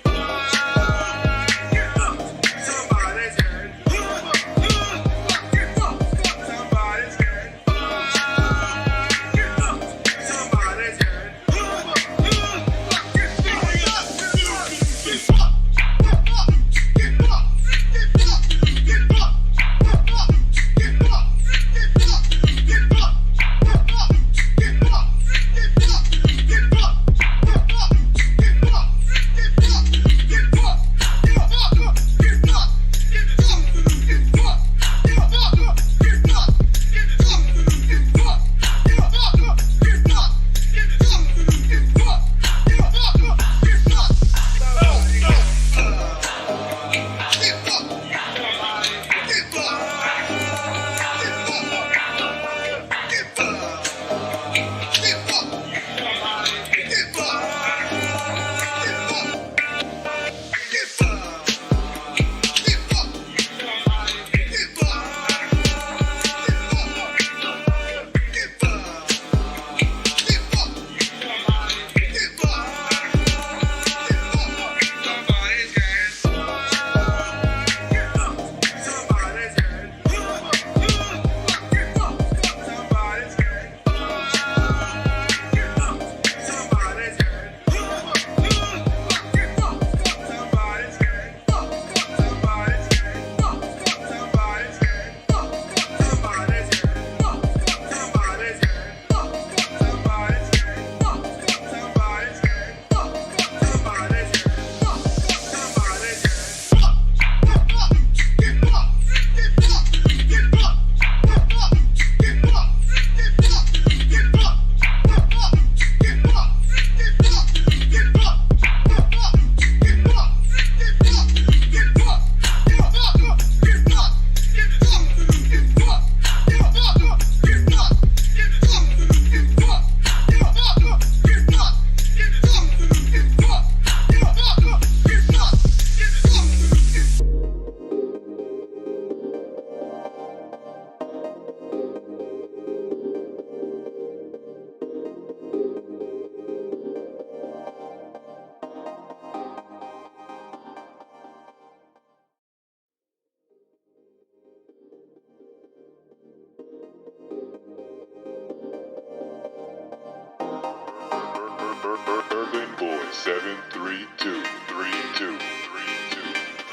7323232.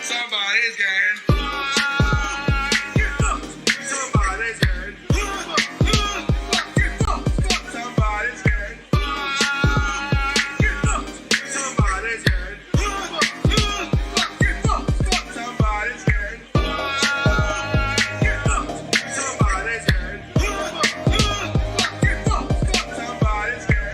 Somebody's getting. Somebody's getting. Somebody's getting. Somebody's getting. Somebody's getting. Somebody's getting. Somebody's getting. Somebody's getting.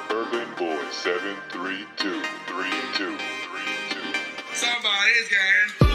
Urban Boy 7323232. Somebody's getting.